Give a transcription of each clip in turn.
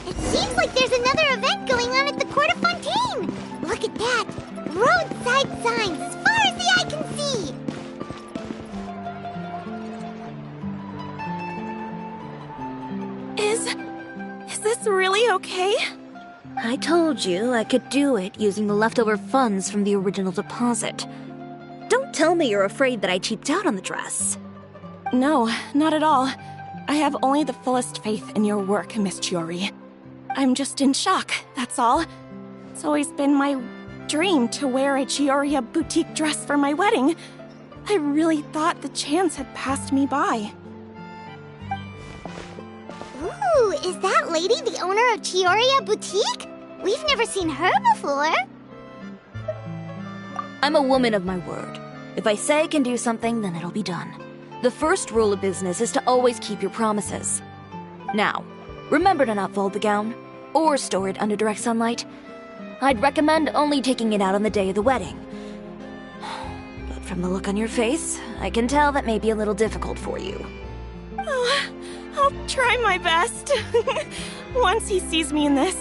It seems like there's another event going on at the Court of Fontaine! Look at that! Roadside signs as far as the eye can see! Is this really okay? I told you I could do it using the leftover funds from the original deposit. Don't tell me you're afraid that I cheaped out on the dress. No, not at all. I have only the fullest faith in your work, Miss Chiori. I'm just in shock, that's all. It's always been my dream to wear a Chioriya boutique dress for my wedding. I really thought the chance had passed me by. Ooh, is that lady the owner of Chioriya Boutique? We've never seen her before. I'm a woman of my word. If I say I can do something, then it'll be done. The first rule of business is to always keep your promises. Now, remember to not fold the gown, or store it under direct sunlight. I'd recommend only taking it out on the day of the wedding. But from the look on your face, I can tell that may be a little difficult for you. Oh, I'll try my best. Once he sees me in this,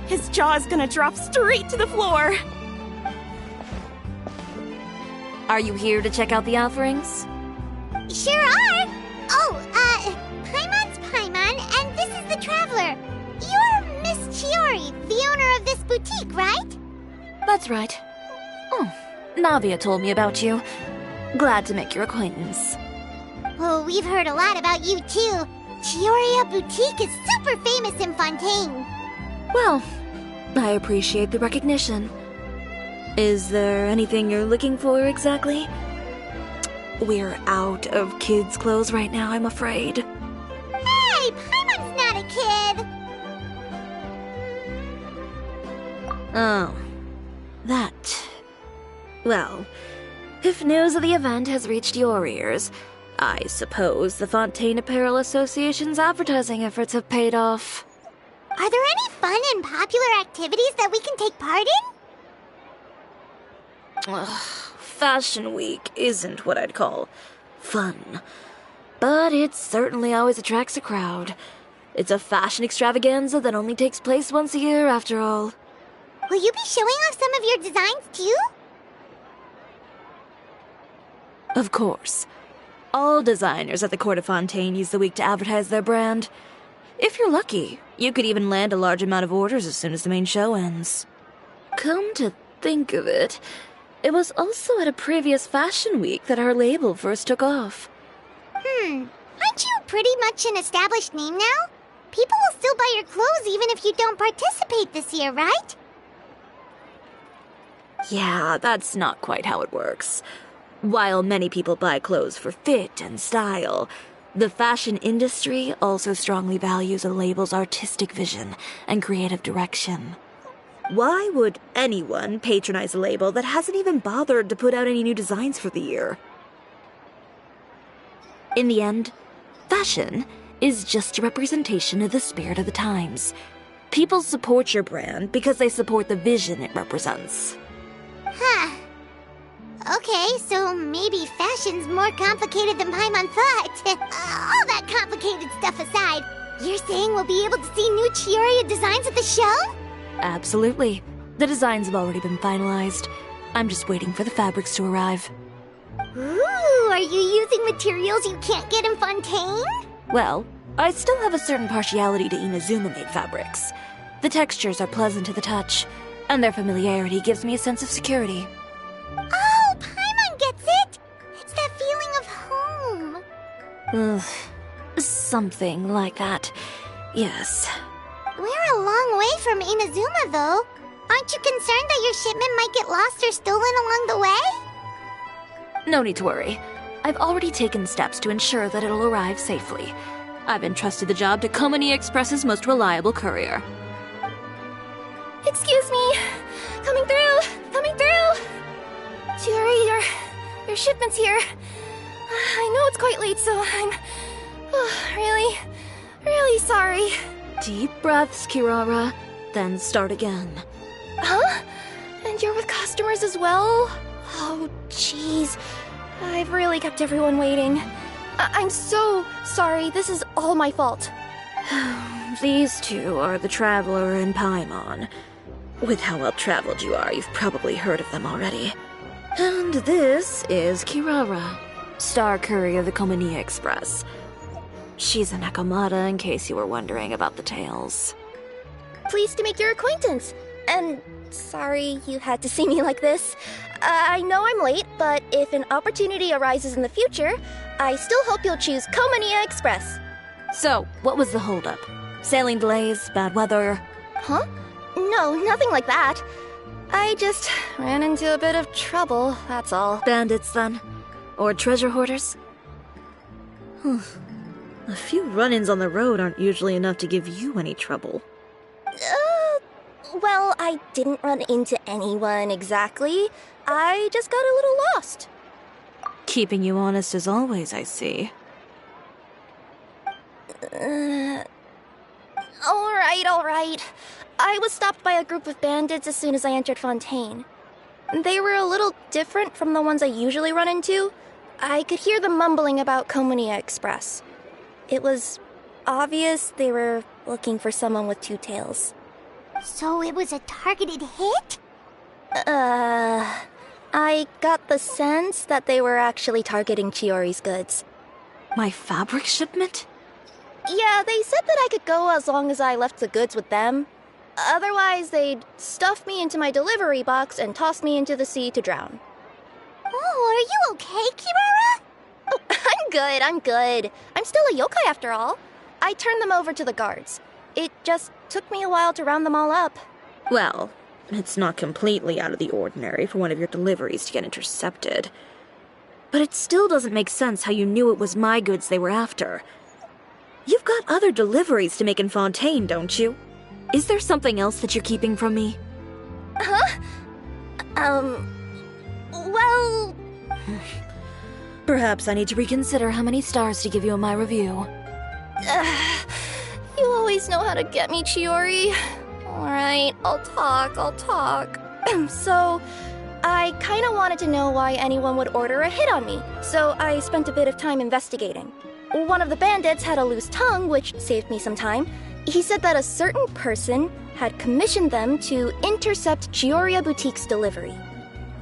his jaw is gonna drop straight to the floor. Are you here to check out the offerings? Sure are! Oh, Paimon's Paimon, and this is the Traveler. You're Miss Chiori, the owner of this boutique, right? That's right. Oh, Navia told me about you. Glad to make your acquaintance. Oh, we've heard a lot about you, too. Chioriya Boutique is super famous in Fontaine. Well, I appreciate the recognition. Is there anything you're looking for exactly? We're out of kids' clothes right now, I'm afraid. Hey, Paimon's not a kid! Oh, that. Well, if news of the event has reached your ears, I suppose the Fontaine Apparel Association's advertising efforts have paid off. Are there any fun and popular activities that we can take part in? Ugh, Fashion Week isn't what I'd call fun. But it certainly always attracts a crowd. It's a fashion extravaganza that only takes place once a year, after all. Will you be showing off some of your designs, too? Of course. All designers at the Court of Fontaine use the week to advertise their brand. If you're lucky, you could even land a large amount of orders as soon as the main show ends. Come to think of it, it was also at a previous Fashion Week that our label first took off. Aren't you pretty much an established name now? People will still buy your clothes even if you don't participate this year, right? Yeah, that's not quite how it works. While many people buy clothes for fit and style, the fashion industry also strongly values a label's artistic vision and creative direction. Why would anyone patronize a label that hasn't even bothered to put out any new designs for the year? In the end, fashion is just a representation of the spirit of the times. People support your brand because they support the vision it represents. Huh. Okay, so maybe fashion's more complicated than Paimon thought. All that complicated stuff aside, you're saying we'll be able to see new Chioriya designs at the show? Absolutely. The designs have already been finalized. I'm just waiting for the fabrics to arrive. Ooh, are you using materials you can't get in Fontaine? Well, I still have a certain partiality to Inazuma-made fabrics. The textures are pleasant to the touch, and their familiarity gives me a sense of security. Oh, Paimon gets it! It's that feeling of home. Ugh, something like that. Yes. We're a long way from Inazuma, though. Aren't you concerned that your shipment might get lost or stolen along the way? No need to worry. I've already taken steps to ensure that it'll arrive safely. I've entrusted the job to Komani Express's most reliable courier. Excuse me! Coming through! Coming through! Chiori, your shipment's here. I know it's quite late, so I'm really sorry. Deep breaths, Kirara, then start again. Huh? you're with customers as well? Oh, jeez. I've really kept everyone waiting. I'm so sorry. This is all my fault. These two are the Traveler and Paimon. With how well traveled you are, you've probably heard of them already. And this is Kirara, Star Courier of the Komania Express. She's a Nakamata, in case you were wondering about the tales. Pleased to make your acquaintance. And sorry you had to see me like this. I know I'm late, but if an opportunity arises in the future, I still hope you'll choose Komania Express. So, what was the holdup? Sailing delays, bad weather? Huh? No, nothing like that. I just ran into a bit of trouble, that's all. Bandits, then? Or treasure hoarders? A few run-ins on the road aren't usually enough to give you any trouble. Well, I didn't run into anyone exactly. I just got a little lost. Keeping you honest as always, I see. Alright. I was stopped by a group of bandits as soon as I entered Fontaine. They were a little different from the ones I usually run into. I could hear them mumbling about Komania Express. It was obvious they were looking for someone with two tails. So it was a targeted hit? I got the sense that they were actually targeting Chiori's goods. My fabric shipment? Yeah, they said that I could go as long as I left the goods with them. Otherwise, they'd stuff me into my delivery box and toss me into the sea to drown. Oh, are you okay, Kirara? Oh, I'm good. I'm still a yokai after all. I turned them over to the guards. It just took me a while to round them all up. Well, it's not completely out of the ordinary for one of your deliveries to get intercepted. But it still doesn't make sense how you knew it was my goods they were after. You've got other deliveries to make in Fontaine, don't you? Is there something else that you're keeping from me? Huh? Well... Perhaps I need to reconsider how many stars to give you in my review. You always know how to get me, Chiori. Alright, I'll talk. So, I kinda wanted to know why anyone would order a hit on me, so I spent a bit of time investigating. One of the bandits had a loose tongue, which saved me some time. He said that a certain person had commissioned them to intercept Chioria Boutique's delivery.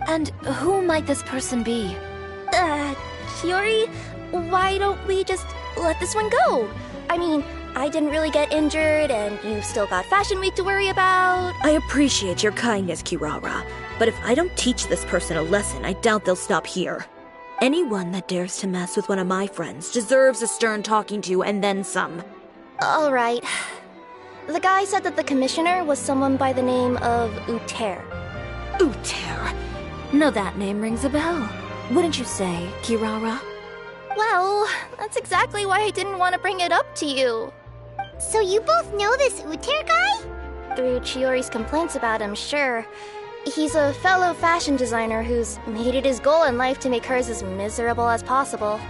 And who might this person be? Chiori, why don't we just let this one go? I mean, I didn't really get injured, and you've still got Fashion Week to worry about. I appreciate your kindness, Kirara, but if I don't teach this person a lesson, I doubt they'll stop here. Anyone that dares to mess with one of my friends deserves a stern talking to and then some. Alright. The guy said that the commissioner was someone by the name of Uter. Uter? No, that name rings a bell. Wouldn't you say, Kirara? Well, that's exactly why I didn't want to bring it up to you. So you both know this Uter guy? Through Chiori's complaints about him, sure. He's a fellow fashion designer who's made it his goal in life to make hers as miserable as possible.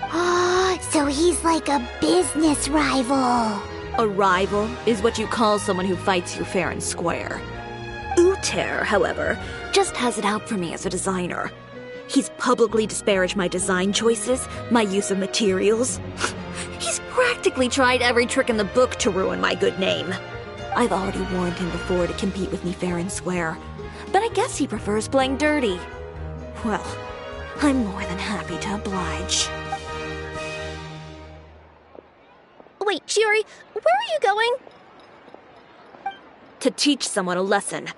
Oh, so he's like a business rival. A rival is what you call someone who fights you fair and square. Uter, however, just has it out for me as a designer. He's publicly disparaged my design choices, my use of materials. He's practically tried every trick in the book to ruin my good name. I've already warned him before to compete with me fair and square, but I guess he prefers playing dirty. Well, I'm more than happy to oblige. Wait, Chiori, where are you going? To teach someone a lesson.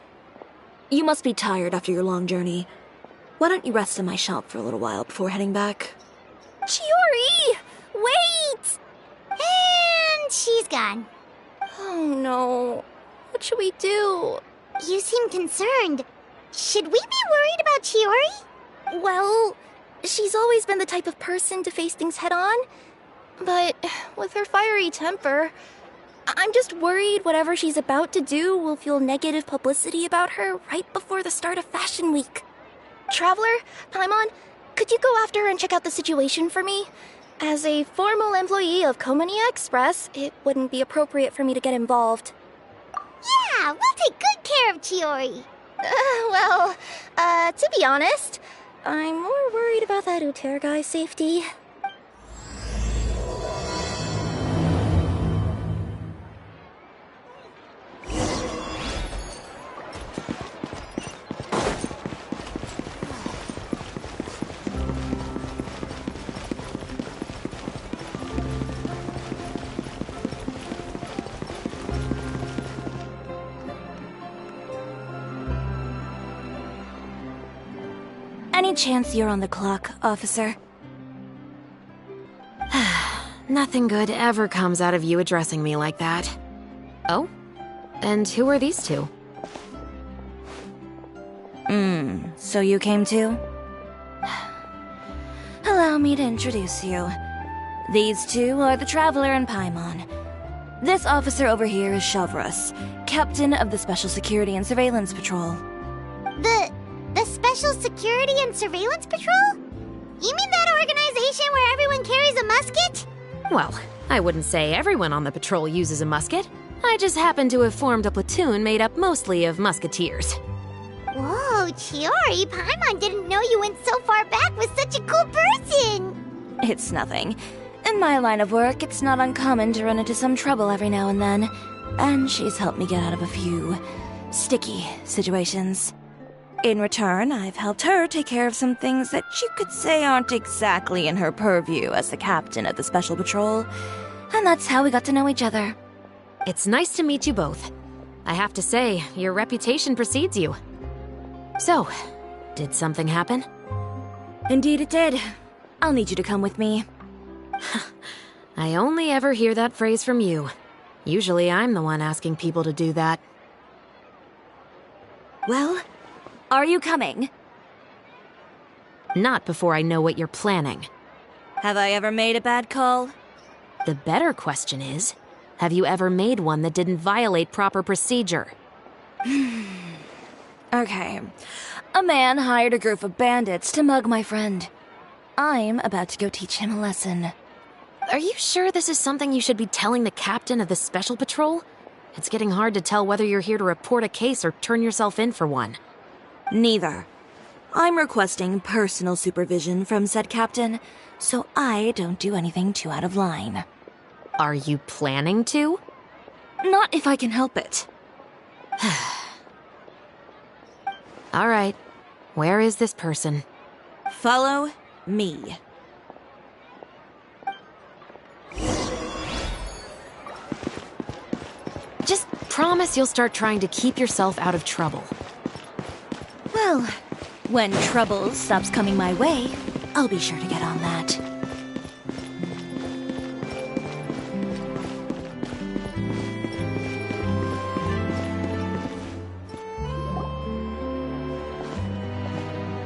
You must be tired after your long journey. Why don't you rest in my shop for a little while before heading back? Chiori! Wait! And she's gone. Oh no. What should we do? You seem concerned. Should we be worried about Chiori? Well, she's always been the type of person to face things head on. But with her fiery temper, I'm just worried whatever she's about to do will fuel negative publicity about her right before the start of Fashion Week. Traveler, Paimon, could you go after her and check out the situation for me? As a formal employee of Komania Express, it wouldn't be appropriate for me to get involved. Yeah, we'll take good care of Chiori. To be honest, I'm more worried about that Uter guy's safety. Any chance you're on the clock, officer? Nothing good ever comes out of you addressing me like that. Oh? And who are these two? So you came too? Allow me to introduce you. These two are the Traveler and Paimon. This officer over here is Shavras, captain of the Special Security and Surveillance Patrol. The Special Security and Surveillance Patrol? You mean that organization where everyone carries a musket? Well, I wouldn't say everyone on the patrol uses a musket. I just happen to have formed a platoon made up mostly of musketeers. Whoa, Chiori, Paimon didn't know you went so far back with such a cool person! It's nothing. In my line of work, it's not uncommon to run into some trouble every now and then. And she's helped me get out of a few sticky situations. In return, I've helped her take care of some things that you could say aren't exactly in her purview as the captain of the Special Patrol. And that's how we got to know each other. It's nice to meet you both. I have to say, your reputation precedes you. So, did something happen? Indeed it did. I'll need you to come with me. I only ever hear that phrase from you. Usually I'm the one asking people to do that. Well, are you coming? Not before I know what you're planning. Have I ever made a bad call? The better question is, have you ever made one that didn't violate proper procedure? Okay. A man hired a group of bandits to mug my friend. I'm about to go teach him a lesson. Are you sure this is something you should be telling the captain of the Special Patrol? It's getting hard to tell whether you're here to report a case or turn yourself in for one. Neither. I'm requesting personal supervision from said captain, so I don't do anything too out of line. Are you planning to? Not if I can help it. All right. Where is this person? Follow me. Just promise you'll start trying to keep yourself out of trouble. Well, when trouble stops coming my way, I'll be sure to get on that.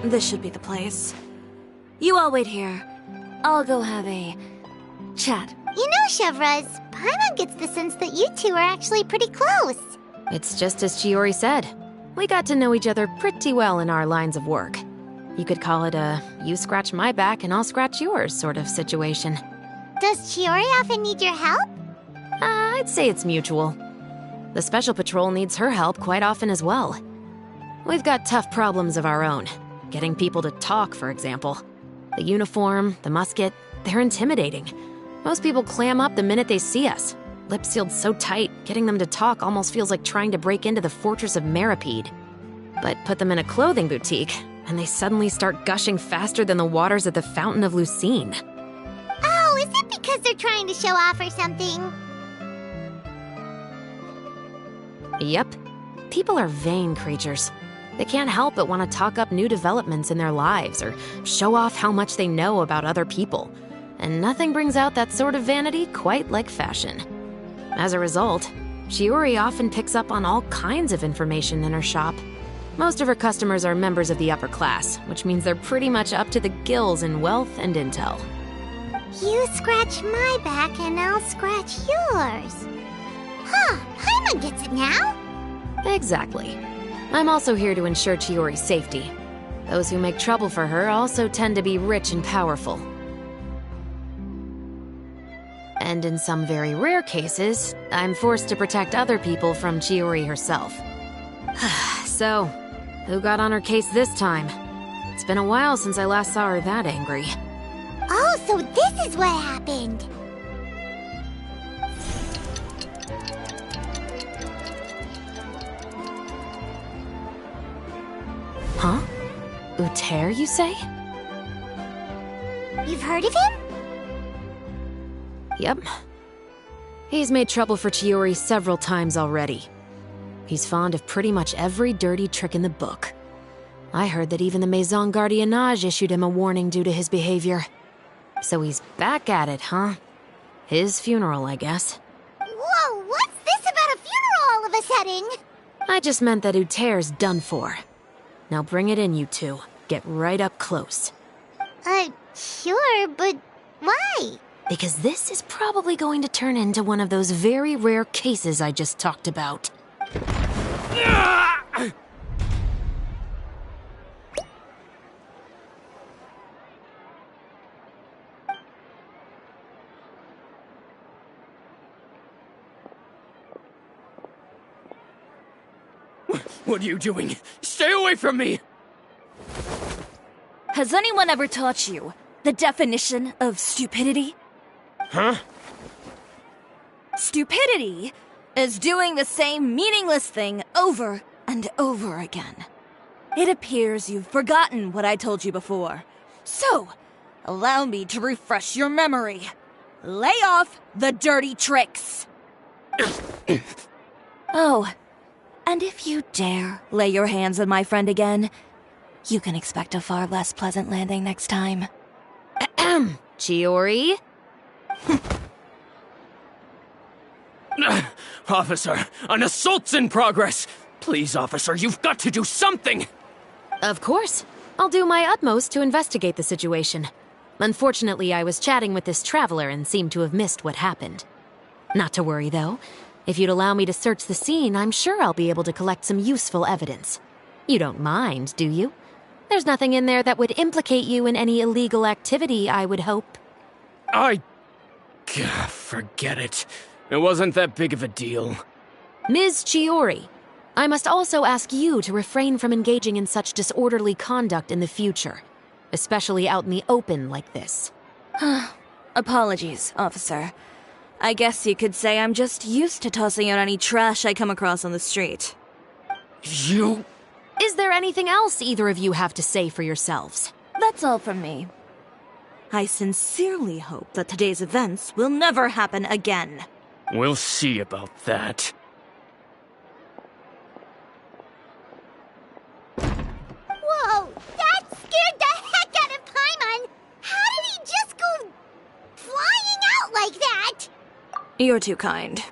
This should be the place. You all wait here. I'll go have a chat. You know, Chevraz, Paimon gets the sense that you two are actually pretty close. It's just as Chiori said. We got to know each other pretty well in our lines of work. You could call it a you scratch my back and I'll scratch yours sort of situation. Does Chiori often need your help? I'd say it's mutual. The Special Patrol needs her help quite often as well. We've got tough problems of our own. Getting people to talk, for example. The uniform, the musket, they're intimidating. Most people clam up the minute they see us. Lips sealed so tight, getting them to talk almost feels like trying to break into the fortress of Meripede. But put them in a clothing boutique, and they suddenly start gushing faster than the waters at the Fountain of Lucine. Oh, is it because they're trying to show off or something? Yep. People are vain creatures. They can't help but want to talk up new developments in their lives or show off how much they know about other people. And nothing brings out that sort of vanity quite like fashion. As a result, Chiori often picks up on all kinds of information in her shop. Most of her customers are members of the upper class, which means they're pretty much up to the gills in wealth and intel. You scratch my back and I'll scratch yours. Huh, Paimon gets it now. Exactly. I'm also here to ensure Chiori's safety. Those who make trouble for her also tend to be rich and powerful. And in some very rare cases, I'm forced to protect other people from Chiori herself. So, Who got on her case this time? It's been a while since I last saw her that angry. Oh, so this is what happened. Huh? Uter, you say? You've heard of him? Yep. He's made trouble for Chiori several times already. He's fond of pretty much every dirty trick in the book. I heard that even the Maison Gardiennage issued him a warning due to his behavior. So he's back at it, huh? His funeral, I guess. Whoa, what's this about a funeral all of a sudden? I just meant that Uter's done for. Now bring it in, you two. Get right up close. Sure, but why? Because this is probably going to turn into one of those very rare cases I just talked about. What are you doing? Stay away from me! Has anyone ever taught you the definition of stupidity? Huh? Stupidity is doing the same meaningless thing over and over again. It appears you've forgotten what I told you before. So, allow me to refresh your memory. Lay off the dirty tricks! Oh, and if you dare lay your hands on my friend again, you can expect a far less pleasant landing next time. Ahem. Chiori? Officer, an assault's in progress! Please, officer, you've got to do something! Of course. I'll do my utmost to investigate the situation. Unfortunately, I was chatting with this traveler and seemed to have missed what happened. Not to worry, though. If you'd allow me to search the scene, I'm sure I'll be able to collect some useful evidence. You don't mind, do you? There's nothing in there that would implicate you in any illegal activity, I would hope. Forget it. It wasn't that big of a deal. Ms. Chiori, I must also ask you to refrain from engaging in such disorderly conduct in the future, especially out in the open like this. Apologies, officer. I guess you could say I'm just used to tossing out any trash I come across on the street. You... Is there anything else either of you have to say for yourselves? That's all from me. I sincerely hope that today's events will never happen again. We'll see about that. Whoa, that scared the heck out of Paimon! How did he just go flying out like that? You're too kind.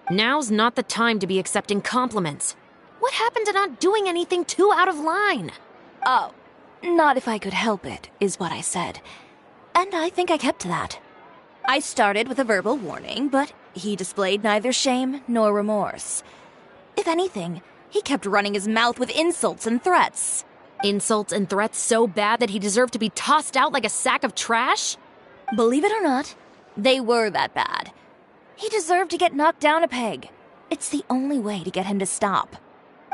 Now's not the time to be accepting compliments. What happened to not doing anything too out of line? Oh, not if I could help it, is what I said. And I think I kept to that. I started with a verbal warning, but he displayed neither shame nor remorse. If anything, he kept running his mouth with insults and threats. Insults and threats so bad that he deserved to be tossed out like a sack of trash? Believe it or not, they were that bad. He deserved to get knocked down a peg. It's the only way to get him to stop.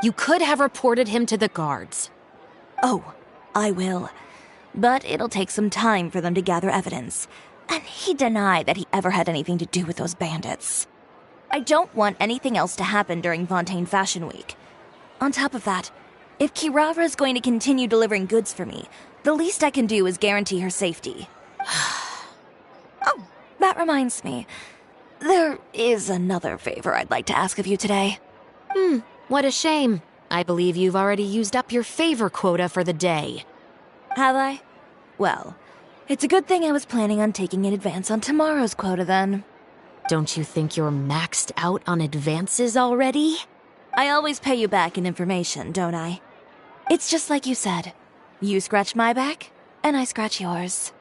You could have reported him to the guards. Oh, I will. But it'll take some time for them to gather evidence. And he denied that he ever had anything to do with those bandits. I don't want anything else to happen during Fontaine Fashion Week. On top of that, if Kirara is going to continue delivering goods for me, the least I can do is guarantee her safety. Oh, that reminds me. There is another favor I'd like to ask of you today. What a shame. I believe you've already used up your favor quota for the day. Have I? Well, it's a good thing I was planning on taking an advance on tomorrow's quota then. Don't you think you're maxed out on advances already? I always pay you back in information, don't I? It's just like you said. You scratch my back, and I scratch yours.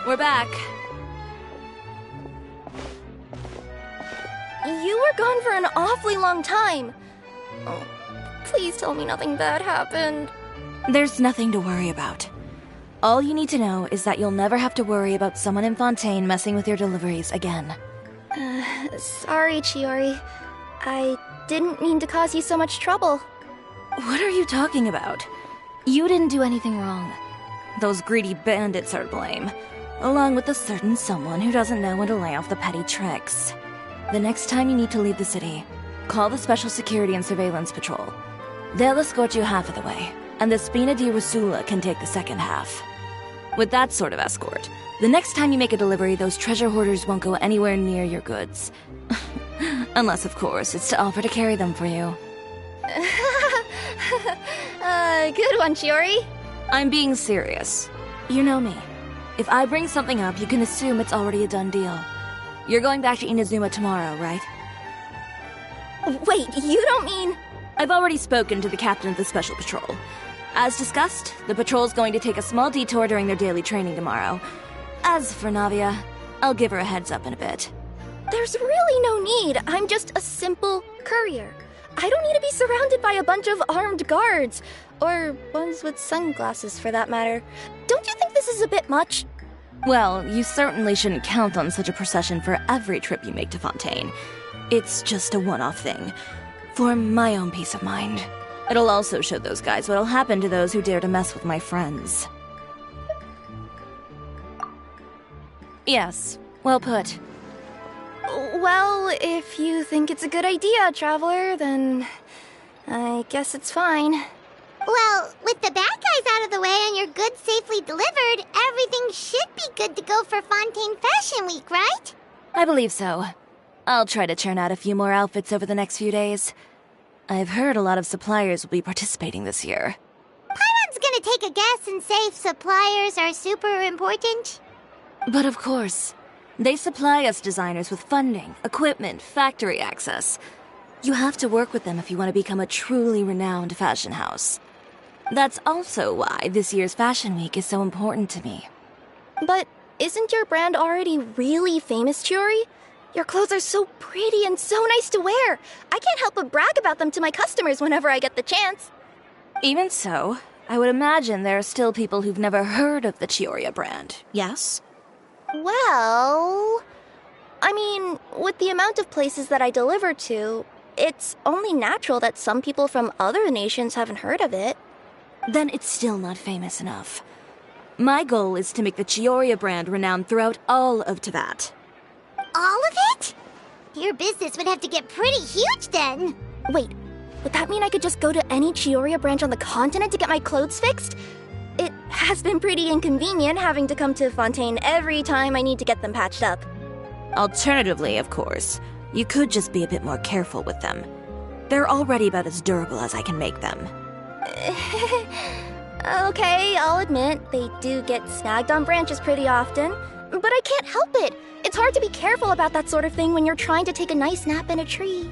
We're back. You were gone for an awfully long time. Oh, please tell me nothing bad happened. There's nothing to worry about. All you need to know is that you'll never have to worry about someone in Fontaine messing with your deliveries again. Sorry, Chiori. I didn't mean to cause you so much trouble. What are you talking about? You didn't do anything wrong. Those greedy bandits are to blame, along with a certain someone who doesn't know when to lay off the petty tricks. The next time you need to leave the city, call the Special Security and Surveillance Patrol. They'll escort you half of the way, and the Spina di Rusula can take the second half. With that sort of escort, the next time you make a delivery, those treasure hoarders won't go anywhere near your goods. Unless, of course, it's to offer to carry them for you. Good one, Chiori. I'm being serious. You know me. If I bring something up, you can assume it's already a done deal. You're going back to Inazuma tomorrow, right? Wait, you don't mean... I've already spoken to the captain of the Special Patrol. As discussed, the patrol's going to take a small detour during their daily training tomorrow. As for Navia, I'll give her a heads up in a bit. There's really no need. I'm just a simple courier. I don't need to be surrounded by a bunch of armed guards. Or ones with sunglasses, for that matter. Don't you think this is a bit much? Well, you certainly shouldn't count on such a procession for every trip you make to Fontaine. It's just a one-off thing. For my own peace of mind. It'll also show those guys what'll happen to those who dare to mess with my friends. Yes, well put. Well, if you think it's a good idea, Traveler, then I guess it's fine. Well, with the bad guys out of the way and your goods safely delivered, everything should be good to go for Fontaine Fashion Week, right? I believe so. I'll try to churn out a few more outfits over the next few days. I've heard a lot of suppliers will be participating this year. Paimon's gonna take a guess and say suppliers are super important. But of course, they supply us designers with funding, equipment, factory access. You have to work with them if you want to become a truly renowned fashion house. That's also why this year's Fashion Week is so important to me. But isn't your brand already really famous, Chiori? Your clothes are so pretty and so nice to wear. I can't help but brag about them to my customers whenever I get the chance. Even so, I would imagine there are still people who've never heard of the Chiori brand, yes? Well... I mean, with the amount of places that I deliver to, it's only natural that some people from other nations haven't heard of it. Then it's still not famous enough. My goal is to make the Chiori brand renowned throughout all of Teyvat. All of it? Your business would have to get pretty huge then. Wait, would that mean I could just go to any Chiori branch on the continent to get my clothes fixed? It has been pretty inconvenient having to come to Fontaine every time I need to get them patched up. Alternatively, of course, you could just be a bit more careful with them. They're already about as durable as I can make them. Okay, I'll admit, they do get snagged on branches pretty often, but I can't help it. It's hard to be careful about that sort of thing when you're trying to take a nice nap in a tree.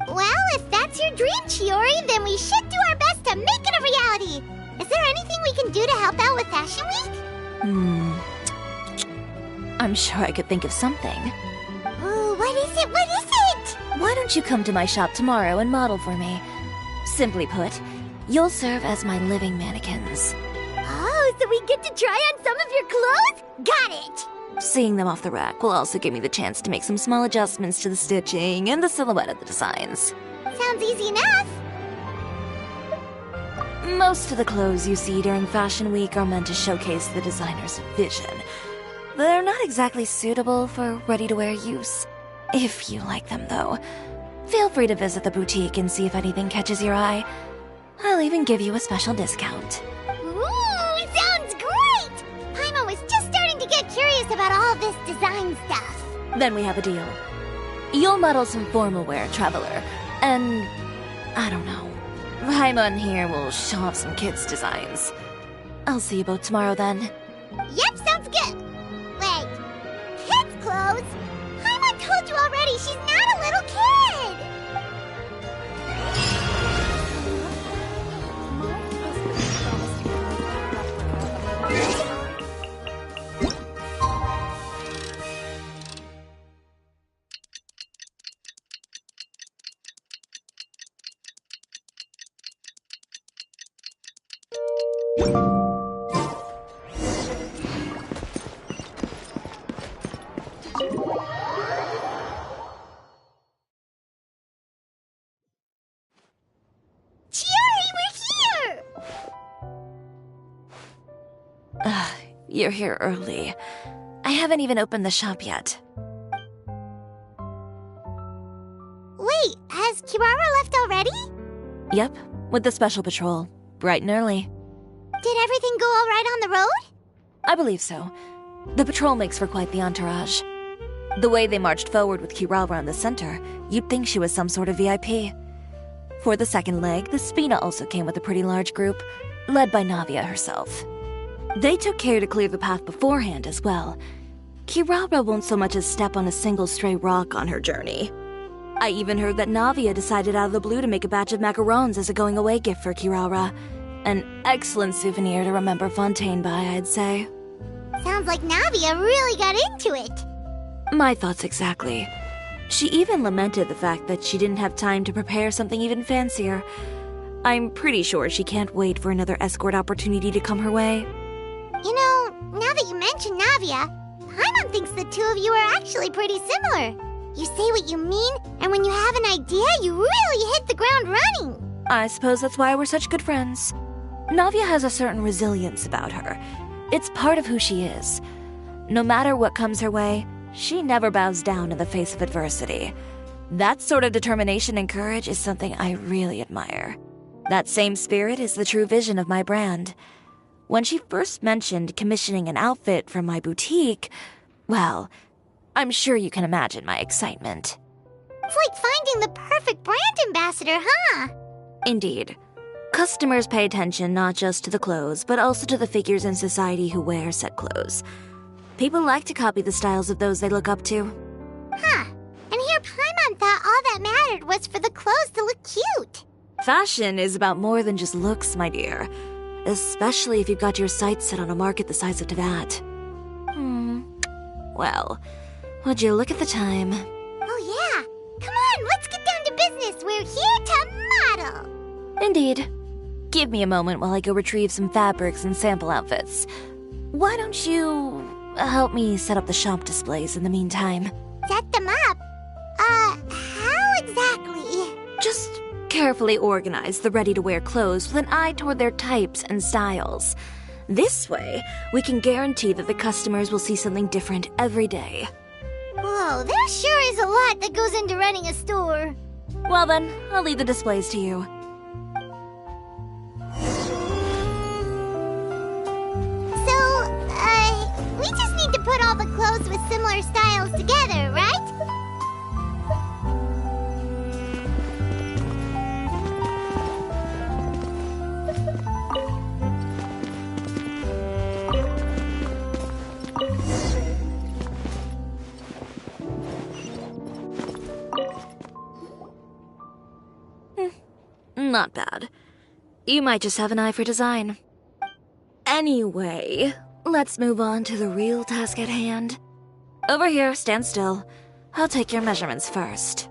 Well, if that's your dream, Chiori, then we should do our best to make it a reality. Is there anything we can do to help out with Fashion Week? I'm sure I could think of something. Ooh, what is it? What is it? Why don't you come to my shop tomorrow and model for me? Simply put, you'll serve as my living mannequins. Oh, so we get to try on some of your clothes? Got it! Seeing them off the rack will also give me the chance to make some small adjustments to the stitching and the silhouette of the designs. Sounds easy enough. Most of the clothes you see during Fashion Week are meant to showcase the designer's vision. They're not exactly suitable for ready-to-wear use. If you like them, though, feel free to visit the boutique and see if anything catches your eye. I'll even give you a special discount. Ooh, sounds great! Paimon was just starting to get curious about all this design stuff. Then we have a deal. You'll model some formal wear, Traveler, and... I don't know. Paimon here will show off some kids' designs. I'll see you both tomorrow then. Yep, sounds good. Wait, kids' clothes? Paimon told you already she's not a little kid! you're here early. I haven't even opened the shop yet. Wait, has Kirara left already? Yep, with the special patrol. Bright and early. Did everything go all right on the road? I believe so. The patrol makes for quite the entourage. The way they marched forward with Kirara in the center, you'd think she was some sort of VIP. For the second leg, the Spina also came with a pretty large group, led by Navia herself. They took care to clear the path beforehand as well. Kirara won't so much as step on a single stray rock on her journey. I even heard that Navia decided out of the blue to make a batch of macarons as a going-away gift for Kirara. An excellent souvenir to remember Fontaine by, I'd say. Sounds like Navia really got into it. My thoughts exactly. She even lamented the fact that she didn't have time to prepare something even fancier. I'm pretty sure she can't wait for another escort opportunity to come her way. You know, now that you mention Navia, Paimon thinks the two of you are actually pretty similar. You say what you mean, and when you have an idea, you really hit the ground running. I suppose that's why we're such good friends. Navia has a certain resilience about her. It's part of who she is. No matter what comes her way, she never bows down in the face of adversity. That sort of determination and courage is something I really admire. That same spirit is the true vision of my brand. When she first mentioned commissioning an outfit from my boutique, well, I'm sure you can imagine my excitement. It's like finding the perfect brand ambassador, huh? Indeed. Customers pay attention not just to the clothes, but also to the figures in society who wear said clothes. People like to copy the styles of those they look up to. Huh. And here Paimon thought all that mattered was for the clothes to look cute. Fashion is about more than just looks, my dear. Especially if you've got your sights set on a market the size of Teyvat. Well, would you look at the time? Oh yeah. Come on, let's get down to business. We're here to model. Indeed. Give me a moment while I go retrieve some fabrics and sample outfits. Why don't you help me set up the shop displays in the meantime? Set them up? How exactly? Just carefully organize the ready-to-wear clothes with an eye toward their types and styles. This way, we can guarantee that the customers will see something different every day. Whoa, there sure is a lot that goes into running a store. Well then, I'll leave the displays to you. We just need to put all the clothes with similar styles together, right? Not bad. You might just have an eye for design. Anyway, let's move on to the real task at hand. Over here, stand still. I'll take your measurements first.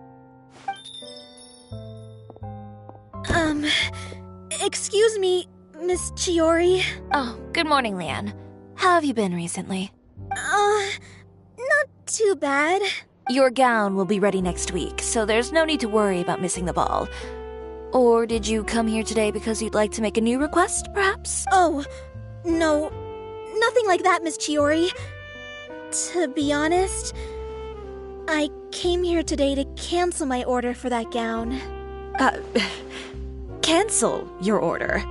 Excuse me, Miss Chiori. Oh, good morning, Leanne. How have you been recently? Not too bad. Your gown will be ready next week, so there's no need to worry about missing the ball. Or did you come here today because you'd like to make a new request, perhaps? Oh, no. Nothing like that, Miss Chiori. To be honest, I came here today to cancel my order for that gown. Cancel your order?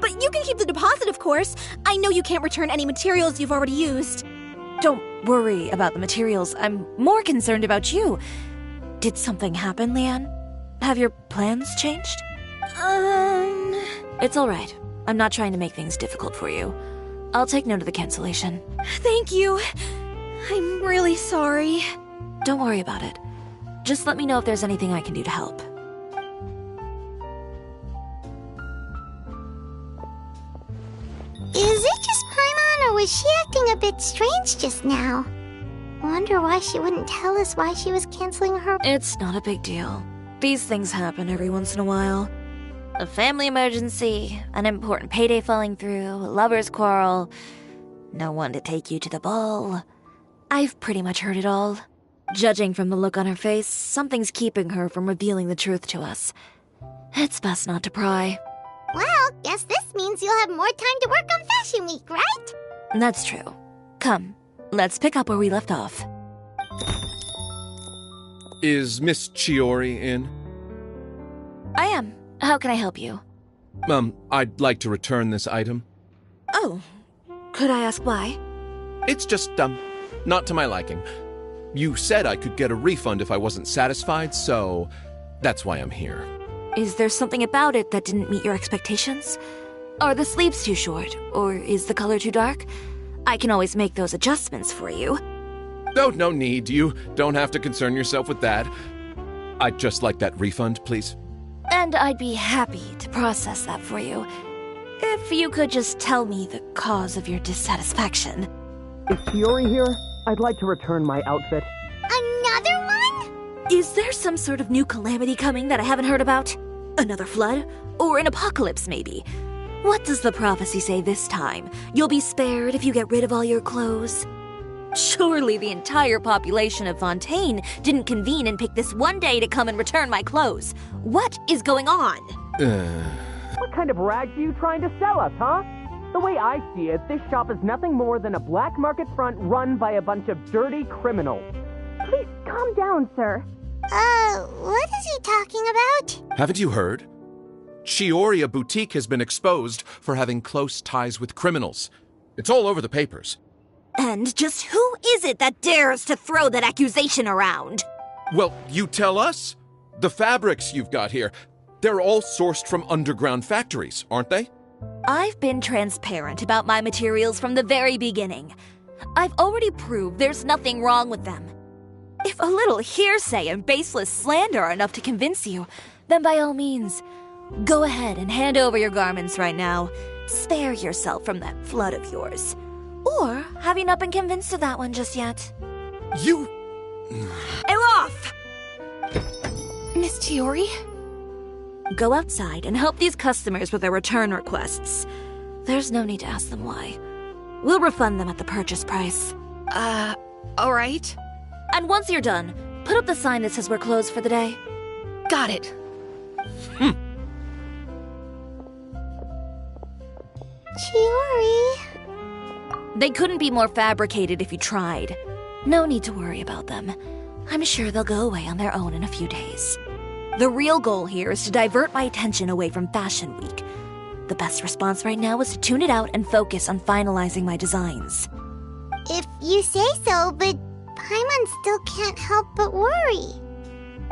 But you can keep the deposit, of course. I know you can't return any materials you've already used. Don't worry about the materials. I'm more concerned about you. Did something happen, Leanne? Have your plans changed? It's all right. I'm not trying to make things difficult for you. I'll take note of the cancellation. Thank you. I'm really sorry. Don't worry about it. Just let me know if there's anything I can do to help. Is it just Paimon, or was she acting a bit strange just now? Wonder why she wouldn't tell us why she was canceling her... It's not a big deal. These things happen every once in a while. A family emergency, an important payday falling through, a lover's quarrel, no one to take you to the ball. I've pretty much heard it all. Judging from the look on her face, something's keeping her from revealing the truth to us. It's best not to pry. Well, guess this means you'll have more time to work on Fashion Week, right? That's true. Come, let's pick up where we left off. Is Miss Chiori in? I am. How can I help you? I'd like to return this item. Oh, could I ask why? It's just, not to my liking. You said I could get a refund if I wasn't satisfied, so that's why I'm here. Is there something about it that didn't meet your expectations? Are the sleeves too short, or is the color too dark? I can always make those adjustments for you. Oh, no need. You don't have to concern yourself with that. I'd just like that refund, please. And I'd be happy to process that for you. If you could just tell me the cause of your dissatisfaction. Is Chiori here? I'd like to return my outfit. Another one? Is there some sort of new calamity coming that I haven't heard about? Another flood? Or an apocalypse, maybe? What does the prophecy say this time? You'll be spared if you get rid of all your clothes? Surely the entire population of Fontaine didn't convene and pick this one day to come and return my clothes. What is going on? What kind of rags are you trying to sell us, huh? The way I see it, this shop is nothing more than a black market front run by a bunch of dirty criminals. Please calm down, sir. What is he talking about? Haven't you heard? Chiori Boutique has been exposed for having close ties with criminals. It's all over the papers. And just who is it that dares to throw that accusation around? Well, you tell us. The fabrics you've got here, they're all sourced from underground factories, aren't they? I've been transparent about my materials from the very beginning. I've already proved there's nothing wrong with them. If a little hearsay and baseless slander are enough to convince you, then by all means, go ahead and hand over your garments right now. Spare yourself from that flood of yours. Or have you not been convinced of that one just yet? You... Elof! Miss Chiori? Go outside and help these customers with their return requests. There's no need to ask them why. We'll refund them at the purchase price. Alright. And once you're done, put up the sign that says we're closed for the day. Got it. Chiori. They couldn't be more fabricated if you tried. No need to worry about them. I'm sure they'll go away on their own in a few days. The real goal here is to divert my attention away from Fashion Week. The best response right now is to tune it out and focus on finalizing my designs. If you say so, but Paimon still can't help but worry.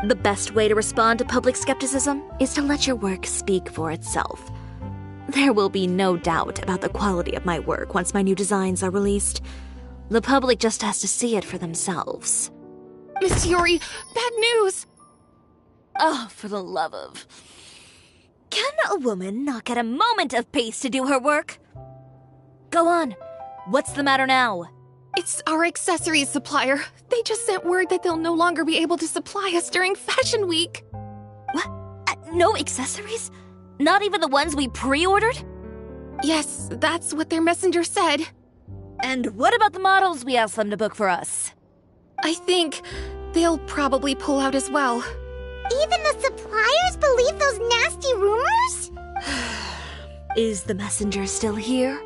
The best way to respond to public skepticism is to let your work speak for itself. There will be no doubt about the quality of my work once my new designs are released. The public just has to see it for themselves. Miss Chiori, bad news! Oh, for the love of... Can a woman not get a moment of peace to do her work? Go on. What's the matter now? It's our accessories supplier. They just sent word that they'll no longer be able to supply us during Fashion Week. What? No accessories? Not even the ones we pre-ordered? Yes, that's what their messenger said. And what about the models we asked them to book for us? I think they'll probably pull out as well. Even the suppliers believe those nasty rumors? Is the messenger still here?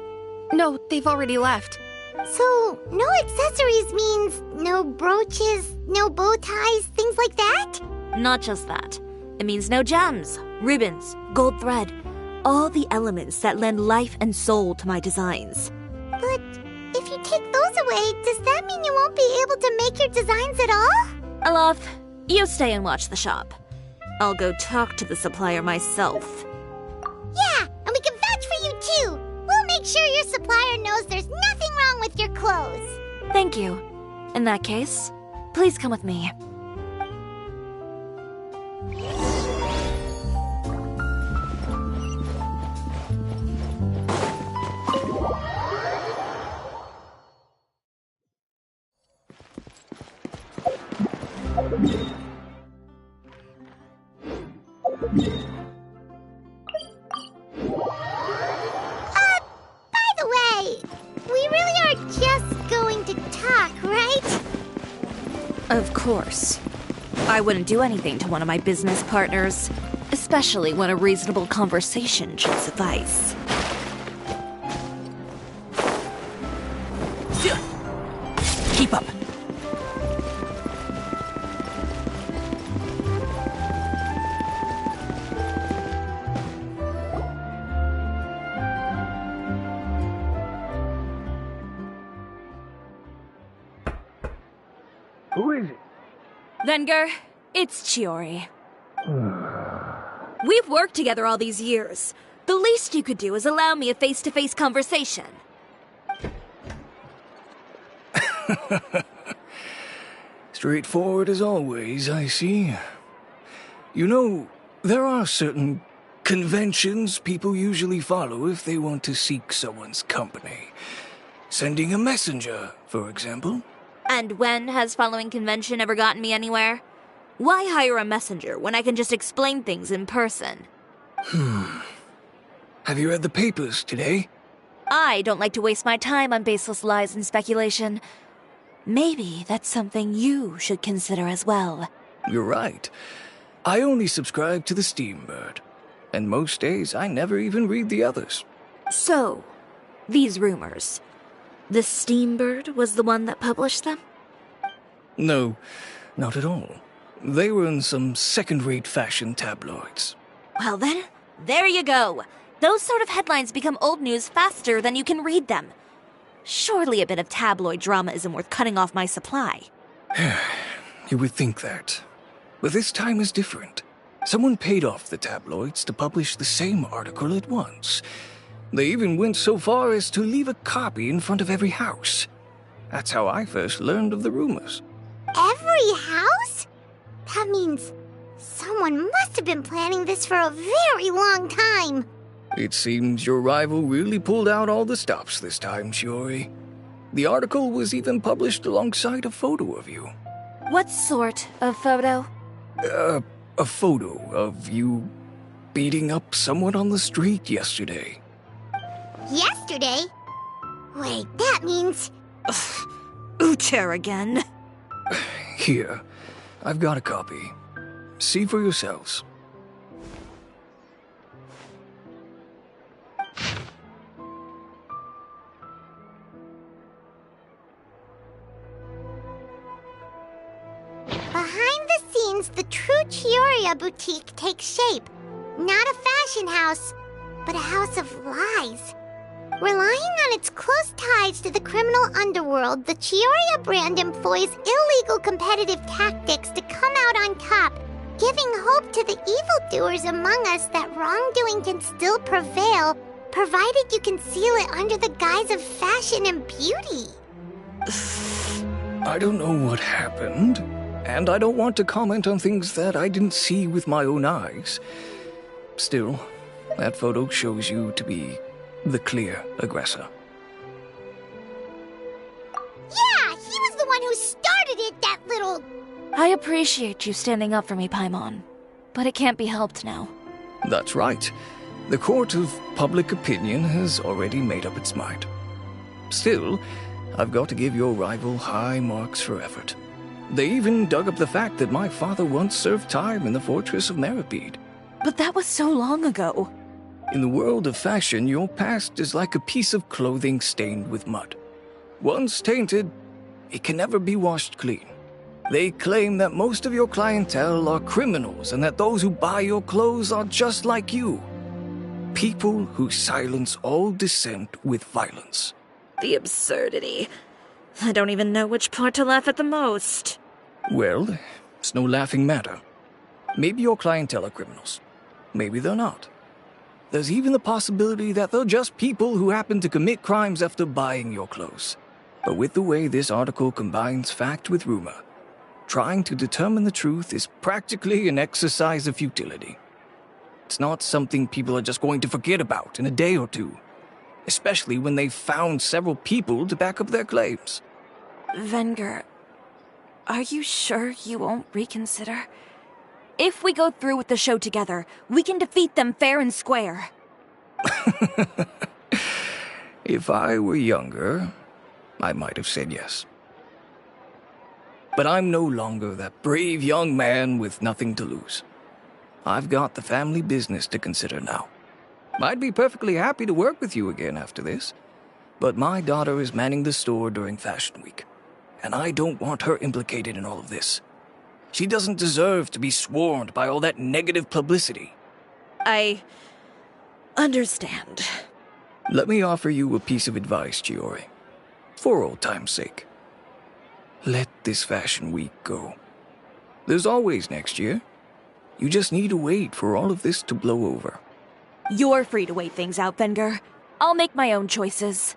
No, they've already left. So, no accessories means no brooches, no bow ties, things like that? Not just that. It means no gems, ribbons, gold thread, all the elements that lend life and soul to my designs. But if you take those away, does that mean you won't be able to make your designs at all? Alof, you stay and watch the shop. I'll go talk to the supplier myself. Yeah, and we can vouch for you too. We'll make sure your supplier knows there's nothing wrong with your clothes. Thank you. In that case, please come with me. By the way, we really are just going to talk, right? Of course. I wouldn't do anything to one of my business partners, especially when a reasonable conversation should suffice. up. Who is it? Venger, it's Chiori. We've worked together all these years. The least you could do is allow me a face-to-face conversation. Straightforward as always, I see. You know, there are certain conventions people usually follow if they want to seek someone's company. Sending a messenger, for example. And when has following convention ever gotten me anywhere? Why hire a messenger when I can just explain things in person? Have you read the papers today? I don't like to waste my time on baseless lies and speculation. Maybe that's something you should consider as well. You're right. I only subscribe to the Steambird. And most days I never even read the others. So, these rumors. The Steambird was the one that published them? No, not at all. They were in some second-rate fashion tabloids. Well then, there you go. Those sort of headlines become old news faster than you can read them. Surely a bit of tabloid drama isn't worth cutting off my supply. You would think that. But this time is different. Someone paid off the tabloids to publish the same article at once. They even went so far as to leave a copy in front of every house. That's how I first learned of the rumors. Every house? That means someone must have been planning this for a very long time. It seems your rival really pulled out all the stops this time, Shiori. The article was even published alongside a photo of you. What sort of photo? A photo of you beating up someone on the street yesterday. Yesterday? Wait, that means... Uter again. Here, I've got a copy. See for yourselves. Behind the scenes, the true Chioria boutique takes shape. Not a fashion house, but a house of lies. Relying on its close ties to the criminal underworld, the Chioria brand employs illegal competitive tactics to come out on top, giving hope to the evildoers among us that wrongdoing can still prevail, provided you conceal it under the guise of fashion and beauty. I don't know what happened, and I don't want to comment on things that I didn't see with my own eyes. Still, that photo shows you to be the clear aggressor. Yeah, he was the one who started it, that little... I appreciate you standing up for me, Paimon, but it can't be helped now. That's right. The court of public opinion has already made up its mind. Still, I've got to give your rival high marks for effort. They even dug up the fact that my father once served time in the fortress of Meripede. But that was so long ago. In the world of fashion, your past is like a piece of clothing stained with mud. Once tainted, it can never be washed clean. They claim that most of your clientele are criminals and that those who buy your clothes are just like you. People who silence all dissent with violence. The absurdity. I don't even know which part to laugh at the most. Well, it's no laughing matter. Maybe your clientele are criminals. Maybe they're not. There's even the possibility that they're just people who happen to commit crimes after buying your clothes. But with the way this article combines fact with rumor, trying to determine the truth is practically an exercise of futility. It's not something people are just going to forget about in a day or two, especially when they've found several people to back up their claims. Venger, are you sure you won't reconsider? If we go through with the show together, we can defeat them fair and square. If I were younger, I might have said yes. But I'm no longer that brave young man with nothing to lose. I've got the family business to consider now. I'd be perfectly happy to work with you again after this, but my daughter is manning the store during Fashion Week, and I don't want her implicated in all of this. She doesn't deserve to be swarmed by all that negative publicity. I understand. Let me offer you a piece of advice, Chiori. For old time's sake. Let this fashion week go. There's always next year. You just need to wait for all of this to blow over. You're free to wait things out, Venger. I'll make my own choices.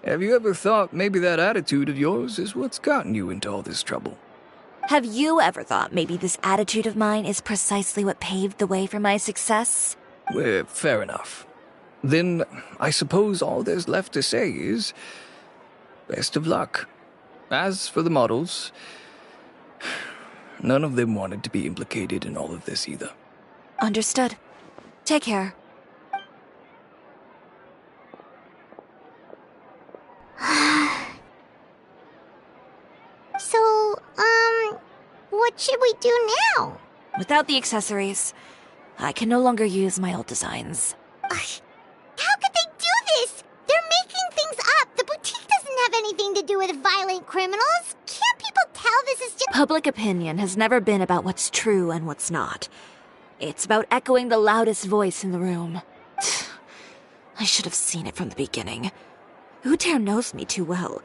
Have you ever thought maybe that attitude of yours is what's gotten you into all this trouble? Have you ever thought maybe this attitude of mine is precisely what paved the way for my success? Well, fair enough. Then I suppose all there's left to say is, best of luck. As for the models, none of them wanted to be implicated in all of this either. Understood. Take care. So, what should we do now? Without the accessories, I can no longer use my old designs. How could they do this? They're making things up. The boutique doesn't have anything to do with violent criminals. Can't people tell this is just... Public opinion has never been about what's true and what's not. It's about echoing the loudest voice in the room. I should have seen it from the beginning. Utair knows me too well.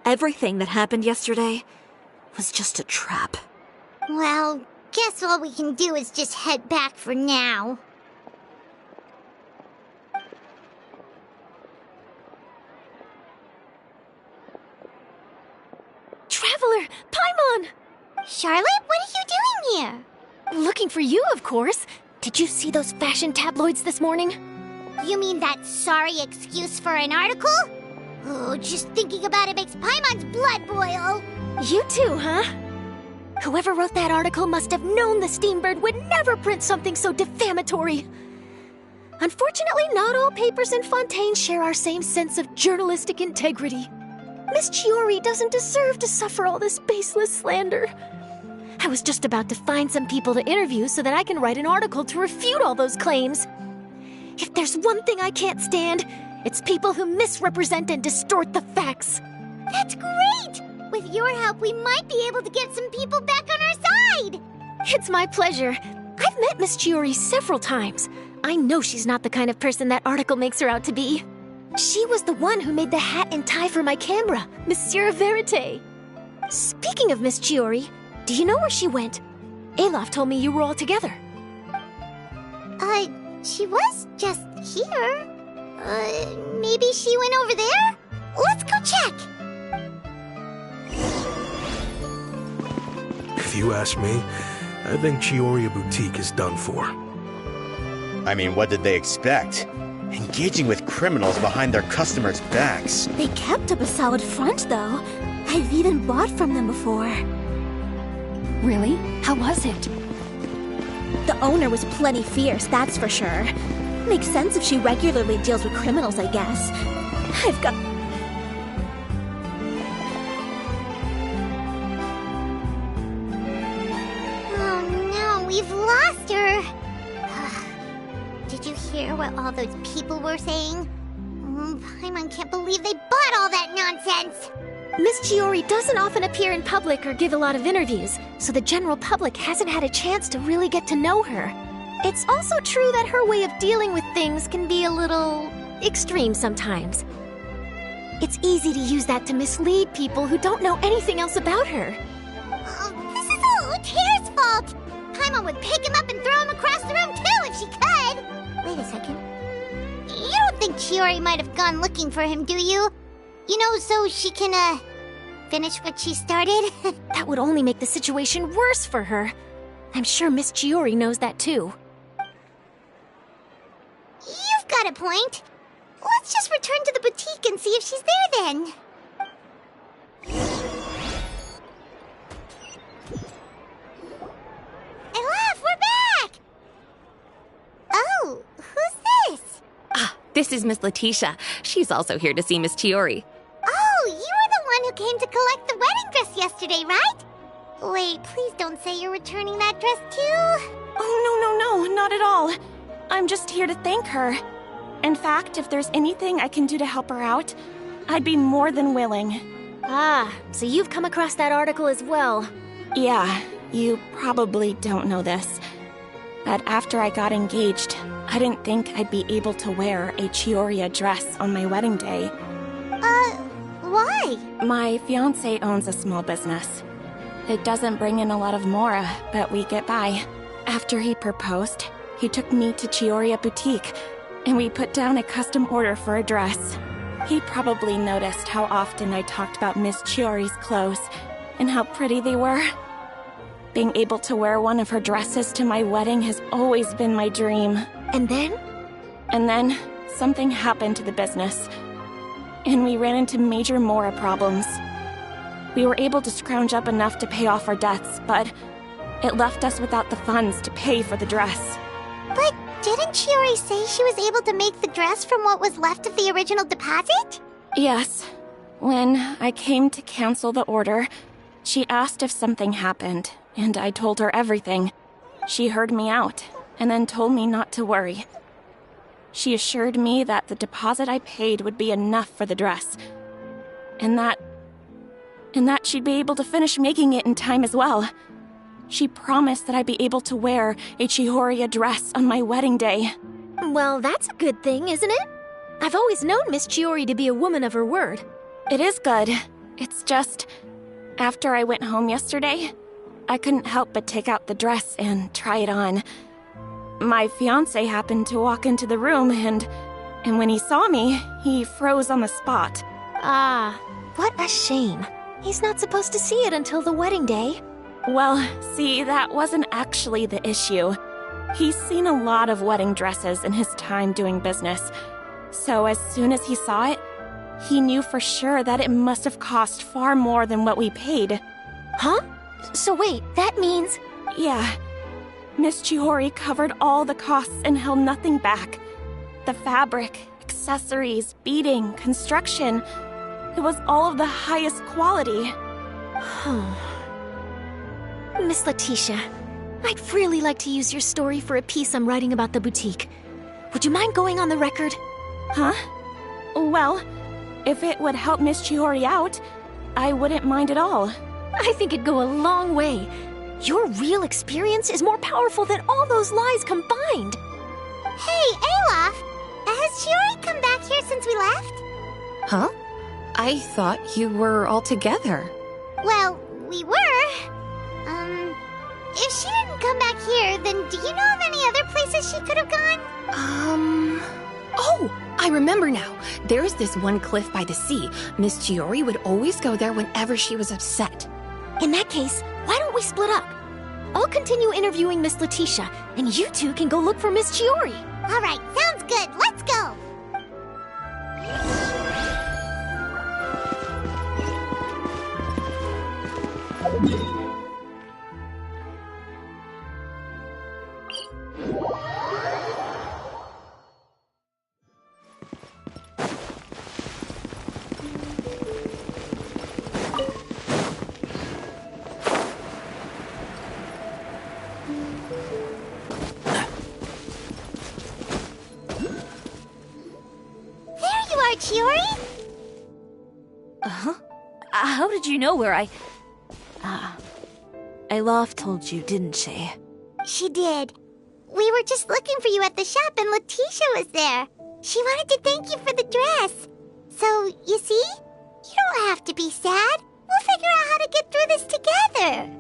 Everything that happened yesterday was just a trap. Well, guess all we can do is just head back for now. Traveler! Paimon! Charlotte, what are you doing here? Looking for you, of course. Did you see those fashion tabloids this morning? You mean that sorry excuse for an article? Oh, just thinking about it makes Paimon's blood boil. You too, huh? Whoever wrote that article must have known the Steambird would never print something so defamatory. Unfortunately, not all papers in Fontaine share our same sense of journalistic integrity. Miss Chiori doesn't deserve to suffer all this baseless slander. I was just about to find some people to interview so that I can write an article to refute all those claims. If there's one thing I can't stand, it's people who misrepresent and distort the facts. That's great! With your help, we might be able to get some people back on our side! It's my pleasure. I've met Miss Chiori several times. I know she's not the kind of person that article makes her out to be. She was the one who made the hat and tie for my camera, Monsieur Verite. Speaking of Miss Chiori, do you know where she went? Alof told me you were all together. She was just here. Maybe she went over there? Let's go check! If you ask me, I think Chiori Boutique is done for. I mean, what did they expect? Engaging with criminals behind their customers' backs. They kept up a solid front, though. I've even bought from them before. Really? How was it? The owner was plenty fierce, that's for sure. Makes sense if she regularly deals with criminals, I guess. I've got... Oh no, we've lost her! Did you hear what all those people were saying? Paimon can't believe they bought all that nonsense! Miss Chiori doesn't often appear in public or give a lot of interviews, so the general public hasn't had a chance to really get to know her. It's also true that her way of dealing with things can be a little extreme sometimes. It's easy to use that to mislead people who don't know anything else about her. This is all Utair's fault! Paimon would pick him up and throw him across the room too if she could! Wait a second. You don't think Chiori might have gone looking for him, do you? You know, so she can, finish what she started? That would only make the situation worse for her. I'm sure Miss Chiori knows that too. You've got a point. Let's just return to the boutique and see if she's there then. Alof, we're back! Oh, who's this? Ah, this is Miss Letitia. She's also here to see Miss Chiori. Oh, you were the one who came to collect the wedding dress yesterday, right? Wait, please don't say you're returning that dress too. Oh, no, not at all. I'm just here to thank her. In fact, if there's anything I can do to help her out, I'd be more than willing. Ah, so you've come across that article as well. Yeah, you probably don't know this. But after I got engaged, I didn't think I'd be able to wear a Chioria dress on my wedding day. Why? My fiancé owns a small business. It doesn't bring in a lot of mora, but we get by. After he proposed, he took me to Chioria Boutique, and we put down a custom order for a dress. He probably noticed how often I talked about Miss Chiori's clothes, and how pretty they were. Being able to wear one of her dresses to my wedding has always been my dream. And then? And then, something happened to the business, and we ran into major mora problems. We were able to scrounge up enough to pay off our debts, but it left us without the funds to pay for the dress. But didn't Chiori say she was able to make the dress from what was left of the original deposit? Yes. When I came to cancel the order, she asked if something happened, and I told her everything. She heard me out, and then told me not to worry. She assured me that the deposit I paid would be enough for the dress, and that she'd be able to finish making it in time as well. She promised that I'd be able to wear a Chioria dress on my wedding day. Well, that's a good thing, isn't it? I've always known Miss Chiori to be a woman of her word. It is good. It's just, after I went home yesterday, I couldn't help but take out the dress and try it on. My fiancé happened to walk into the room, and when he saw me, he froze on the spot. Ah, what a shame. He's not supposed to see it until the wedding day. Well, see, that wasn't actually the issue. He's seen a lot of wedding dresses in his time doing business. So as soon as he saw it, he knew for sure that it must have cost far more than what we paid. Huh? So wait, that means... Yeah. Miss Chiori covered all the costs and held nothing back. The fabric, accessories, beading, construction... It was all of the highest quality. Miss Letitia, I'd really like to use your story for a piece I'm writing about the boutique. Would you mind going on the record? Huh? Well, if it would help Miss Chiori out, I wouldn't mind at all. I think it'd go a long way. Your real experience is more powerful than all those lies combined. Hey, Olaf! Has Chiori come back here since we left? Huh? I thought you were all together. Well, we were. If she didn't come back here, then do you know of any other places she could have gone? Oh, I remember now. There's this one cliff by the sea. Miss Chiori would always go there whenever she was upset. In that case, why don't we split up? I'll continue interviewing Miss Letitia, and you two can go look for Miss Chiori. All right, sounds good. Let's go. Chiori? Uh-huh. How did you know where Eilaf told you, didn't she? She did. We were just looking for you at the shop and Letitia was there. She wanted to thank you for the dress. So, you see? You don't have to be sad. We'll figure out how to get through this together.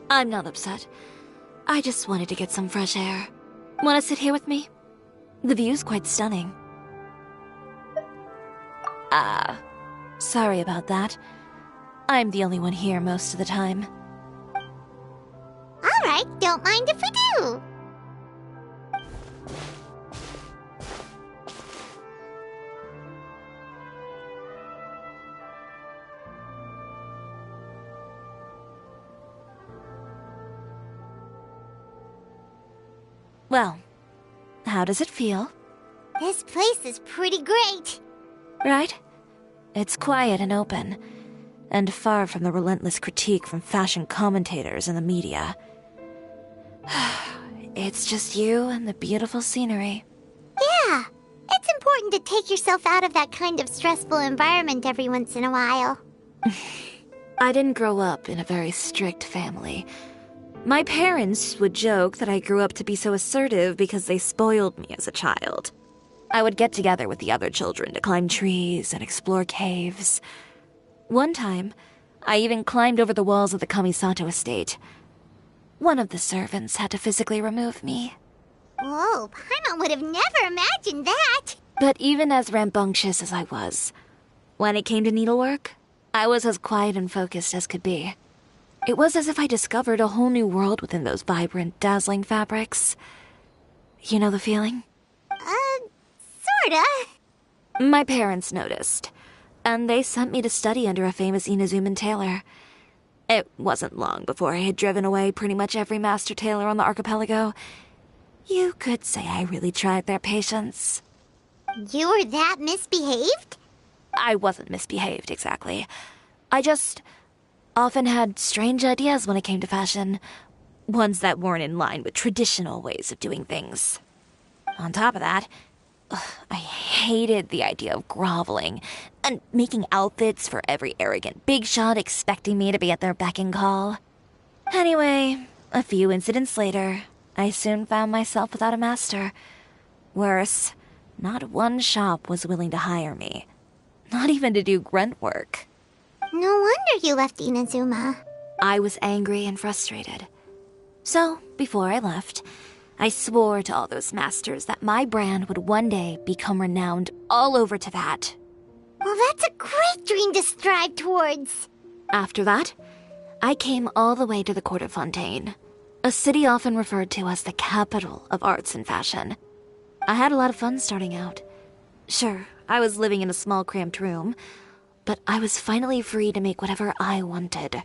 I'm not upset. I just wanted to get some fresh air. Want to sit here with me? The view's quite stunning. Sorry about that. I'm the only one here most of the time. All right, don't mind if we do. Well, how does it feel? This place is pretty great. Right? It's quiet and open, and far from the relentless critique from fashion commentators and the media. It's just you and the beautiful scenery. Yeah, it's important to take yourself out of that kind of stressful environment every once in a while. I didn't grow up in a very strict family. My parents would joke that I grew up to be so assertive because they spoiled me as a child. I would get together with the other children to climb trees and explore caves. One time, I even climbed over the walls of the Kamisato estate. One of the servants had to physically remove me. Whoa, Paimon would have never imagined that! But even as rambunctious as I was, when it came to needlework, I was as quiet and focused as could be. It was as if I discovered a whole new world within those vibrant, dazzling fabrics. You know the feeling? Sorta. My parents noticed, and they sent me to study under a famous Inazuman tailor. It wasn't long before I had driven away pretty much every master tailor on the archipelago. You could say I really tried their patience. You were that misbehaved? I wasn't misbehaved, exactly. I just often had strange ideas when it came to fashion. Ones that weren't in line with traditional ways of doing things. On top of that, I hated the idea of groveling and making outfits for every arrogant big shot expecting me to be at their beck and call. Anyway, a few incidents later, I soon found myself without a master. Worse, not one shop was willing to hire me. Not even to do grunt work. No wonder you left Inazuma. I was angry and frustrated. So, before I left, I swore to all those masters that my brand would one day become renowned all over Teyvat. Well, that's a great dream to strive towards. After that, I came all the way to the court of Fontaine, a city often referred to as the capital of arts and fashion. I had a lot of fun starting out. Sure, I was living in a small cramped room, but I was finally free to make whatever I wanted.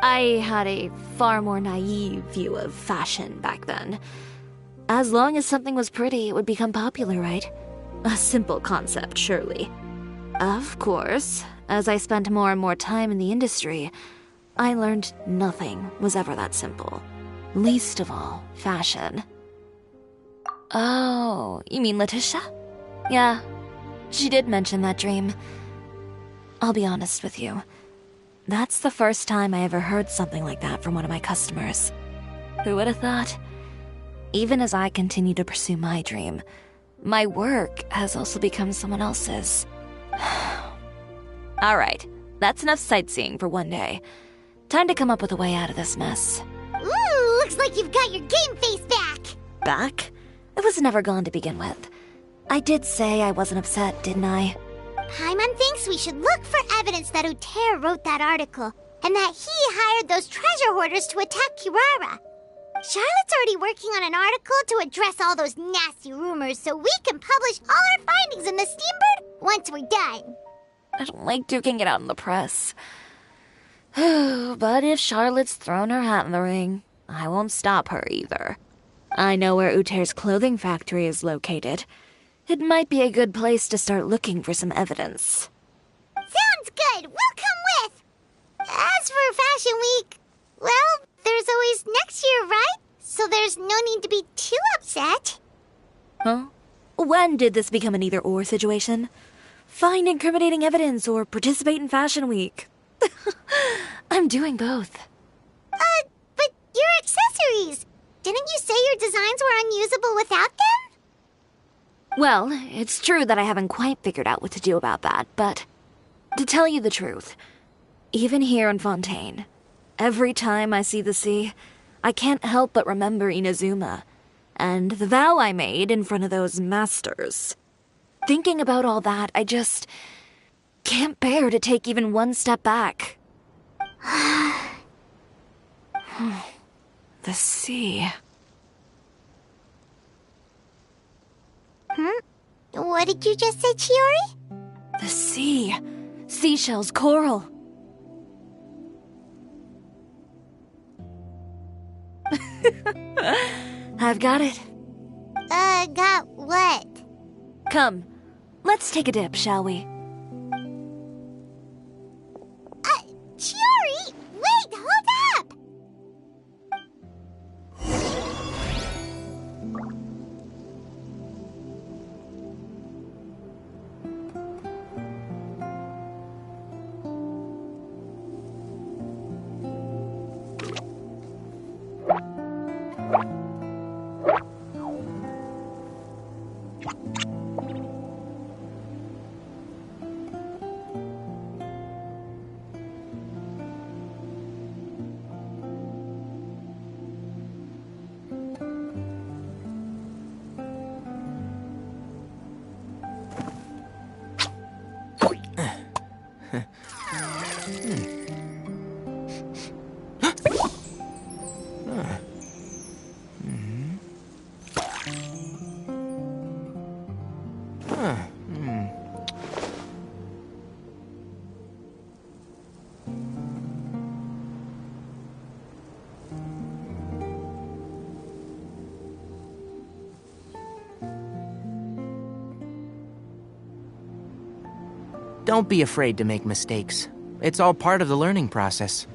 I had a far more naive view of fashion back then. As long as something was pretty, it would become popular, right? A simple concept, surely. Of course, as I spent more and more time in the industry, I learned nothing was ever that simple. Least of all, fashion. Oh, you mean Letitia? Yeah, she did mention that dream. I'll be honest with you. That's the first time I ever heard something like that from one of my customers. Who would have thought? Even as I continue to pursue my dream, my work has also become someone else's. Alright, that's enough sightseeing for one day. Time to come up with a way out of this mess. Ooh, looks like you've got your game face back! Back? It was never gone to begin with. I did say I wasn't upset, didn't I? Paimon thinks we should look for evidence that Uter wrote that article, and that he hired those treasure hoarders to attack Kirara. Charlotte's already working on an article to address all those nasty rumors so we can publish all our findings in the Steambird once we're done. I don't like duking it out in the press. But if Charlotte's thrown her hat in the ring, I won't stop her either. I know where Uter's clothing factory is located. It might be a good place to start looking for some evidence. Sounds good! We'll come with! As for Fashion Week, well, there's always next year, right? So there's no need to be too upset. Huh? When did this become an either-or situation? Find incriminating evidence or participate in Fashion Week. I'm doing both. But your accessories! Didn't you say your designs were unusable without them? Well, it's true that I haven't quite figured out what to do about that, but to tell you the truth, even here in Fontaine, every time I see the sea, I can't help but remember Inazuma, and the vow I made in front of those masters. Thinking about all that, I just can't bear to take even one step back. The sea. What did you just say, Chiori? The sea. Seashells, coral. I've got it. Got what? Come, let's take a dip, shall we? Chiori! Wait, hold up! Don't be afraid to make mistakes. It's all part of the learning process.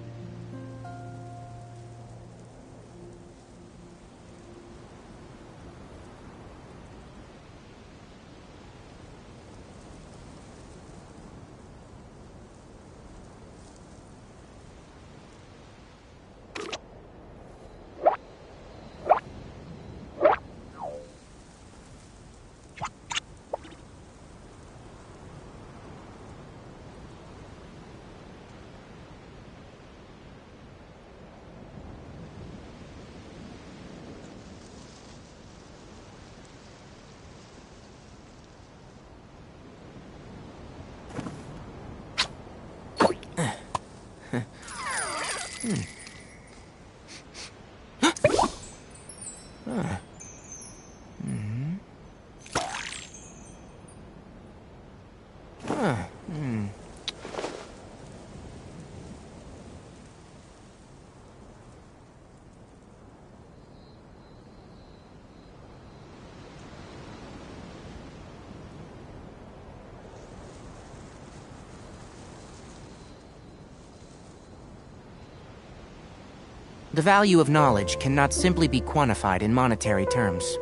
The value of knowledge cannot simply be quantified in monetary terms.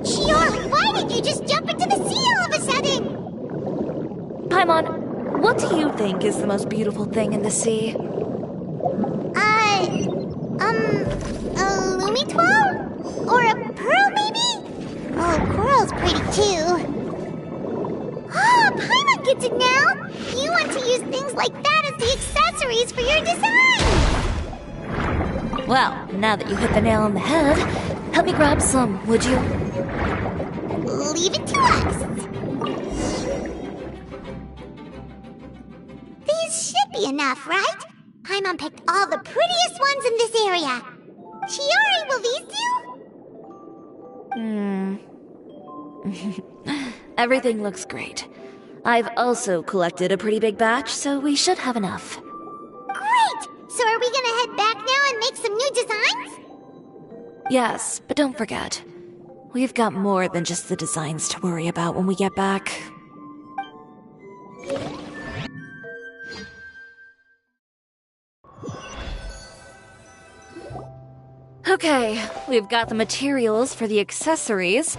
Chiori, why did you just jump into the sea all of a sudden? Paimon, what do you think is the most beautiful thing in the sea? A Lumitwall? Or a pearl, maybe? Oh, coral's pretty too. Oh, Paimon gets it now! You want to use things like that as the accessories for your design! Well, now that you hit the nail on the head, help me grab some, would you? Leave it to us! These should be enough, right? Paimon picked all the prettiest ones in this area. Chiori, will these do? Everything looks great. I've also collected a pretty big batch, so we should have enough. Great! So are we gonna head back now and make some new designs? Yes, but don't forget, we've got more than just the designs to worry about when we get back. Okay, we've got the materials for the accessories.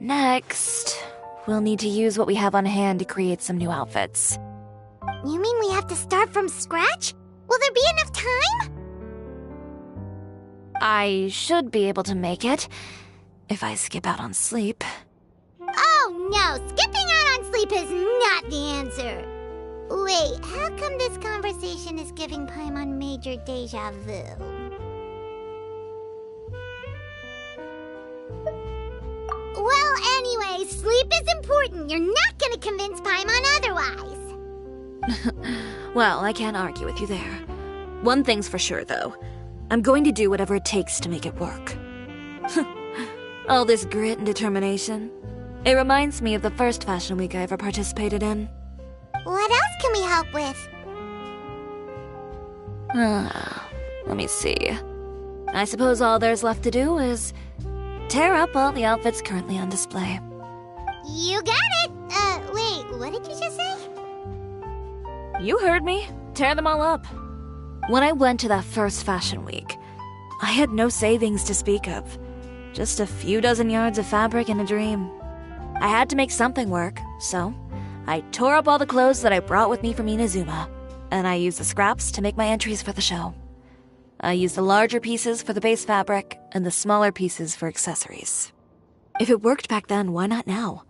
Next, we'll need to use what we have on hand to create some new outfits. You mean we have to start from scratch? Will there be enough time? I should be able to make it, if I skip out on sleep. Oh no, skipping out on sleep is not the answer. Wait, how come this conversation is giving Paimon major deja vu? Well, anyway, sleep is important. You're not gonna convince Paimon otherwise. Well, I can't argue with you there. One thing's for sure, though. I'm going to do whatever it takes to make it work. All this grit and determination. It reminds me of the first fashion week I ever participated in. What else can we help with? Let me see. I suppose all there's left to do is tear up all the outfits currently on display. You got it! Wait, what did you just say? You heard me. Tear them all up. When I went to that first fashion week, I had no savings to speak of. Just a few dozen yards of fabric and a dream. I had to make something work, so I tore up all the clothes that I brought with me from Inazuma, and I used the scraps to make my entries for the show. I used the larger pieces for the base fabric and the smaller pieces for accessories. If it worked back then, why not now?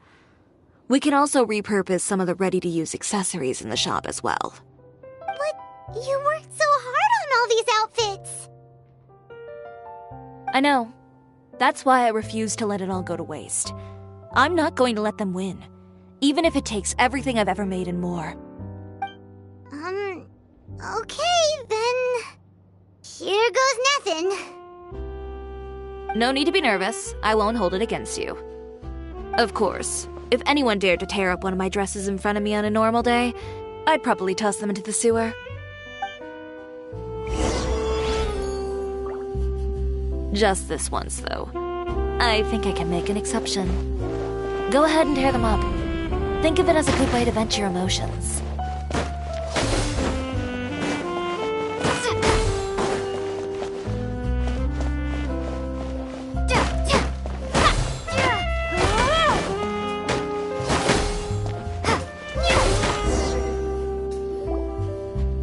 We can also repurpose some of the ready-to-use accessories in the shop as well. But you worked so hard on all these outfits! I know. That's why I refuse to let it all go to waste. I'm not going to let them win, even if it takes everything I've ever made and more. Okay, then. Here goes nothing. No need to be nervous. I won't hold it against you. Of course, if anyone dared to tear up one of my dresses in front of me on a normal day, I'd probably toss them into the sewer. Just this once, though. I think I can make an exception. Go ahead and tear them up. Think of it as a good way to vent your emotions.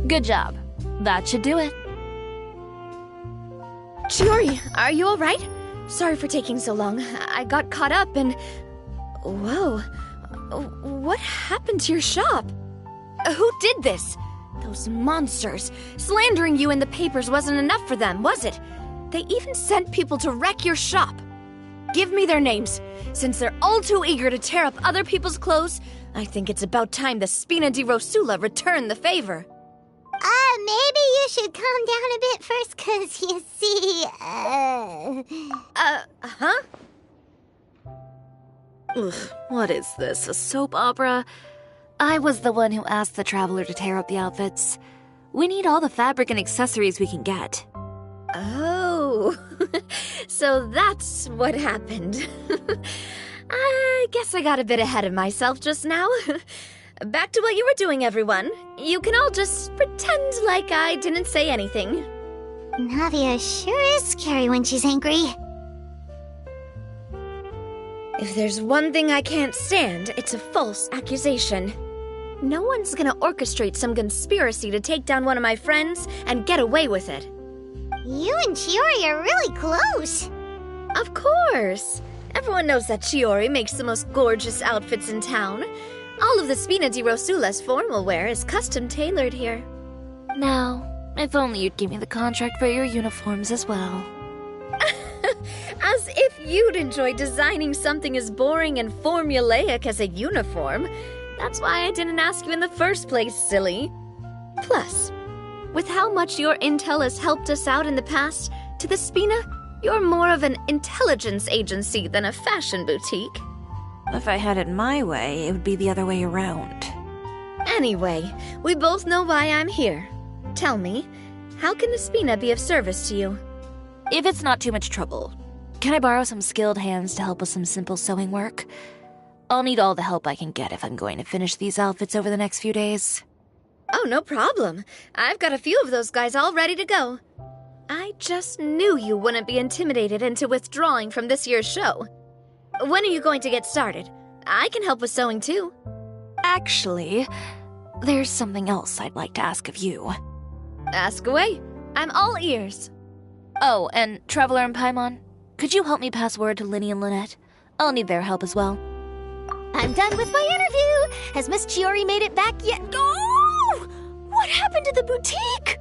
Good job. That should do it. Chiori, are you alright? Sorry for taking so long. I got caught up and... Whoa. What happened to your shop? Who did this? Those monsters. Slandering you in the papers wasn't enough for them, was it? They even sent people to wreck your shop. Give me their names. Since they're all too eager to tear up other people's clothes, I think it's about time the Spina di Rosula return the favor. Maybe you should calm down a bit first, 'cause you see, Huh? Ugh, what is this, a soap opera? I was the one who asked the traveler to tear up the outfits. We need all the fabric and accessories we can get. Oh, so that's what happened. I guess I got a bit ahead of myself just now. Back to what you were doing, everyone. You can all just pretend like I didn't say anything. Navia sure is scary when she's angry. If there's one thing I can't stand, it's a false accusation. No one's gonna orchestrate some conspiracy to take down one of my friends and get away with it. You and Chiori are really close. Of course. Everyone knows that Chiori makes the most gorgeous outfits in town. All of the Spina di Rosula's formal wear is custom tailored here. Now, if only you'd give me the contract for your uniforms as well. As if you'd enjoy designing something as boring and formulaic as a uniform. That's why I didn't ask you in the first place, silly. Plus, with how much your intel has helped us out in the past, to the Spina, you're more of an intelligence agency than a fashion boutique. If I had it my way, it would be the other way around. Anyway, we both know why I'm here. Tell me, how can the Spina be of service to you? If it's not too much trouble, can I borrow some skilled hands to help with some simple sewing work? I'll need all the help I can get if I'm going to finish these outfits over the next few days. Oh, no problem. I've got a few of those guys all ready to go. I just knew you wouldn't be intimidated into withdrawing from this year's show. When are you going to get started? I can help with sewing too. Actually, there's something else I'd like to ask of you. Ask away. I'm all ears. Oh, and Traveler and Paimon, could you help me pass word to Linny and Lynette? I'll need their help as well. I'm done with my interview! Has Miss Chiori made it back yet? Oh! What happened to the boutique?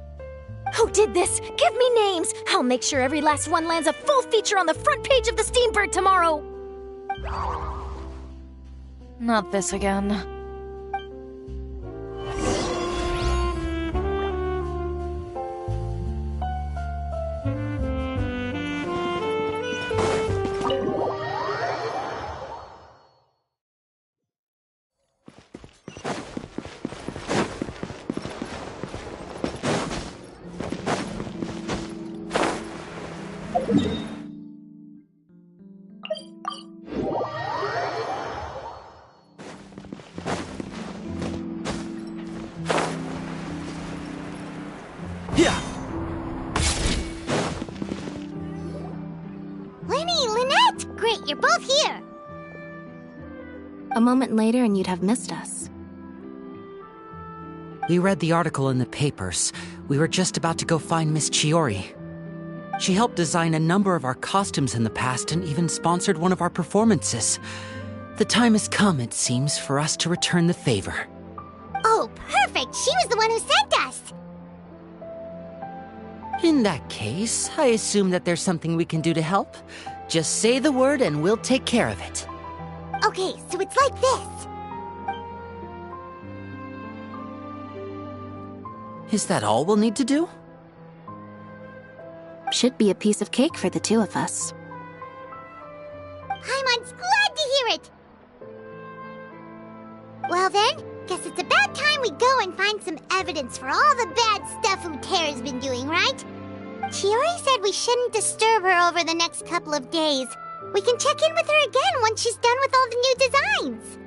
Who did this? Give me names! I'll make sure every last one lands a full feature on the front page of the Steambird tomorrow! Not this again. Linny, Lynette! Great, you're both here! A moment later and you'd have missed us. We read the article in the papers. We were just about to go find Miss Chiori. She helped design a number of our costumes in the past and even sponsored one of our performances. The time has come, it seems, for us to return the favor. Oh, perfect! She was the one who sent us! In that case, I assume that there's something we can do to help. Just say the word and we'll take care of it. Okay, so it's like this. Is that all we'll need to do? Should be a piece of cake for the two of us. Paimon's glad to hear it! Well then, guess it's about time we go and find some evidence for all the bad stuff Uterra's been doing, right? Chiori said we shouldn't disturb her over the next couple of days. We can check in with her again once she's done with all the new designs.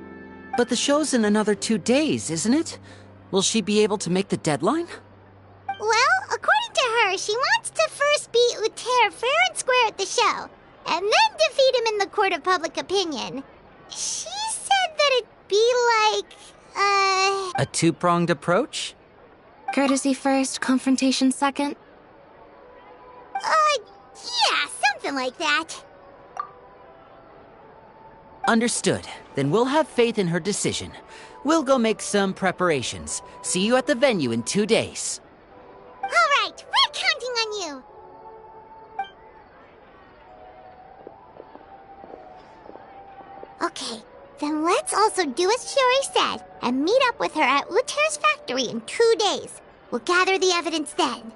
But the show's in another 2 days, isn't it? Will she be able to make the deadline? Well, according to her, she wants to first beat Uterra fair and square at the show, and then defeat him in the court of public opinion. She said that it'd be like, a two-pronged approach? Courtesy first, confrontation second? Yeah, something like that. Understood. Then we'll have faith in her decision. We'll go make some preparations. See you at the venue in 2 days. All right, we're counting on you. Okay, then let's also do as Chiori said and meet up with her at Uterra's factory in 2 days. We'll gather the evidence then.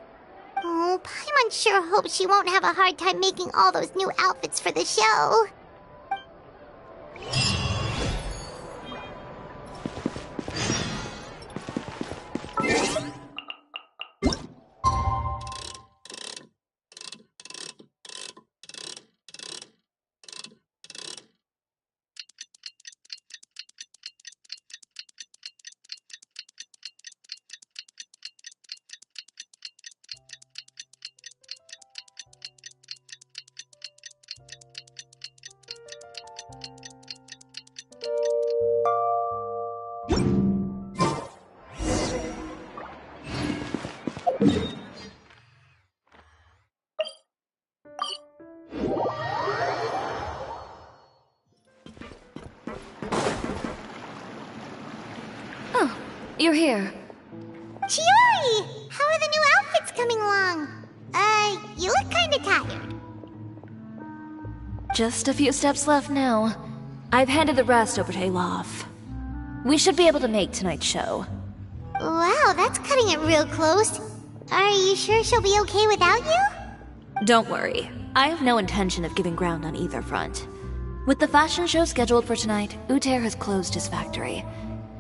Oh, Paimon sure hopes she won't have a hard time making all those new outfits for the show. You're here. Chiori! How are the new outfits coming along? You look kinda tired. Just a few steps left now. I've handed the rest over to Alof. We should be able to make tonight's show. Wow, that's cutting it real close. Are you sure she'll be okay without you? Don't worry. I have no intention of giving ground on either front. With the fashion show scheduled for tonight, Uter has closed his factory.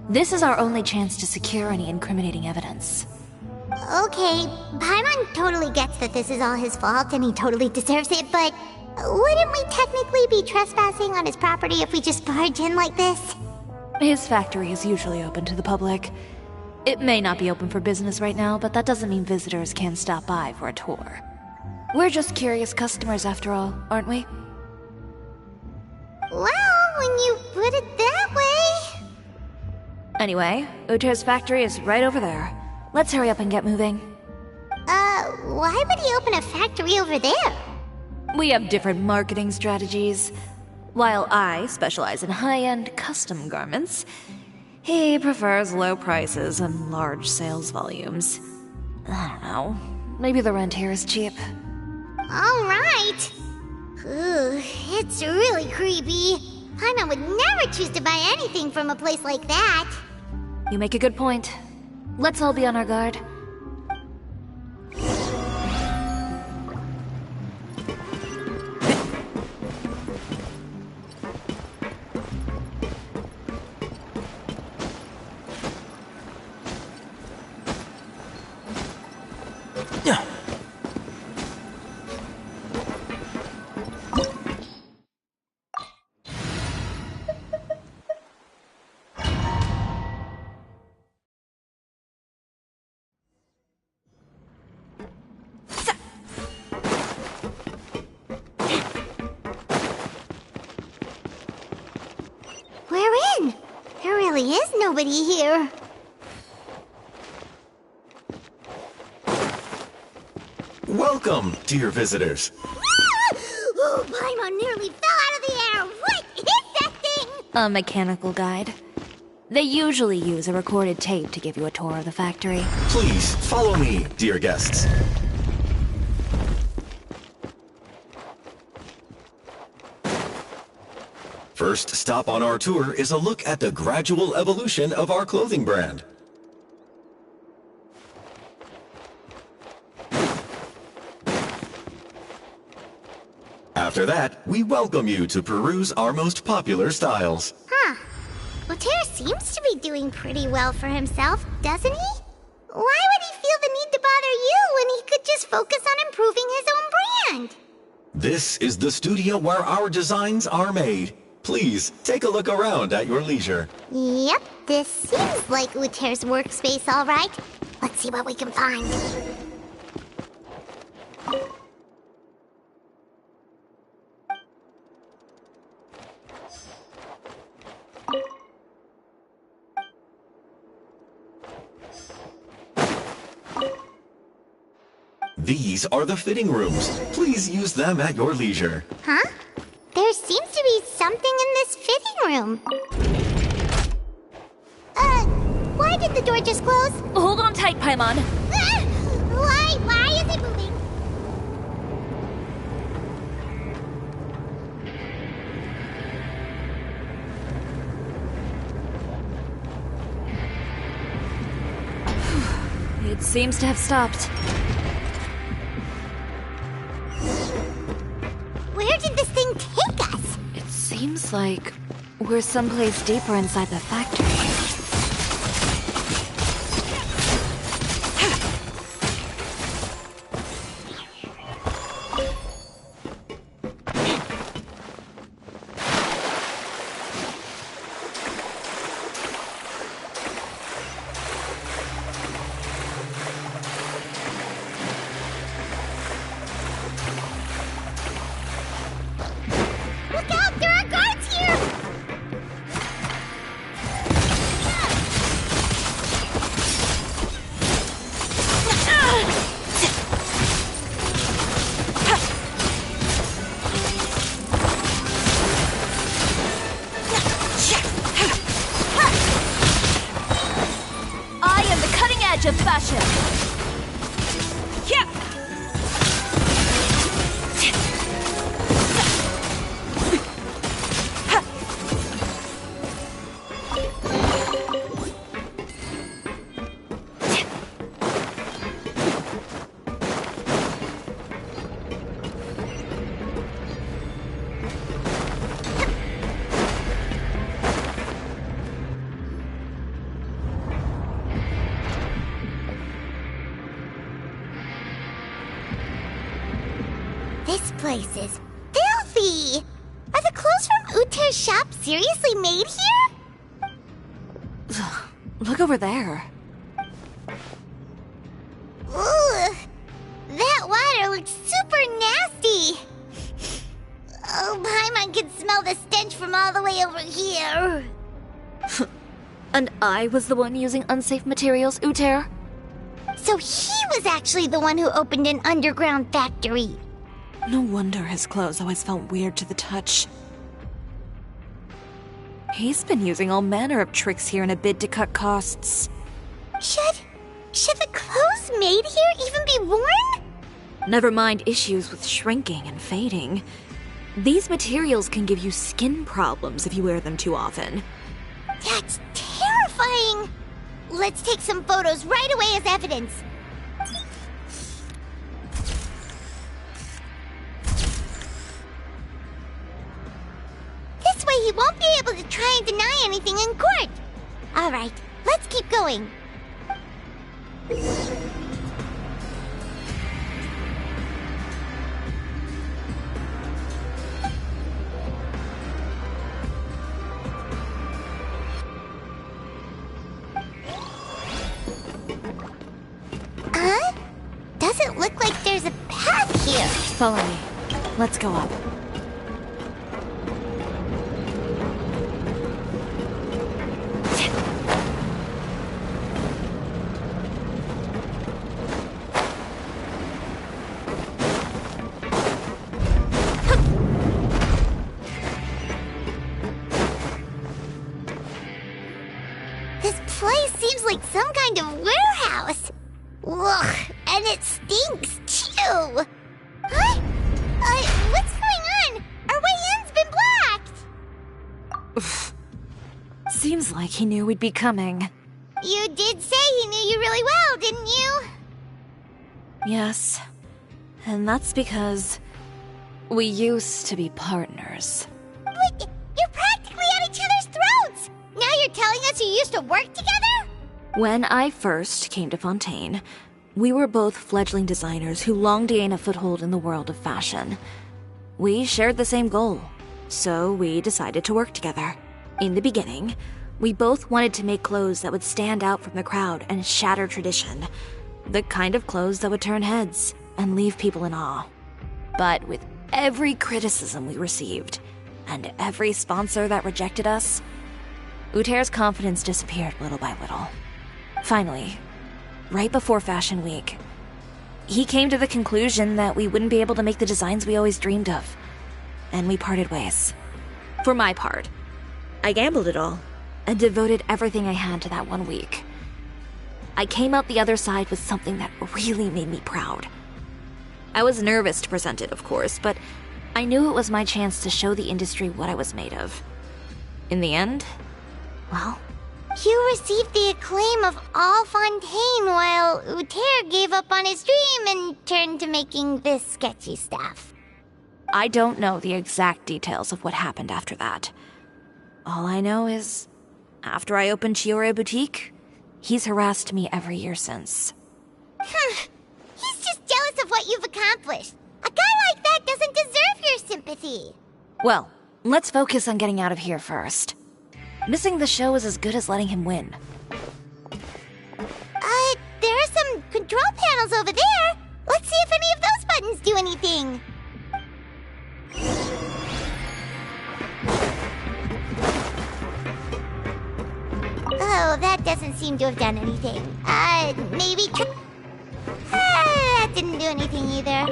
This is our only chance to secure any incriminating evidence. Okay, Paimon totally gets that this is all his fault and he totally deserves it, but wouldn't we technically be trespassing on his property if we just barge in like this? His factory is usually open to the public. It may not be open for business right now, but that doesn't mean visitors can't stop by for a tour. We're just curious customers after all, aren't we? Well, when you put it that way... Anyway, Uter's factory is right over there. Let's hurry up and get moving. Why would he open a factory over there? We have different marketing strategies. While I specialize in high-end custom garments, he prefers low prices and large sales volumes. I don't know. Maybe the rent here is cheap. Alright. Ooh, it's really creepy. Paimon would never choose to buy anything from a place like that. You make a good point. Let's all be on our guard. We're in. There really is nobody here. Welcome, dear visitors. Oh, Paimon nearly fell out of the air. What is that thing? A mechanical guide. They usually use a recorded tape to give you a tour of the factory. Please, follow me, dear guests. First stop on our tour is a look at the gradual evolution of our clothing brand. After that, we welcome you to peruse our most popular styles. Huh. Lothair seems to be doing pretty well for himself, doesn't he? Why would he feel the need to bother you when he could just focus on improving his own brand? This is the studio where our designs are made. Please, take a look around at your leisure. Yep, this seems like Lothair's workspace, all right. Let's see what we can find. These are the fitting rooms. Please use them at your leisure. Huh? There seems to be something in this fitting room. Why did the door just close? Hold on tight, Paimon. Why is it moving? It seems to have stopped. Where did this thing take us? It seems like we're someplace deeper inside the factory. Look out! There are guards here! I am the cutting edge of fashion. Yeah. This place is filthy! Are the clothes from Uther's shop seriously made here? Look over there. Ooh, that water looks super nasty! Oh, Paimon can smell the stench from all the way over here. And I was the one using unsafe materials, Uther? So he was actually the one who opened an underground factory. No wonder his clothes always felt weird to the touch. He's been using all manner of tricks here in a bid to cut costs. Should the clothes made here even be worn? Never mind issues with shrinking and fading. These materials can give you skin problems if you wear them too often. That's terrifying! Let's take some photos right away as evidence. This way he won't be able to try and deny anything in court. All right, let's keep going. Doesn't look like there's a path here. Follow me. Let's go up. This place seems like some kind of warehouse. Ugh, and it stinks, too! Huh? What's going on? Our way in's been blocked! Seems like he knew we'd be coming. You did say he knew you really well, didn't you? Yes. And that's because we used to be partners. But you're practically at each other's throats! Now you're telling us you used to work together? When I first came to Fontaine, we were both fledgling designers who longed to gain a foothold in the world of fashion. We shared the same goal, so we decided to work together. In the beginning, we both wanted to make clothes that would stand out from the crowd and shatter tradition. The kind of clothes that would turn heads and leave people in awe. But with every criticism we received, and every sponsor that rejected us, Uter's confidence disappeared little by little. Finally, right before Fashion Week, he came to the conclusion that we wouldn't be able to make the designs we always dreamed of, and we parted ways. For my part, I gambled it all and devoted everything I had to that 1 week. I came out the other side with something that really made me proud. I was nervous to present it, of course, but I knew it was my chance to show the industry what I was made of. In the end, well, you received the acclaim of all Fontaine while Uter gave up on his dream and turned to making this sketchy stuff. I don't know the exact details of what happened after that. All I know is, after I opened Chiore Boutique, he's harassed me every year since. He's just jealous of what you've accomplished. A guy like that doesn't deserve your sympathy. Well, let's focus on getting out of here first. Missing the show is as good as letting him win. There are some control panels over there. Let's see if any of those buttons do anything. Oh, that doesn't seem to have done anything. Maybe that didn't do anything either.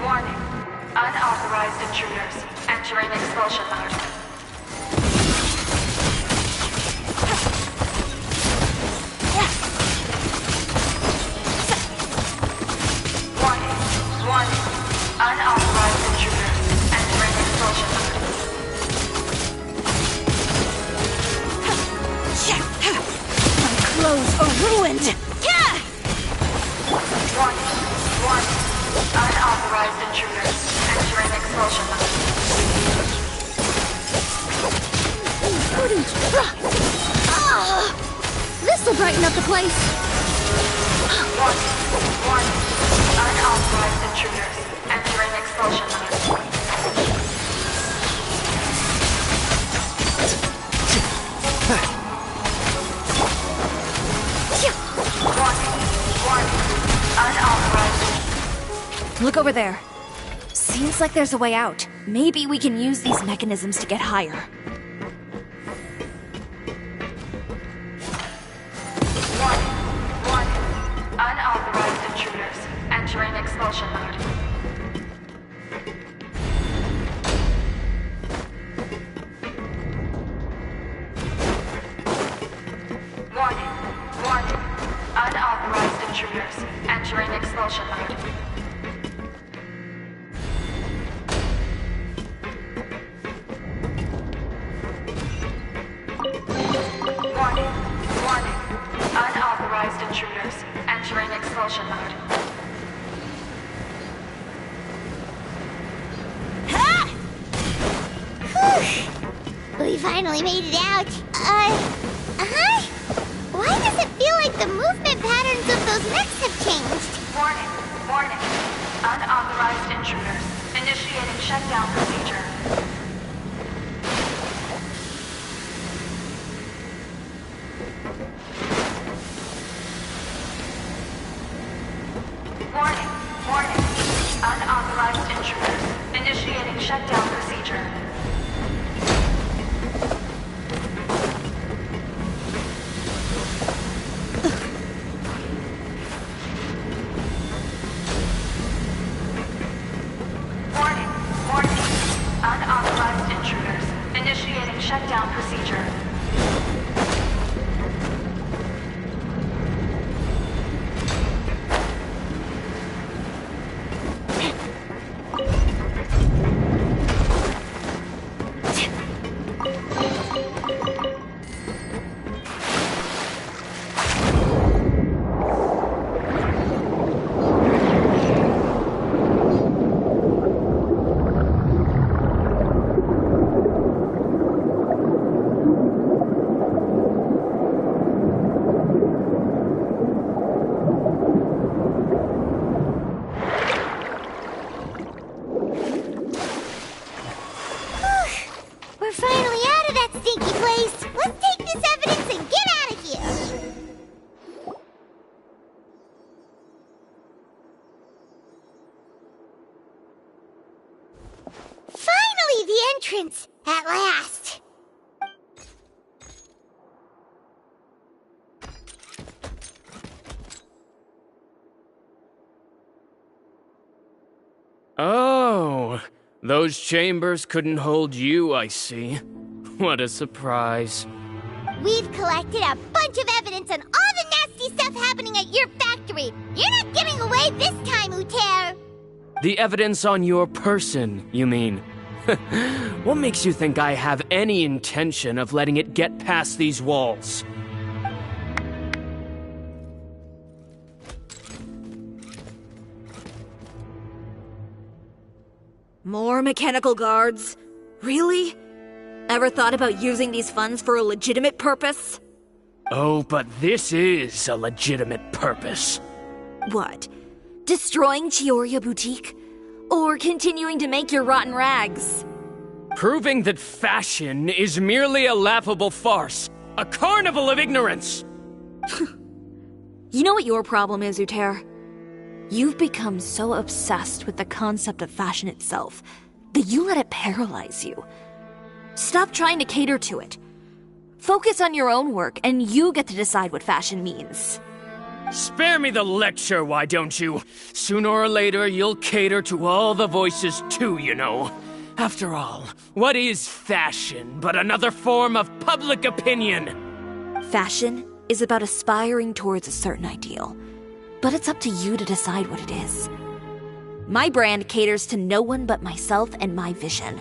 Warning. Unauthorized intruders entering expulsion mode. Warning. Unauthorized intruders entering expulsion mode. My clothes are ruined! Warning. Unauthorized intruders entering expulsion mode. This'll brighten up the place! Warning. Unauthorized intruders entering expulsion mode. Warning. Unauthorized. Look over there. Seems like there's a way out. Maybe we can use these mechanisms to get higher. Warning. Unauthorized intruders entering expulsion mode. Warning. Unauthorized intruders entering expulsion mode. Warning. Unauthorized intruders entering expulsion mode. Ha! Whew. We finally made it out. Why does it feel like the movement patterns of those mechs have changed? Warning. Unauthorized intruders. Initiating shutdown procedure. Warning. Unauthorized intruders. Initiating shutdown procedure. Warning. Unauthorized intruders. Initiating shutdown procedure. We're finally out of that stinky place. Let's take this evidence and get out of here. Finally, the entrance! At last! Oh, those chambers couldn't hold you, I see. What a surprise. We've collected a bunch of evidence on all the nasty stuff happening at your factory. You're not getting away this time, Uter. The evidence on your person, you mean? What makes you think I have any intention of letting it get past these walls? More mechanical guards? Really? Ever thought about using these funds for a legitimate purpose? Oh, but this is a legitimate purpose. What? Destroying Chioria Boutique? Or continuing to make your rotten rags? Proving that fashion is merely a laughable farce. A carnival of ignorance! You know what your problem is, Uter? You've become so obsessed with the concept of fashion itself that you let it paralyze you. Stop trying to cater to it. Focus on your own work, and you get to decide what fashion means. Spare me the lecture, why don't you? Sooner or later, you'll cater to all the voices too, you know. After all, what is fashion but another form of public opinion? Fashion is about aspiring towards a certain ideal, but it's up to you to decide what it is. My brand caters to no one but myself and my vision.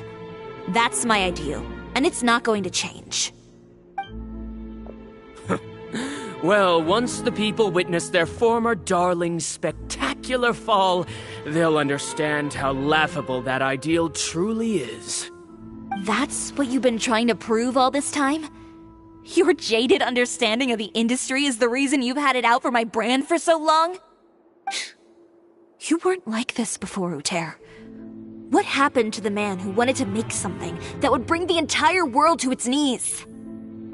That's my ideal, and it's not going to change. Well, once the people witness their former darling's spectacular fall, they'll understand how laughable that ideal truly is. That's what you've been trying to prove all this time? Your jaded understanding of the industry is the reason you've had it out for my brand for so long? You weren't like this before, Uter. What happened to the man who wanted to make something that would bring the entire world to its knees?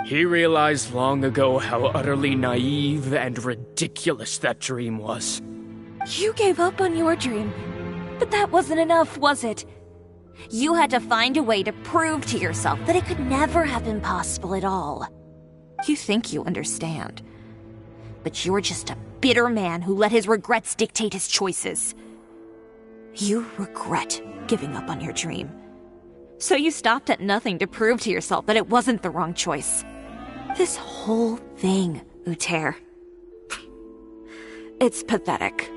He realized long ago how utterly naive and ridiculous that dream was. You gave up on your dream, but that wasn't enough, was it? You had to find a way to prove to yourself that it could never have been possible at all. You think you understand. But you're just a bitter man who let his regrets dictate his choices. You regret giving up on your dream. So you stopped at nothing to prove to yourself that it wasn't the wrong choice. This whole thing, Uter. It's pathetic.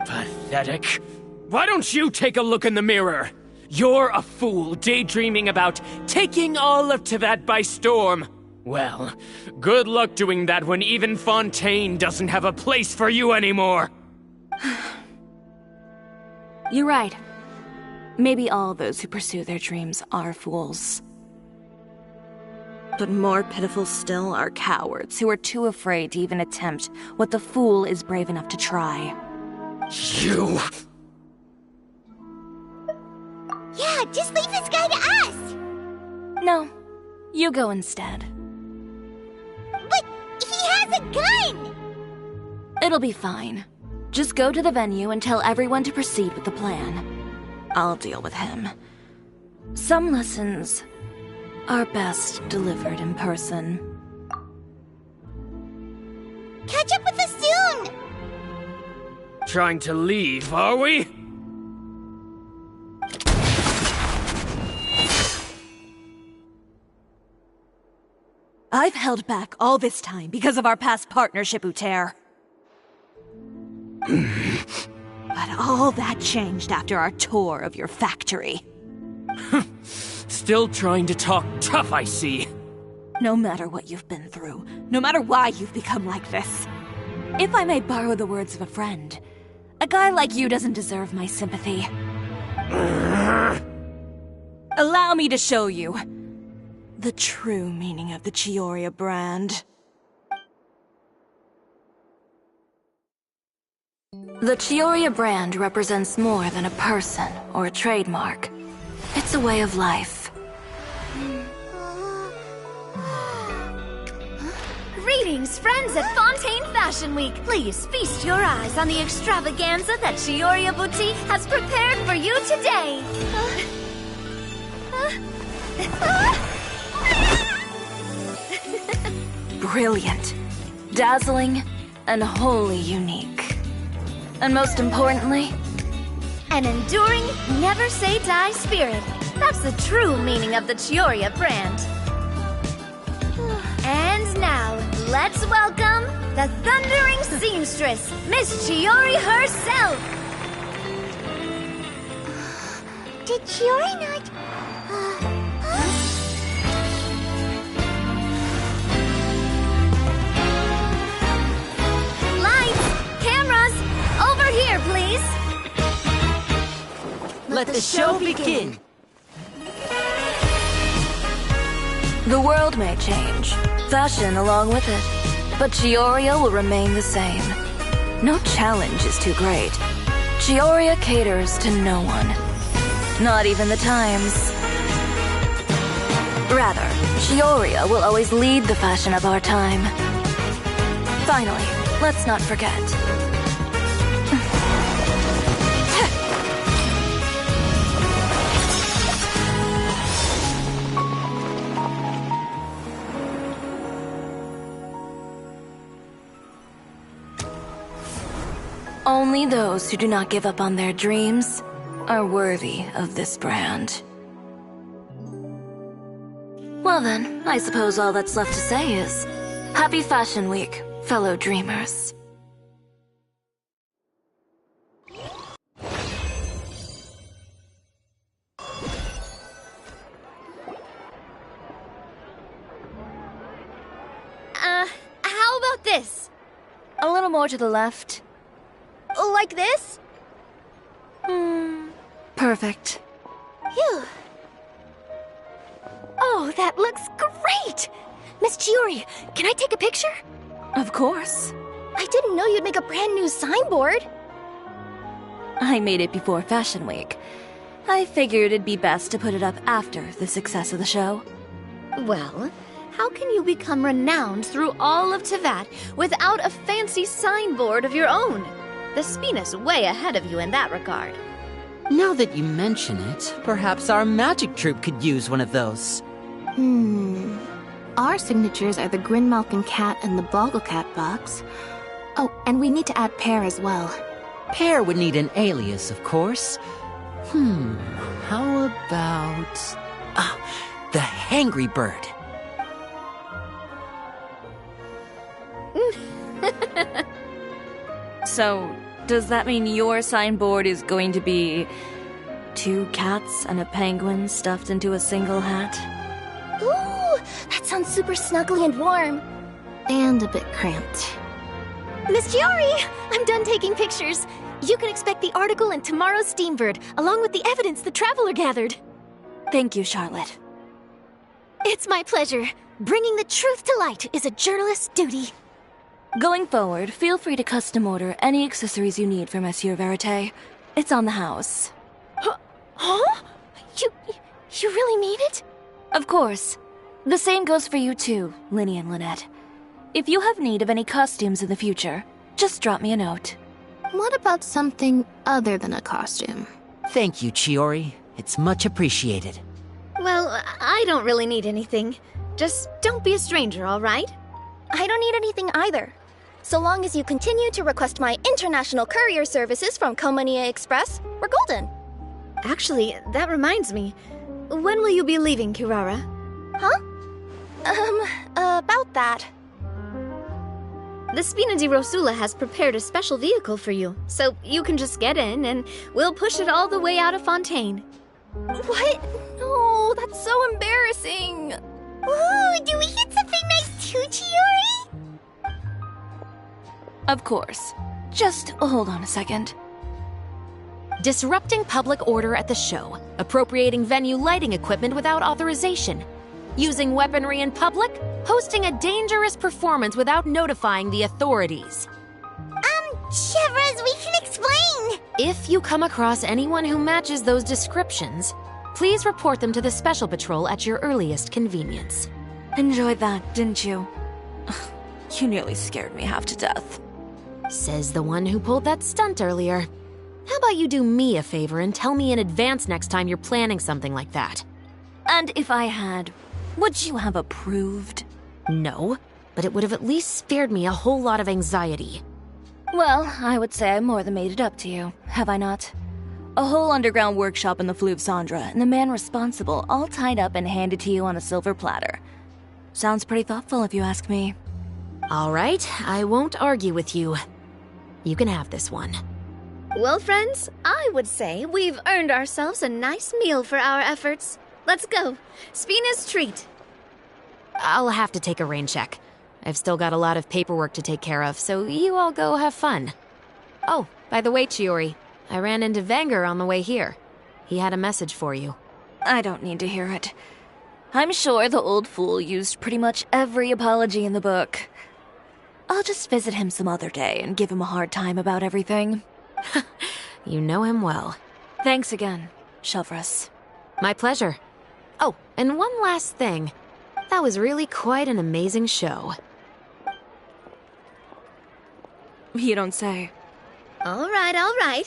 Pathetic? Why don't you take a look in the mirror? You're a fool daydreaming about taking all of Teyvat by storm. Well, good luck doing that when even Fontaine doesn't have a place for you anymore. You're right. Maybe all those who pursue their dreams are fools. But more pitiful still are cowards who are too afraid to even attempt what the fool is brave enough to try. You... Yeah, just leave this guy to us! No, you go instead. But he has a gun! It'll be fine. Just go to the venue and tell everyone to proceed with the plan. I'll deal with him. Some lessons are best delivered in person. Catch up with us soon! Trying to leave, are we? I've held back all this time because of our past partnership, Uter. But all that changed after our tour of your factory. Still trying to talk tough, I see. No matter what you've been through, no matter why you've become like this, if I may borrow the words of a friend, a guy like you doesn't deserve my sympathy. Allow me to show you the true meaning of the Chioria brand. The Chioria brand represents more than a person or a trademark. It's a way of life. Greetings, friends at Fontaine Fashion Week. Please feast your eyes on the extravaganza that Chioria Boutique has prepared for you today. Brilliant, dazzling, and wholly unique. And most importantly, an enduring, never-say-die spirit. That's the true meaning of the Chioria brand. And now, let's welcome the thundering seamstress, Miss Chiori herself! Did Chiori not... Lights! Cameras! Over here, please! Let the show begin! The world may change, fashion along with it, but Chioria will remain the same. No challenge is too great. Chioria caters to no one. Not even the times. Rather, Chioria will always lead the fashion of our time. Finally, let's not forget. Only those who do not give up on their dreams are worthy of this brand. Well then, I suppose all that's left to say is, Happy Fashion Week, fellow dreamers. How about this? A little more to the left. Like this? Perfect. Phew. Oh, that looks great! Miss Chiori, can I take a picture? Of course. I didn't know you'd make a brand new signboard. I made it before Fashion Week. I figured it'd be best to put it up after the success of the show. Well, how can you become renowned through all of Teyvat without a fancy signboard of your own? The Spina's way ahead of you in that regard. Now that you mention it, perhaps our magic troupe could use one of those. Our signatures are the Grinmalkin cat and the Bogglecat box. Oh, and we need to add Pear as well. Pear would need an alias, of course. How about... the Hangry Bird. So, does that mean your signboard is going to be 2 cats and a penguin stuffed into a single hat? Ooh, that sounds super snuggly and warm. And a bit cramped. Miss Chiori, I'm done taking pictures. You can expect the article in tomorrow's Steambird, along with the evidence the Traveler gathered. Thank you, Charlotte. It's my pleasure. Bringing the truth to light is a journalist's duty. Going forward, feel free to custom order any accessories you need for Monsieur Verite. It's on the house. Huh? You really mean it? Of course. The same goes for you too, Linny and Lynette. If you have need of any costumes in the future, just drop me a note. What about something other than a costume? Thank you, Chiori. It's much appreciated. Well, I don't really need anything. Just don't be a stranger, all right? I don't need anything either. So long as you continue to request my international courier services from Komania Express, we're golden. Actually, that reminds me. When will you be leaving, Kirara? Huh? About that. The Spina di Rosula has prepared a special vehicle for you, so you can just get in and we'll push it all the way out of Fontaine. What? No, that's so embarrassing. Ooh, do we get something nice too, Chiori? Of course. Just hold on a second. Disrupting public order at the show, appropriating venue lighting equipment without authorization, using weaponry in public, hosting a dangerous performance without notifying the authorities. Chevras, we can explain! If you come across anyone who matches those descriptions, please report them to the Special Patrol at your earliest convenience. Enjoyed that, didn't you? You nearly scared me half to death. Says the one who pulled that stunt earlier. How about you do me a favor and tell me in advance next time you're planning something like that? And if I had, would you have approved? No, but it would have at least spared me a whole lot of anxiety. Well, I would say I more than made it up to you, have I not? A whole underground workshop in the Fleuve Cendra, and the man responsible all tied up and handed to you on a silver platter. Sounds pretty thoughtful if you ask me. All right, I won't argue with you. You can have this one. Well, friends, I would say we've earned ourselves a nice meal for our efforts. Let's go. Spina's treat. I'll have to take a rain check. I've still got a lot of paperwork to take care of, so you all go have fun. Oh, by the way, Chiori, I ran into Venger on the way here. He had a message for you. I don't need to hear it. I'm sure the old fool used pretty much every apology in the book. I'll just visit him some other day and give him a hard time about everything. You know him well. Thanks again, Chevras. My pleasure. Oh, and one last thing. That was really quite an amazing show. You don't say. All right.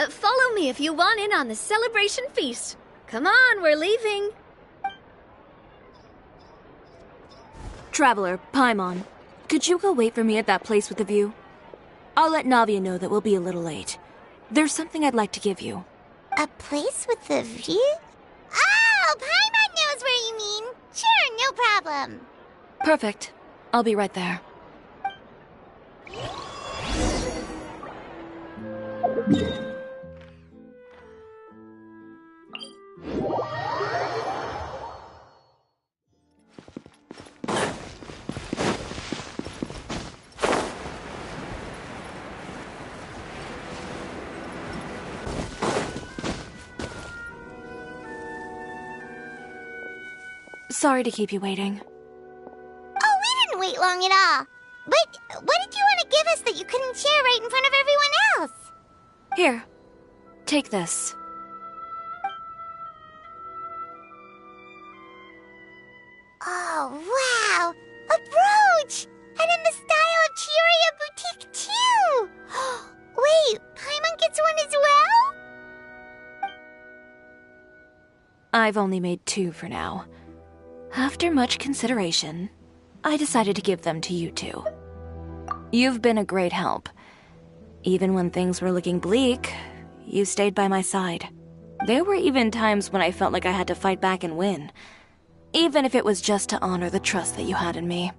Follow me if you want in on the celebration feast. Come on, we're leaving. Traveler, Paimon, could you go wait for me at that place with the view? I'll let Navia know that we'll be a little late. There's something I'd like to give you. A place with a view? Oh, Paimon knows where you mean. Sure, no problem. Perfect. I'll be right there. Sorry to keep you waiting. Oh, we didn't wait long at all. But what did you want to give us that you couldn't share right in front of everyone else? Here, take this. Oh, wow! A brooch! And in the style of Chioria Boutique, too! Wait, Paimon gets one as well? I've only made 2 for now. After much consideration, I decided to give them to you 2. You've been a great help. Even when things were looking bleak, you stayed by my side. There were even times when I felt like I had to fight back and win, even if it was just to honor the trust that you had in me.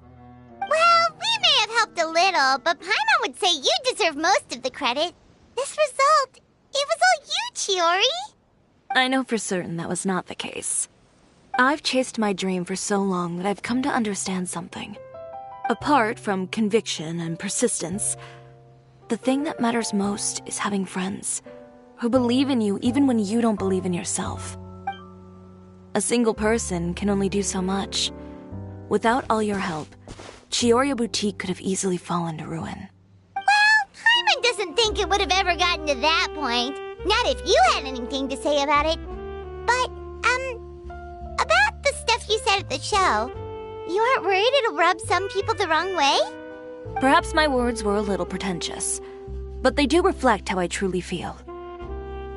Well, we may have helped a little, but Paimon would say you deserve most of the credit. This result, it was all you, Chiori. I know for certain that was not the case. I've chased my dream for so long that I've come to understand something. Apart from conviction and persistence, the thing that matters most is having friends who believe in you even when you don't believe in yourself. A single person can only do so much. Without all your help, Chioria Boutique could have easily fallen to ruin. Well, Paimon doesn't think it would have ever gotten to that point. Not if you had anything to say about it. But, about the stuff you said at the show, you aren't worried it'll rub some people the wrong way? Perhaps my words were a little pretentious, but they do reflect how I truly feel.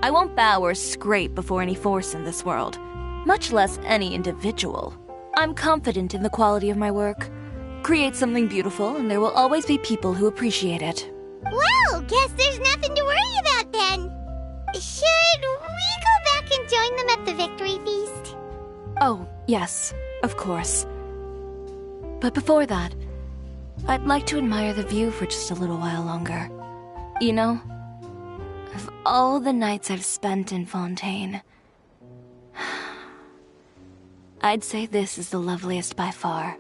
I won't bow or scrape before any force in this world, much less any individual. I'm confident in the quality of my work. Create something beautiful, and there will always be people who appreciate it. Well, guess there's nothing to worry about then. Should we go back and join them at the victory feast? Oh, yes, of course. But before that, I'd like to admire the view for just a little while longer. You know, of all the nights I've spent in Fontaine, I'd say this is the loveliest by far.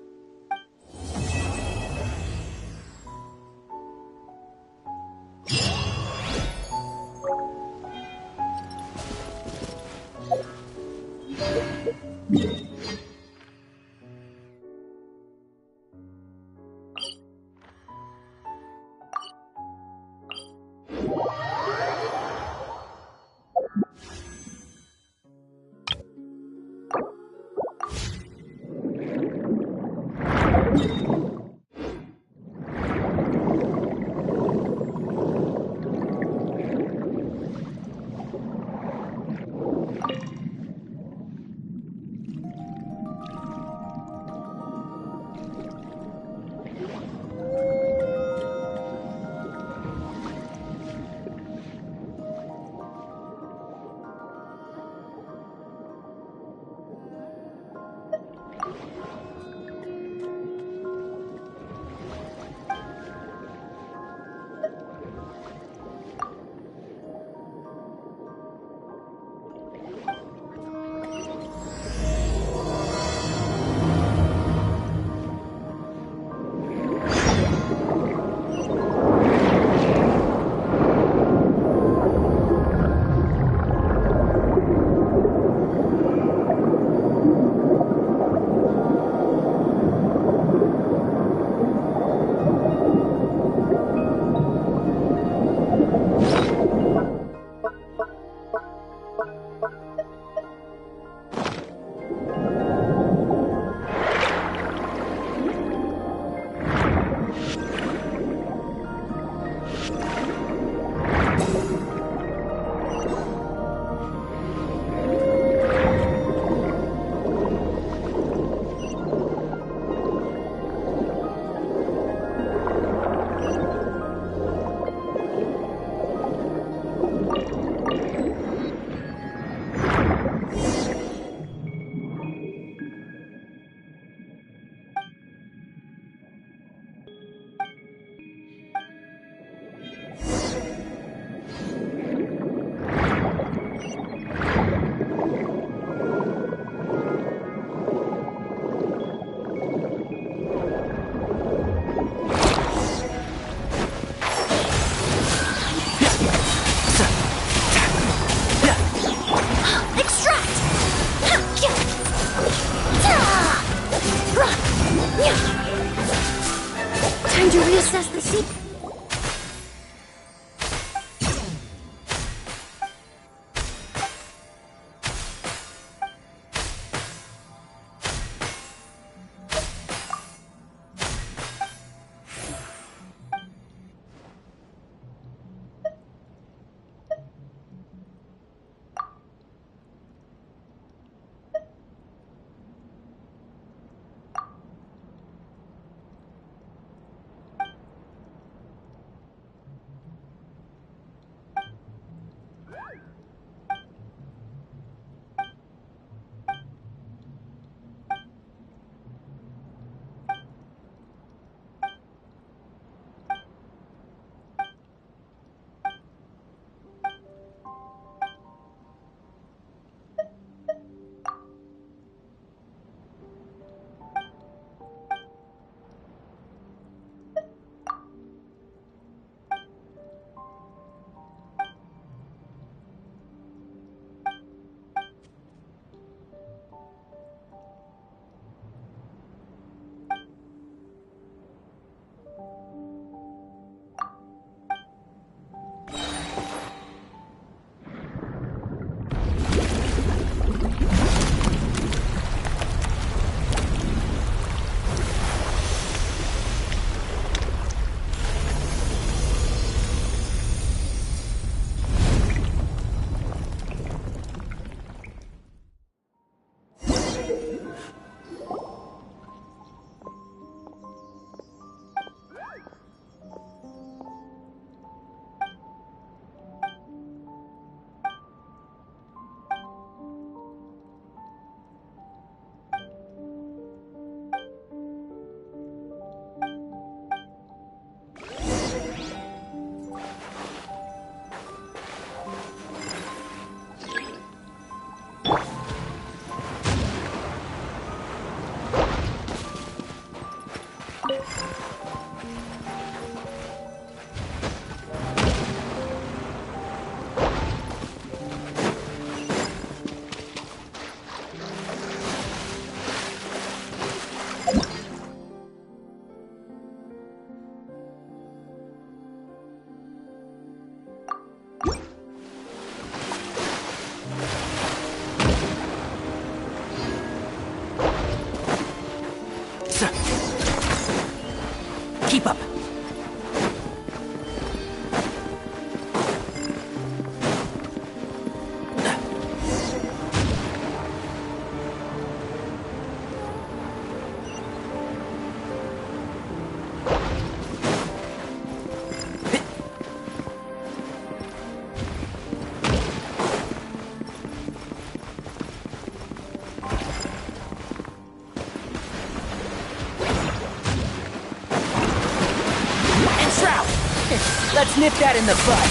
Let's nip that in the bud.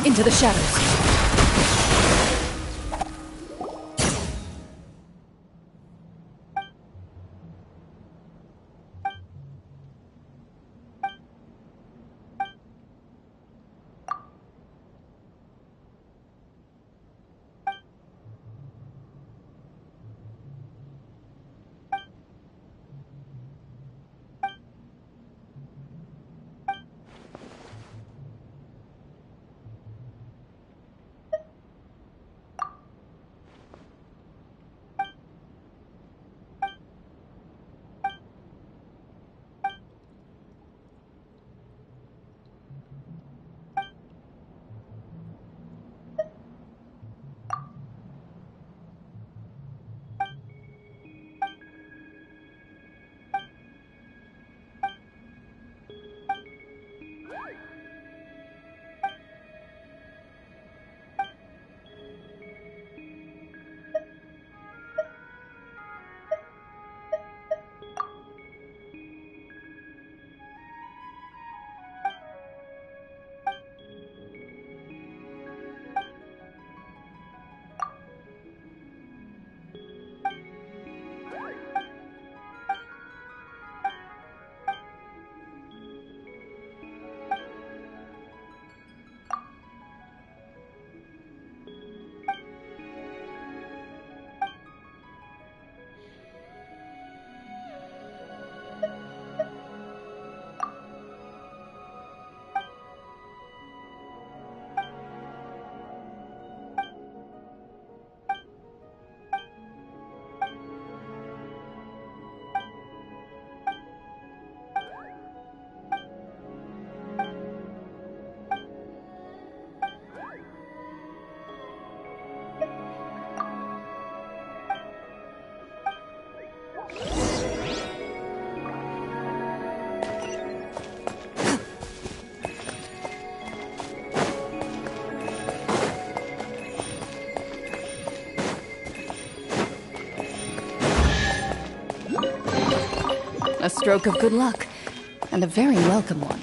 Into the shadows. A stroke of good luck, and a very welcome one.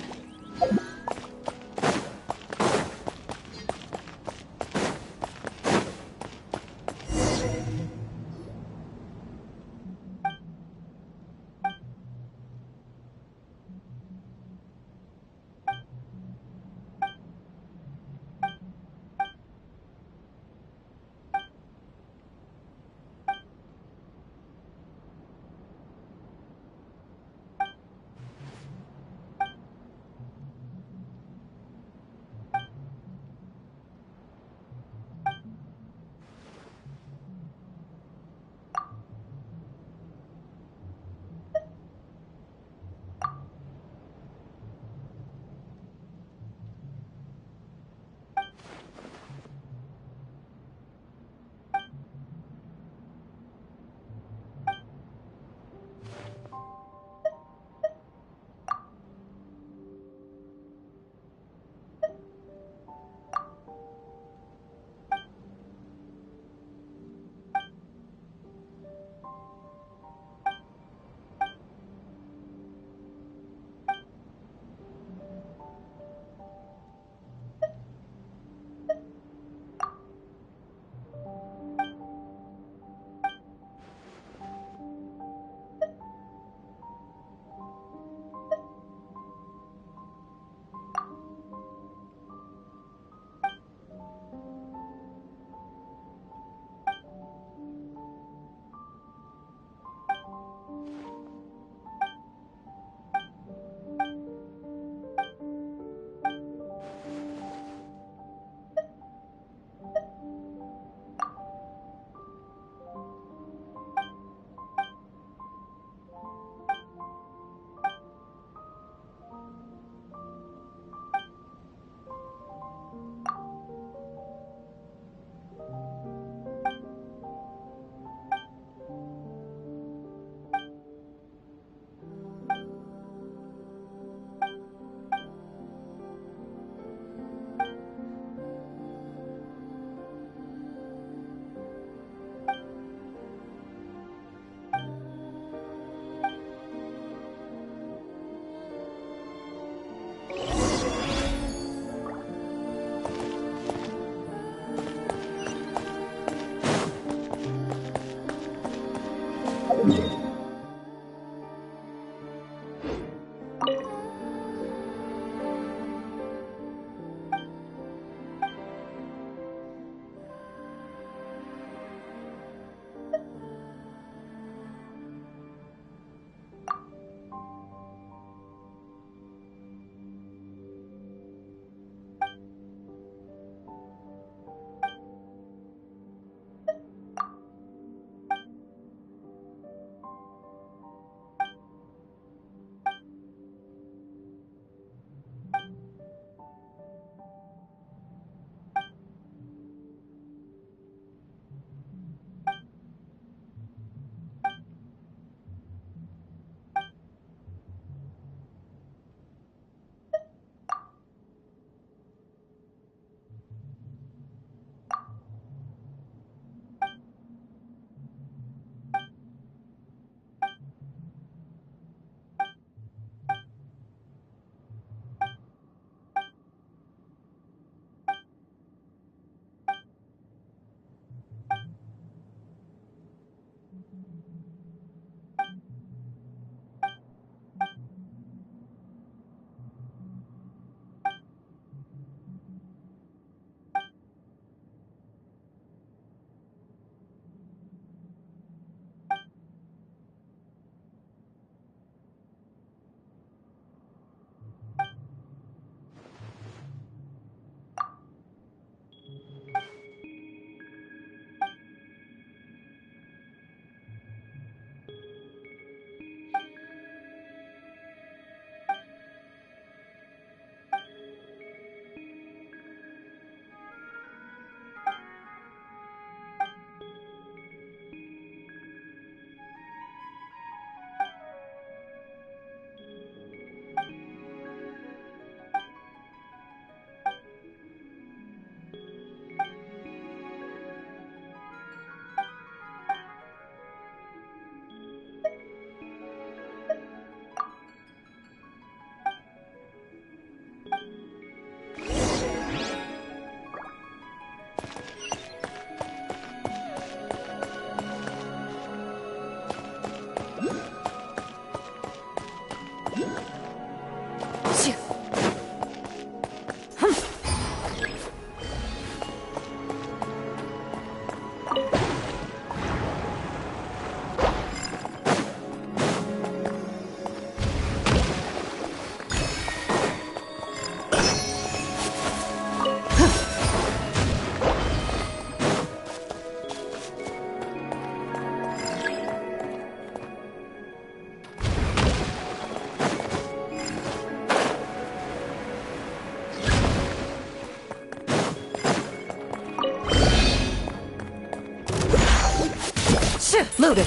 Loaded.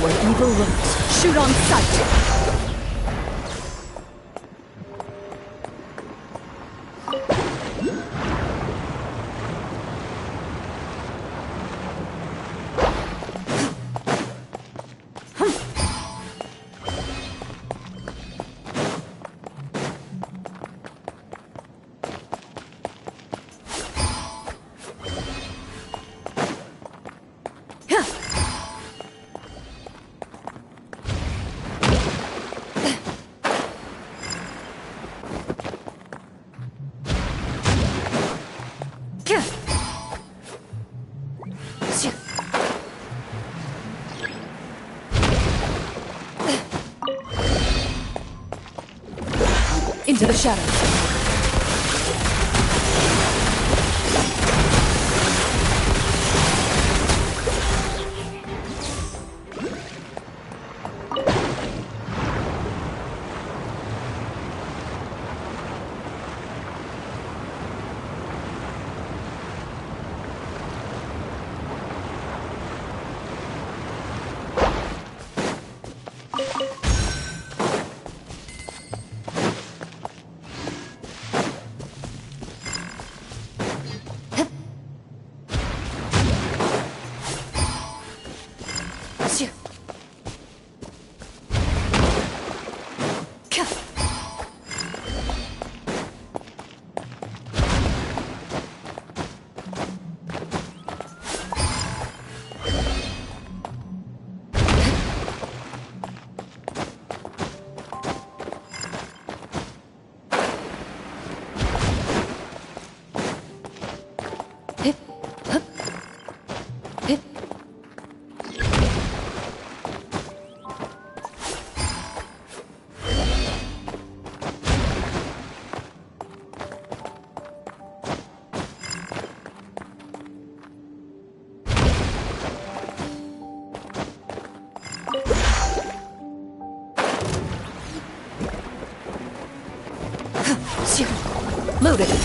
Where evil lurks, shoot on sight. Into the shadows. Loaded.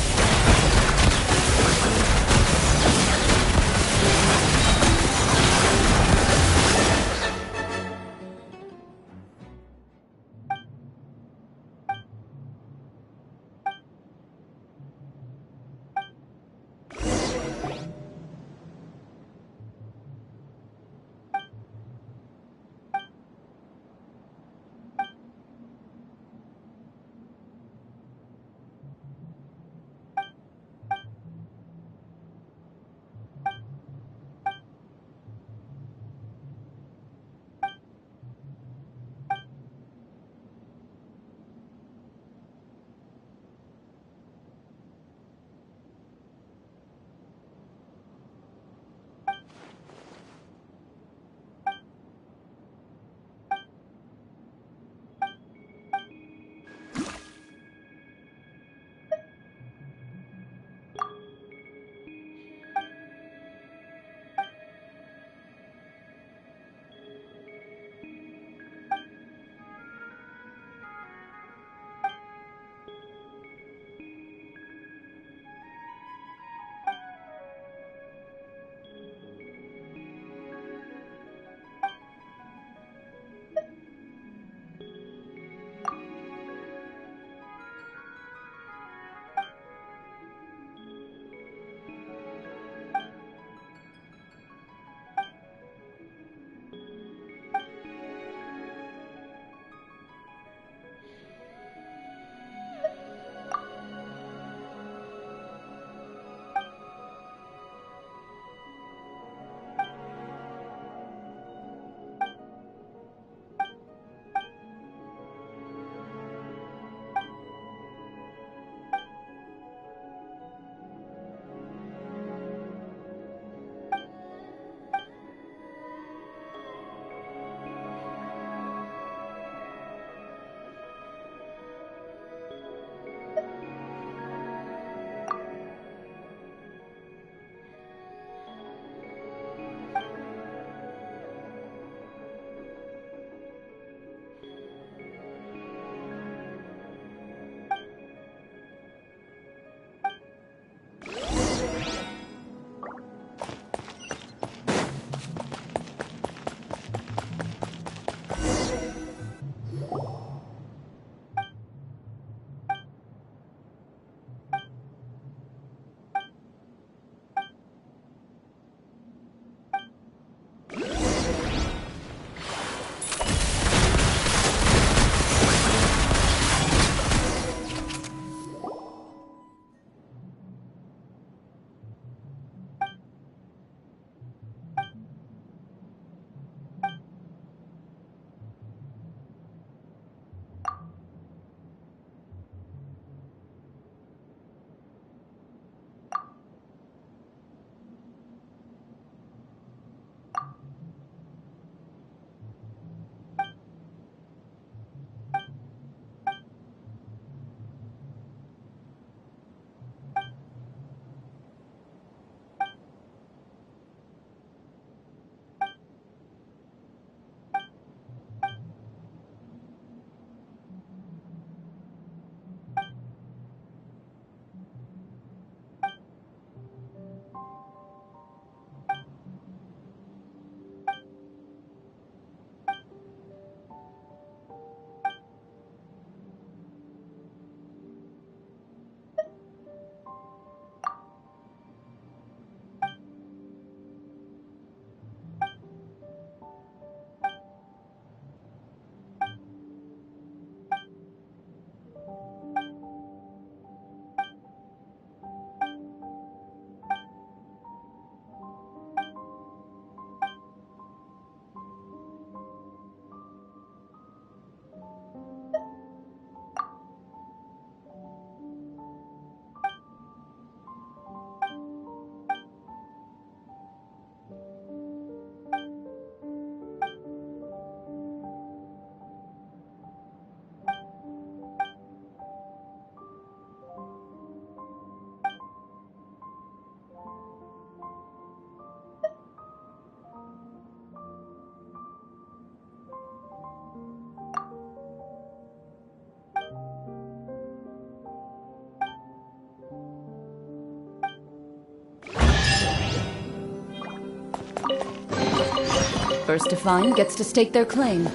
First to find gets to stake their claim.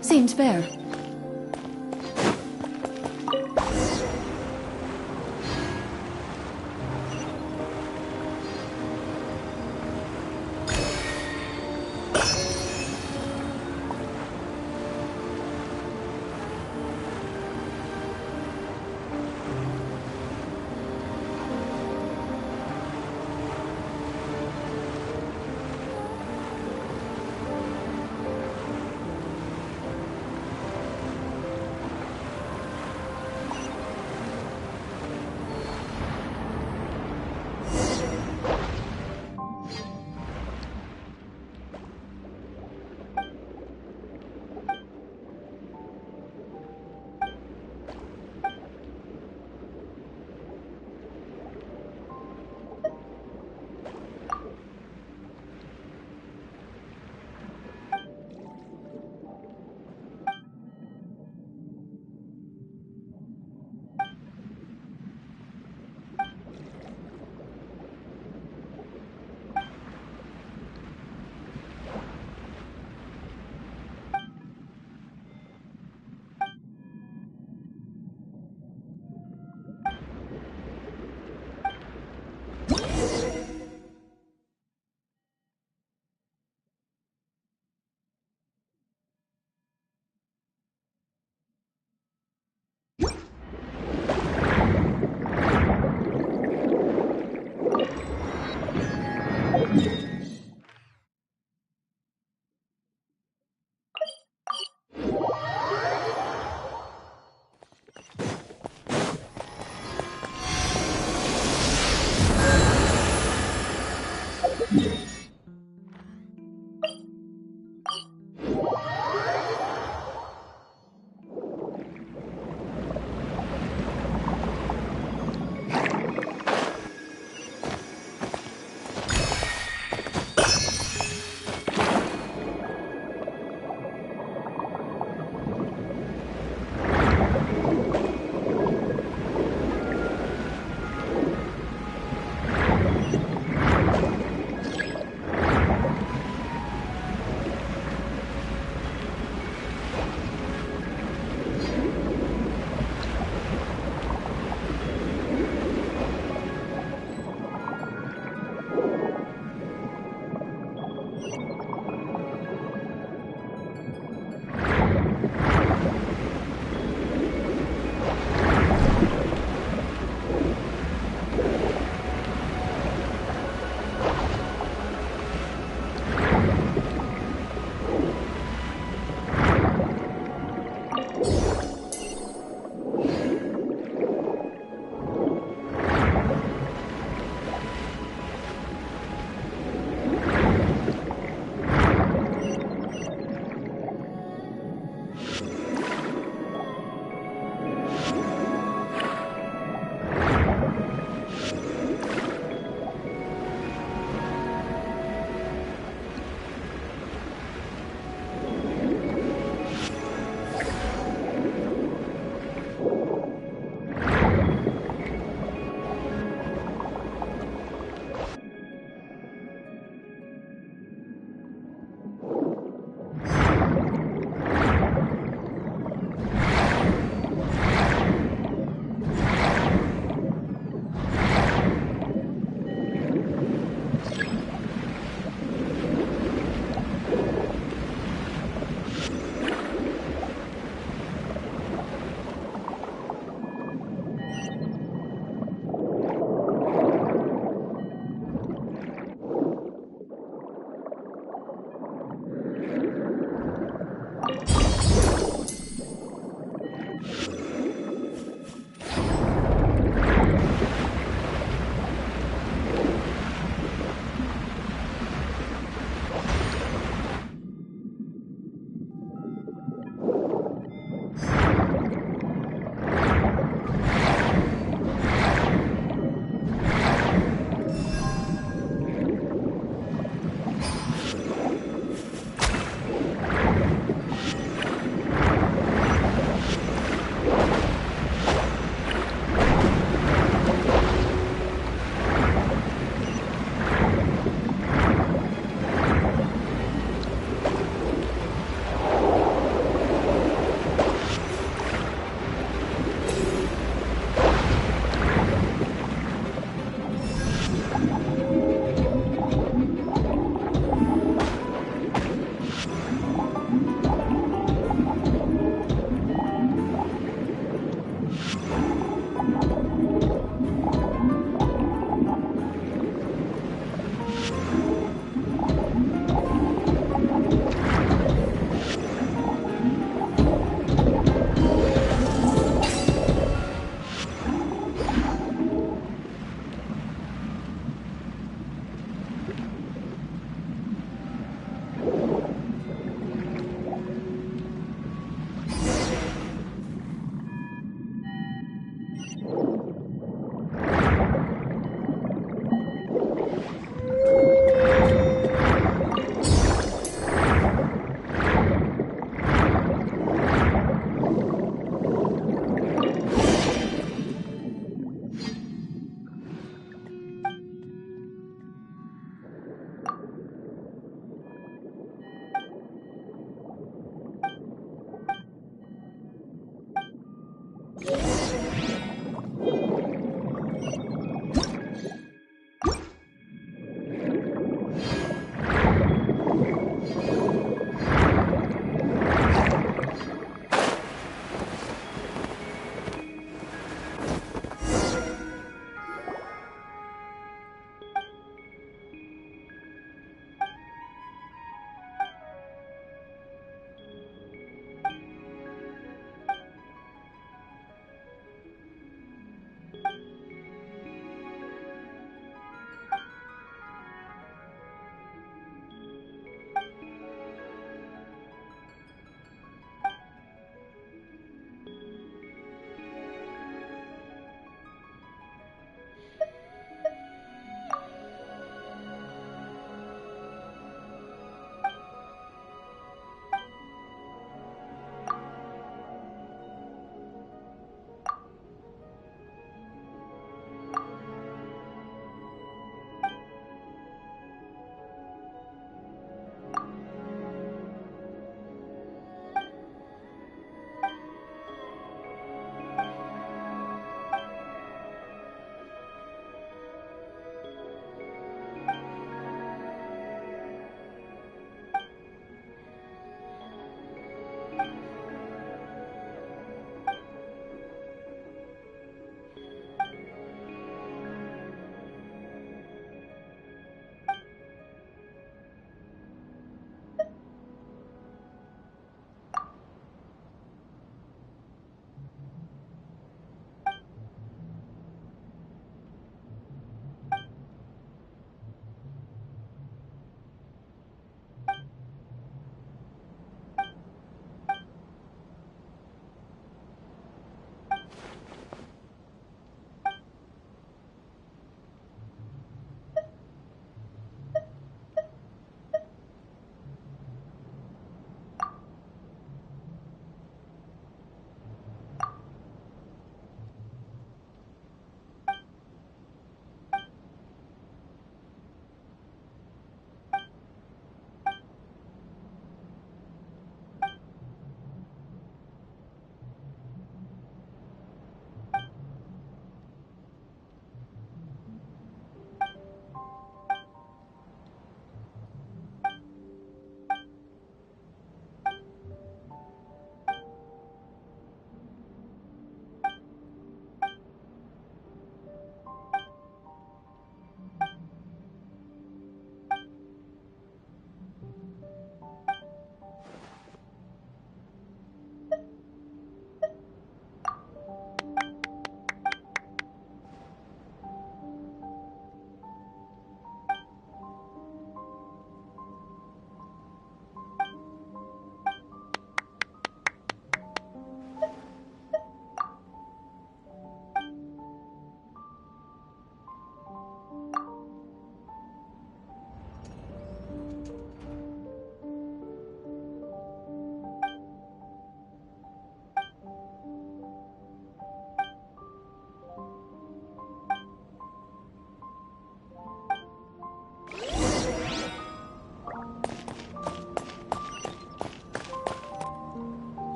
Seems fair.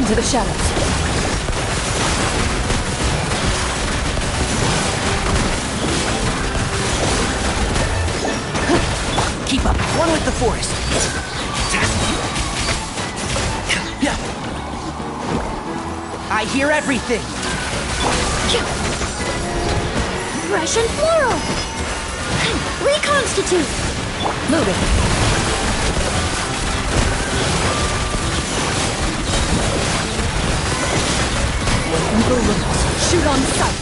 Into the shadows. Keep up. One with the forest. I hear everything. Fresh and floral! Reconstitute! Moving. Waiting for rumors. Shoot on sight.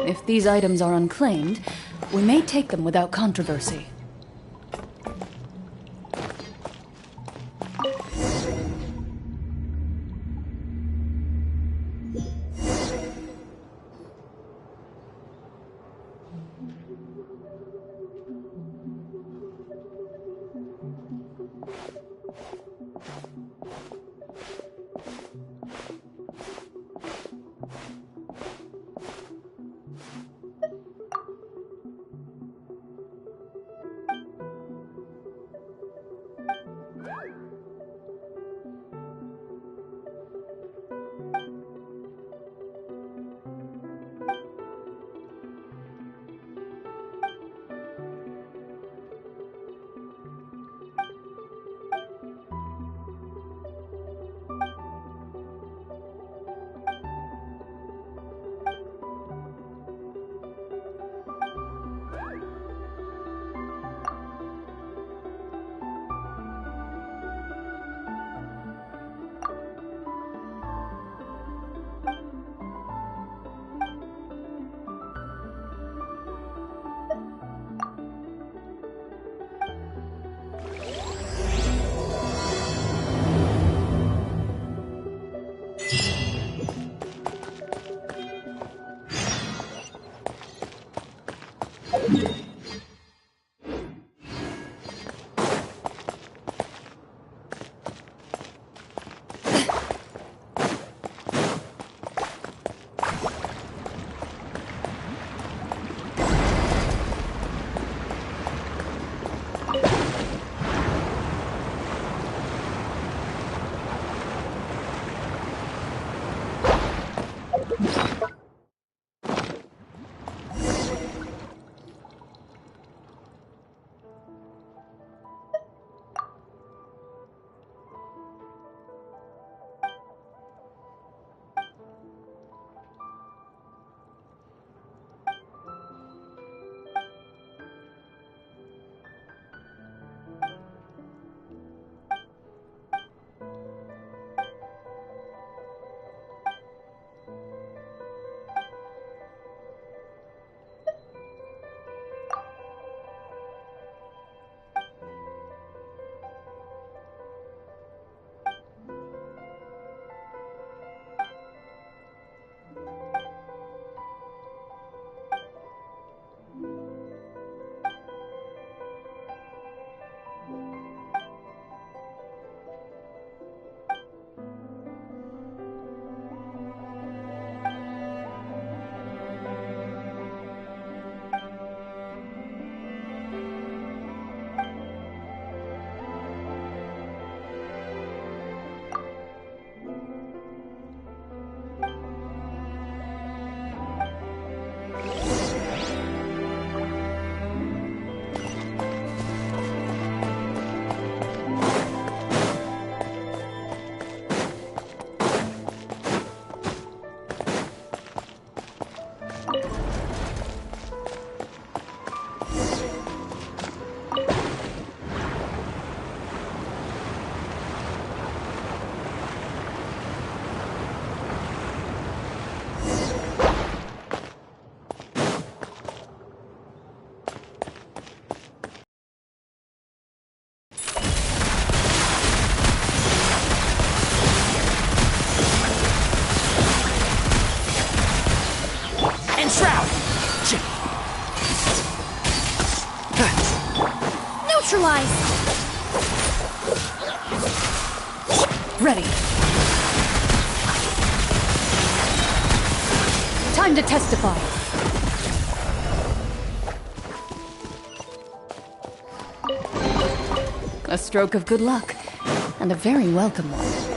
If these items are unclaimed, we may take them without controversy. Shroud! Neutralize! Ready. Time to testify. A stroke of good luck, and a very welcome one.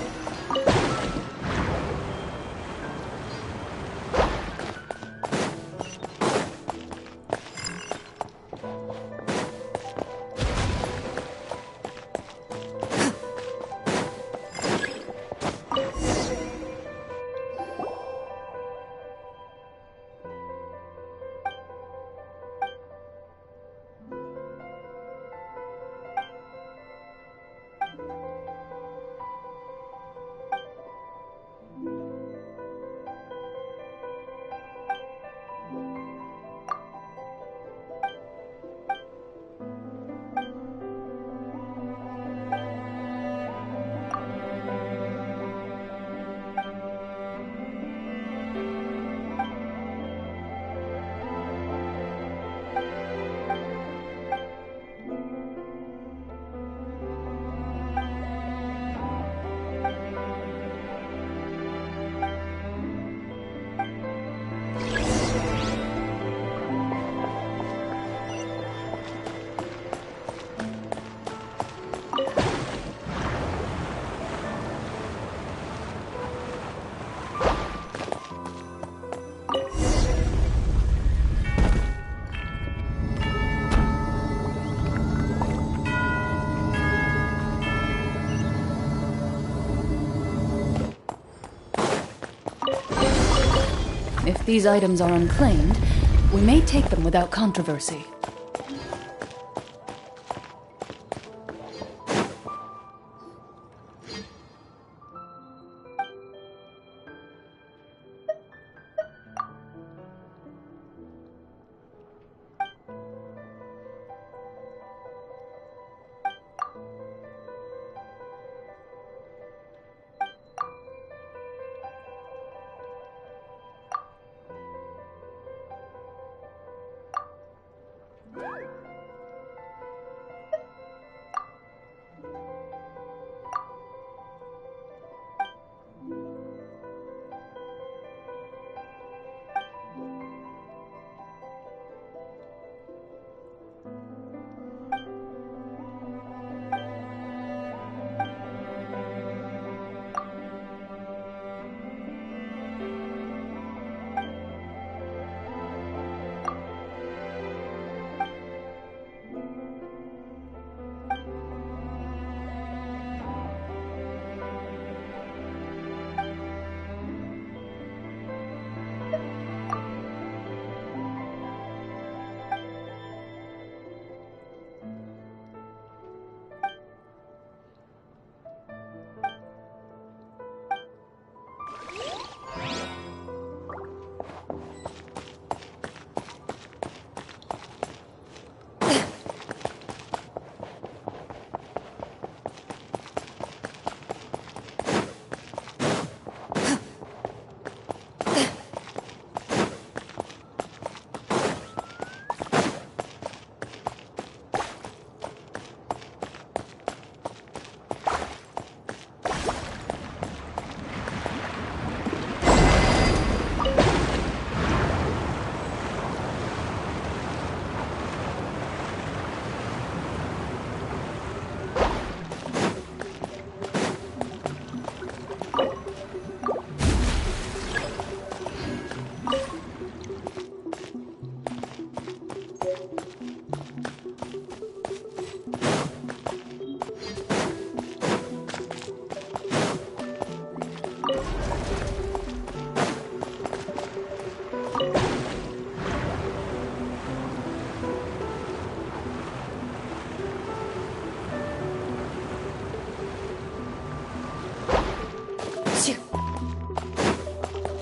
If these items are unclaimed, we may take them without controversy.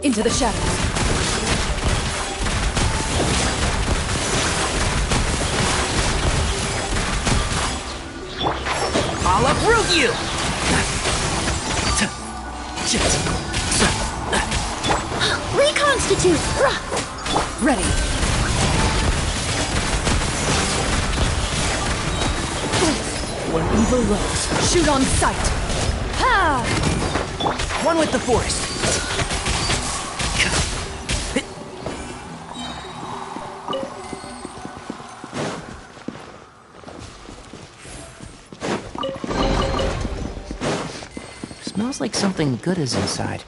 Into the shadows. I'll uproot you! Reconstitute! Ready. When evil lurks, shoot on sight. Ha! One with the force. Smells like something good is inside.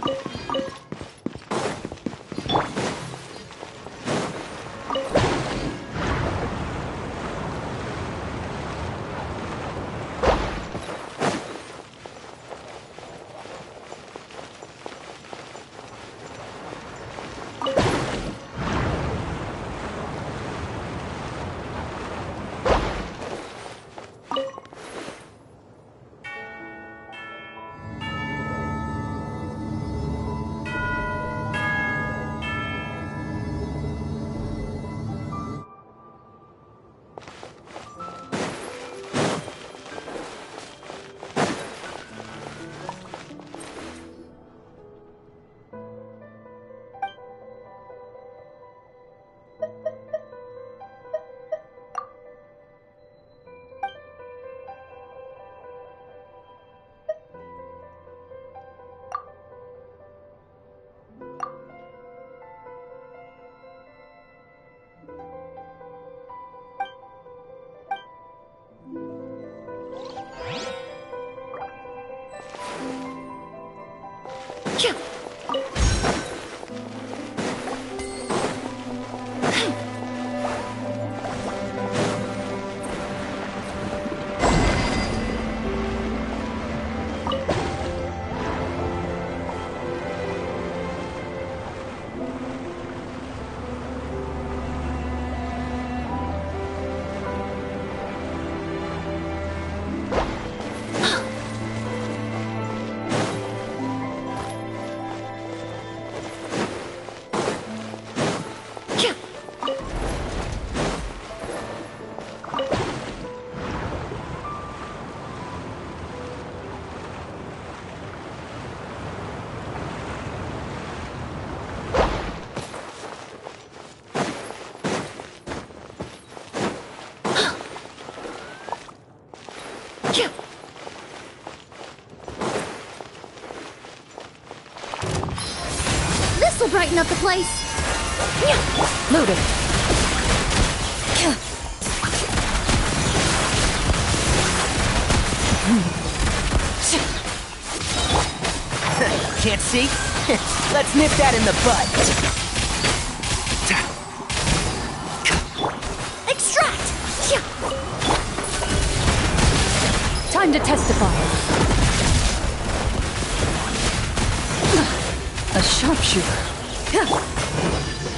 This'll brighten up the place. Loaded. Can't see? Let's nip that in the butt. Extract! Time to testify. A sharpshooter.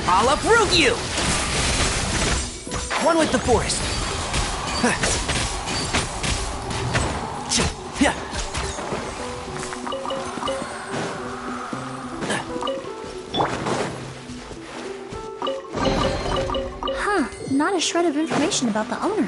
I'll uproot you! One with the force. Huh, not a shred of information about the owner.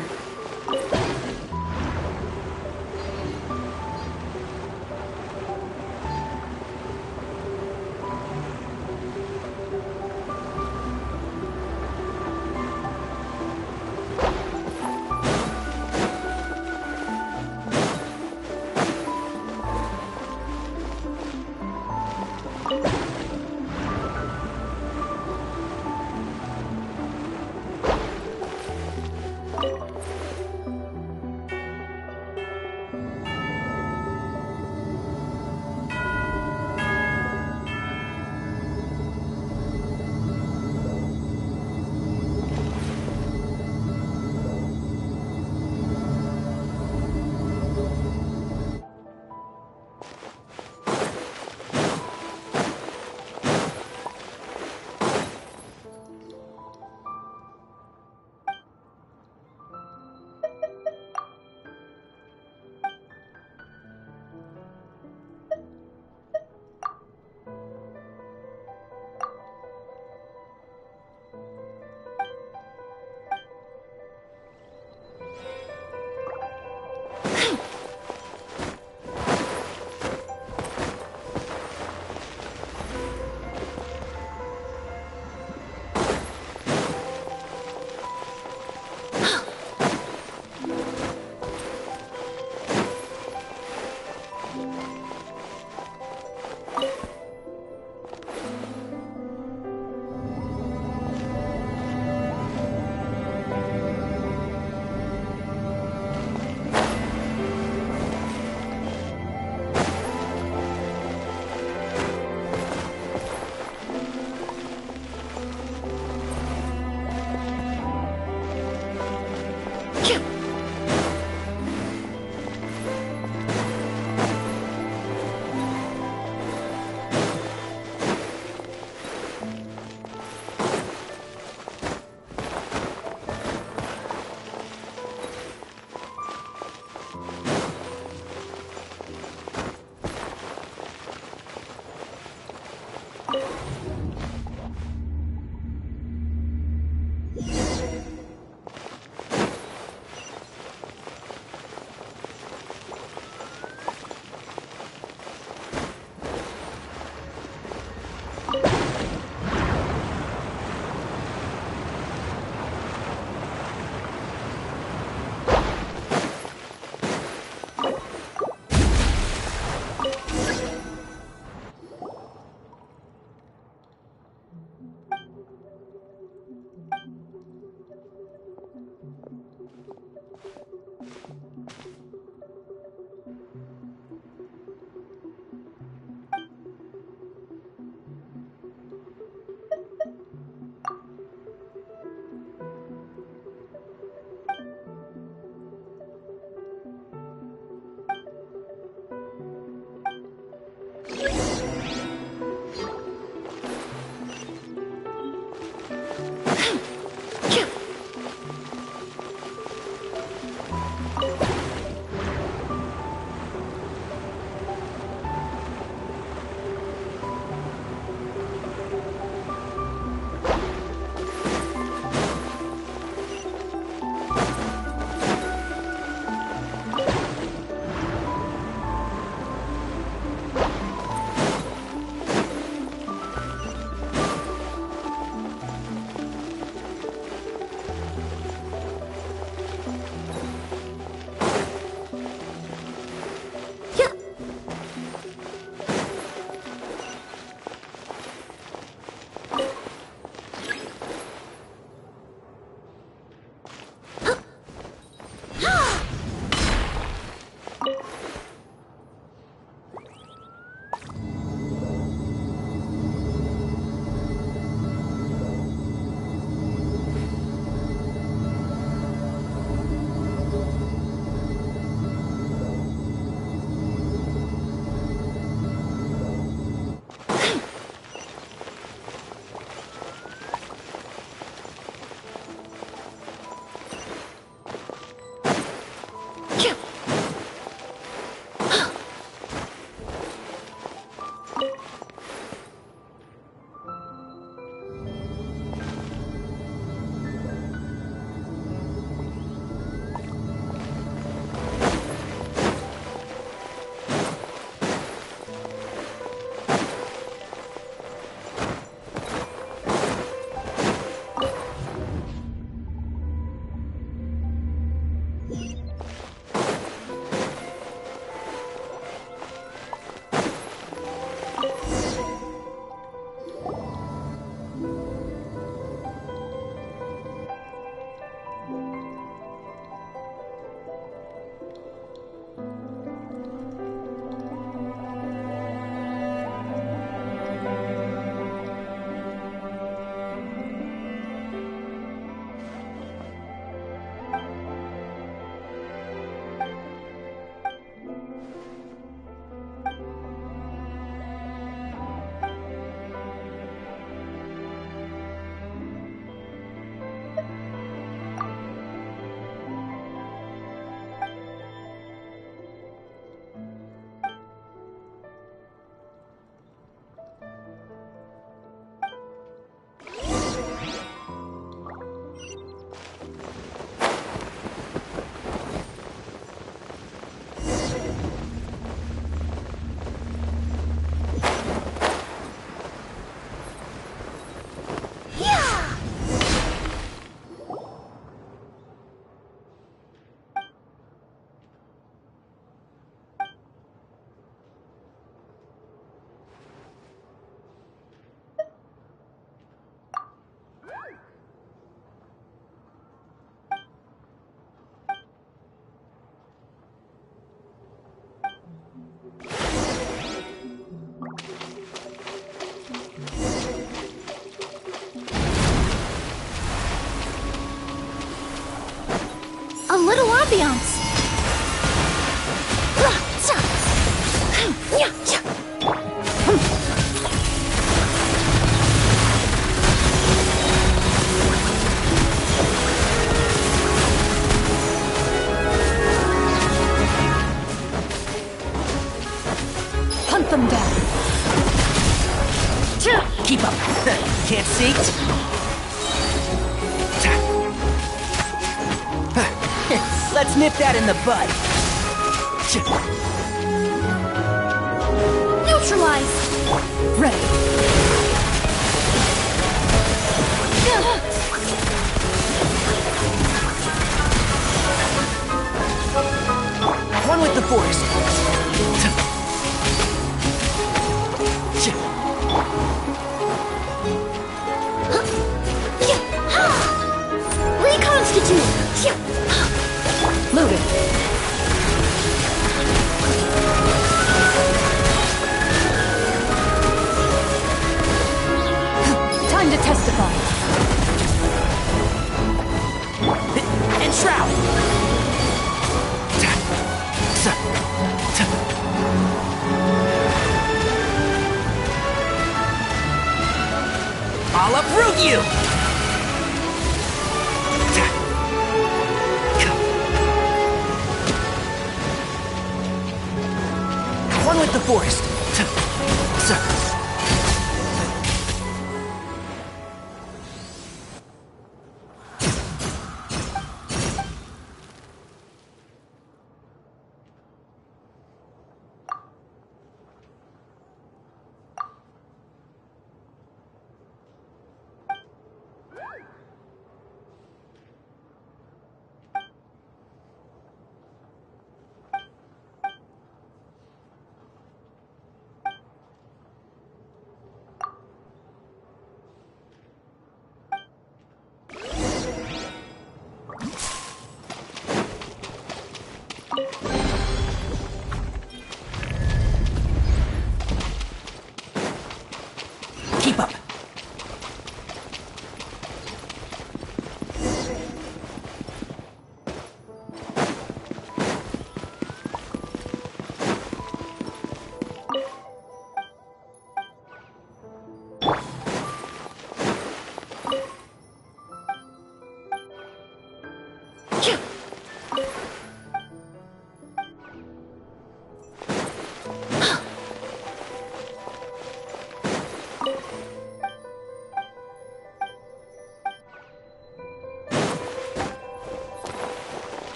little ambiance. Hunt them down. Keep up. Can't see? Nip that in the bud. Neutralize! Ready. One with the force. Reconstitute! Loaded. Time to testify. And shroud. I'll uproot you! One with the forest.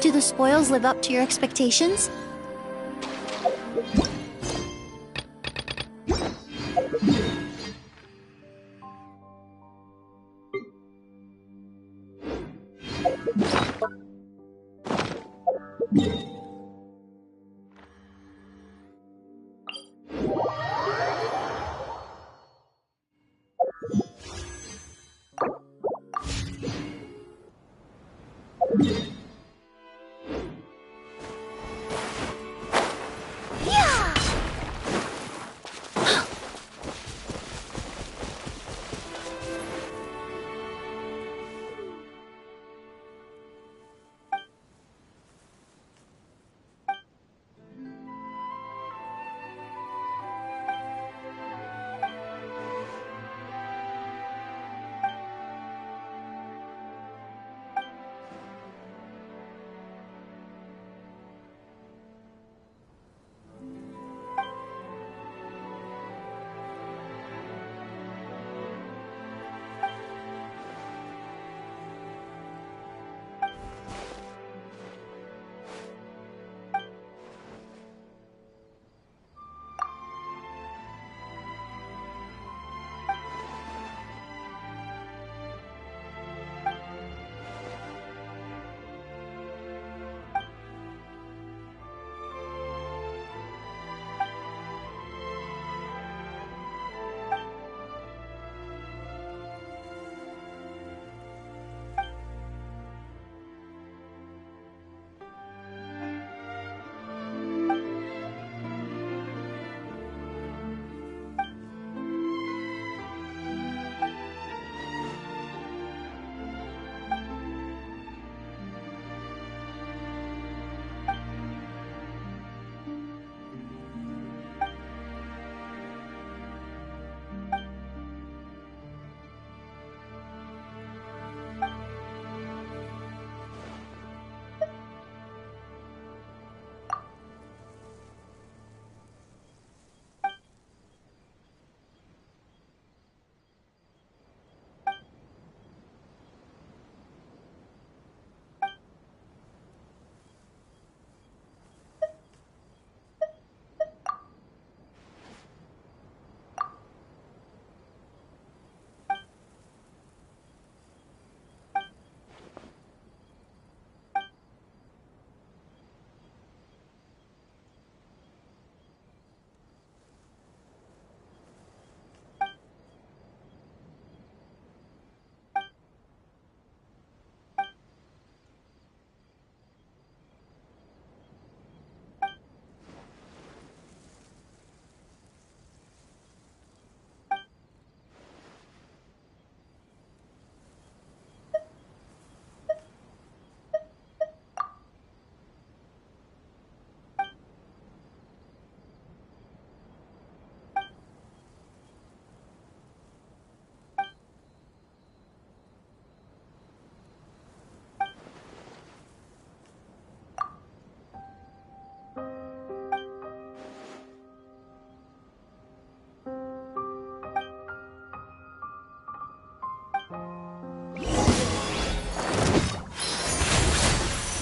Do the spoils live up to your expectations?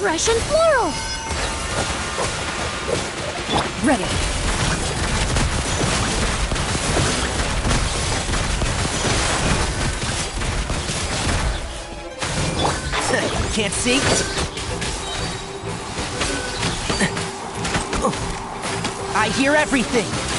Russian floral! Ready. Can't see? I hear everything!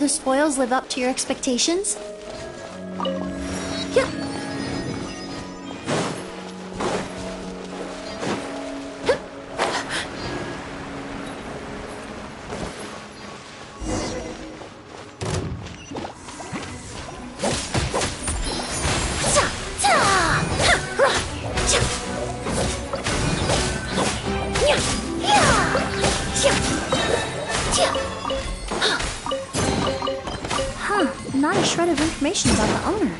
the spoils live up to your expectations? Yeah. Huh, not a shred of information about the owner.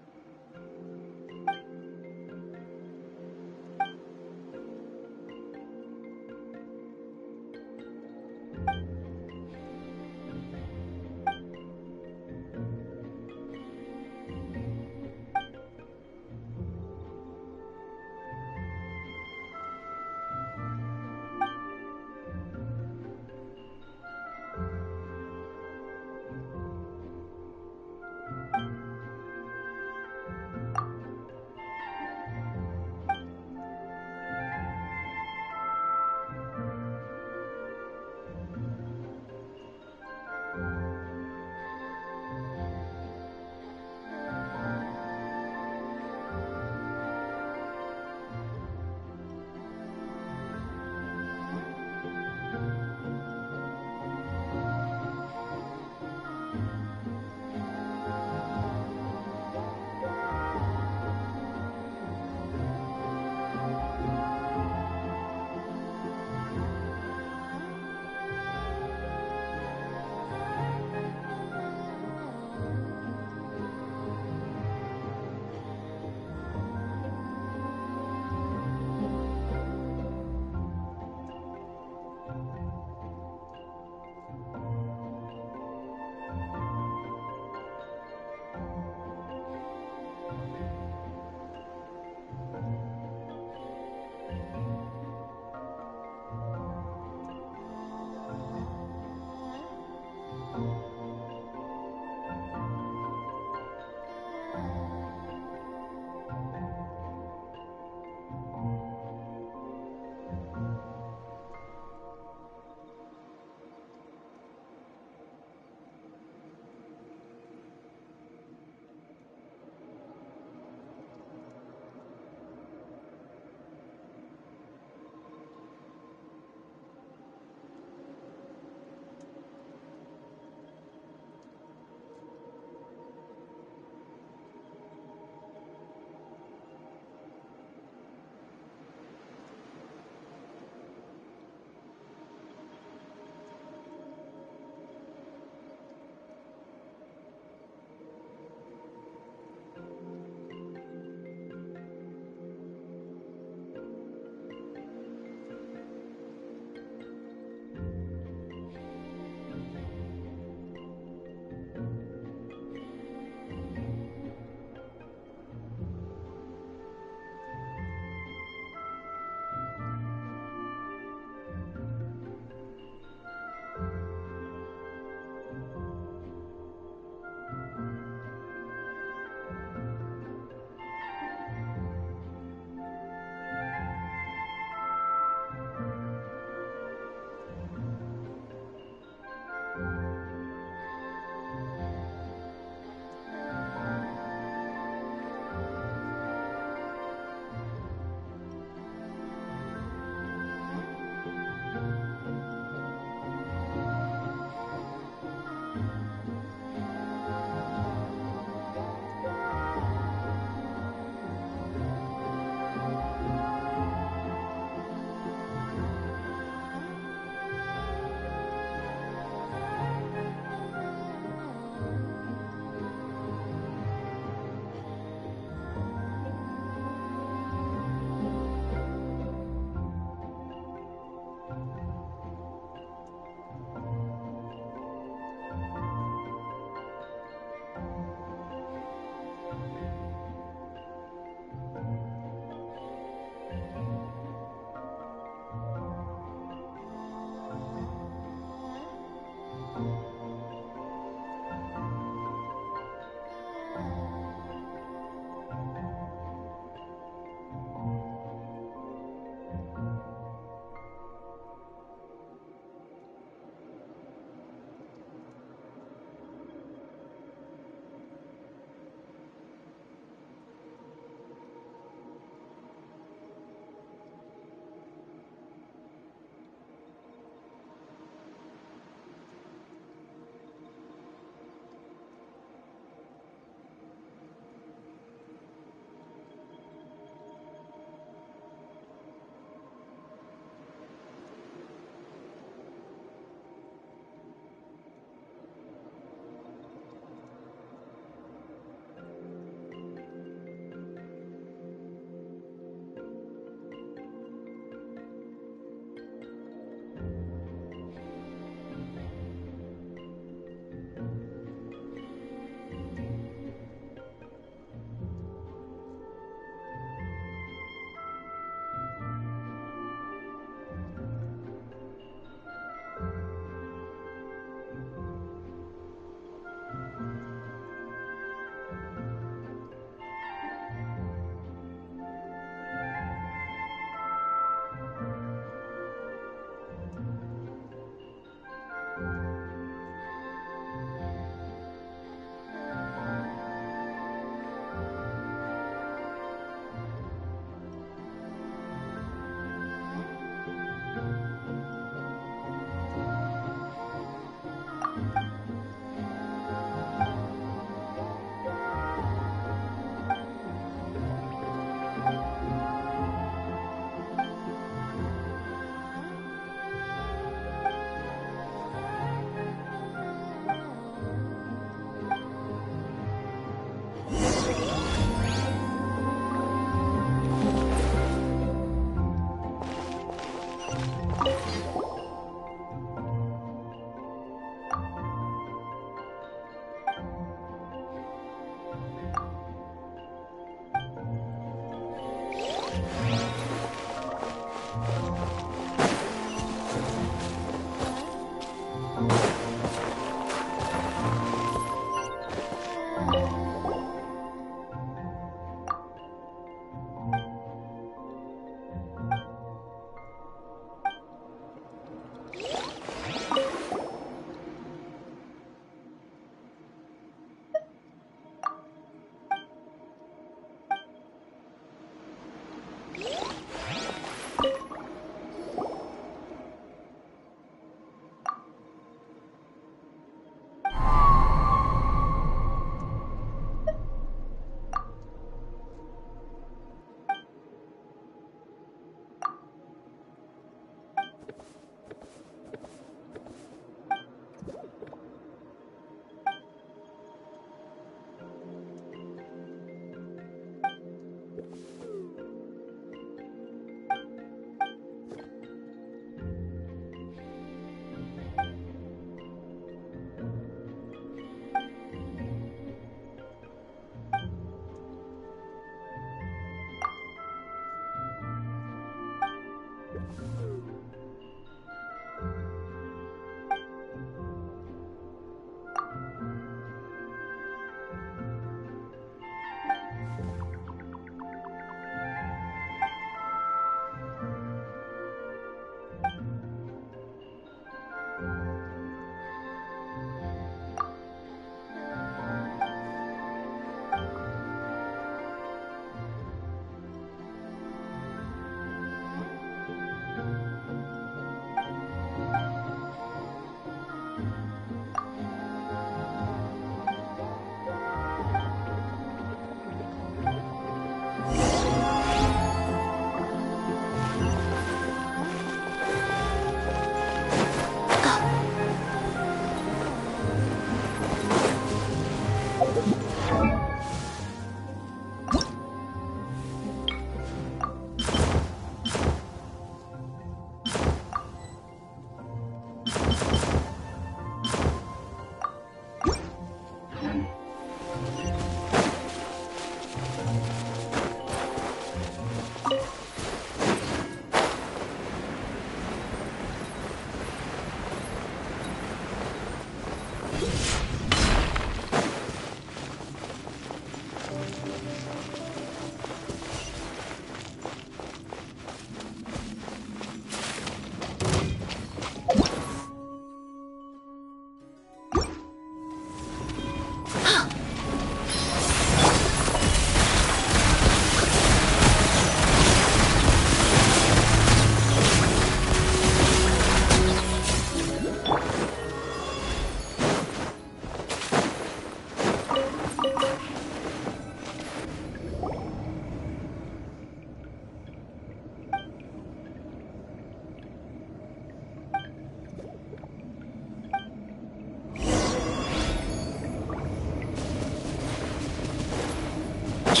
I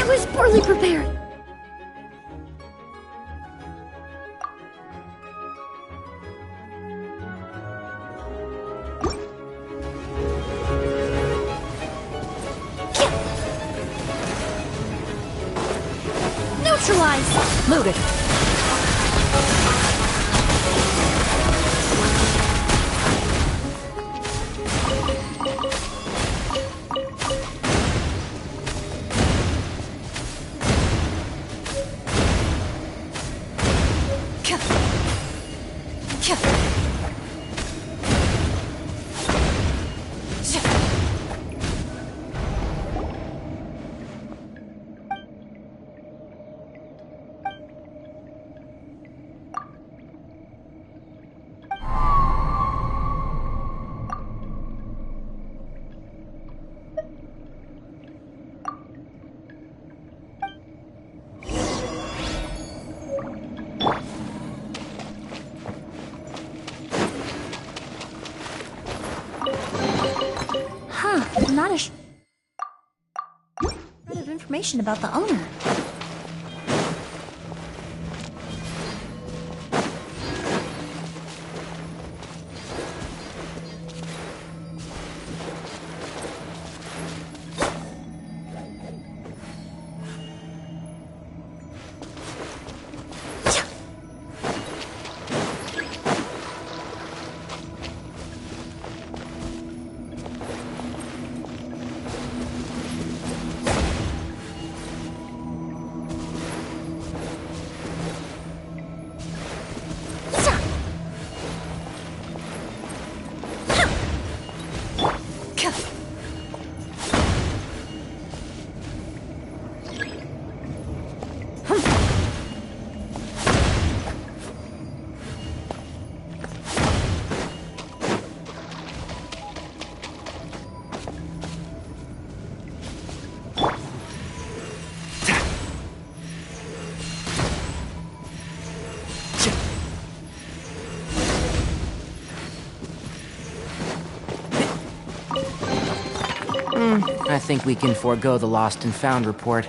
was poorly prepared. Neutralize! Loaded. Not a shred of information about the owner. I think we can forego the lost and found report.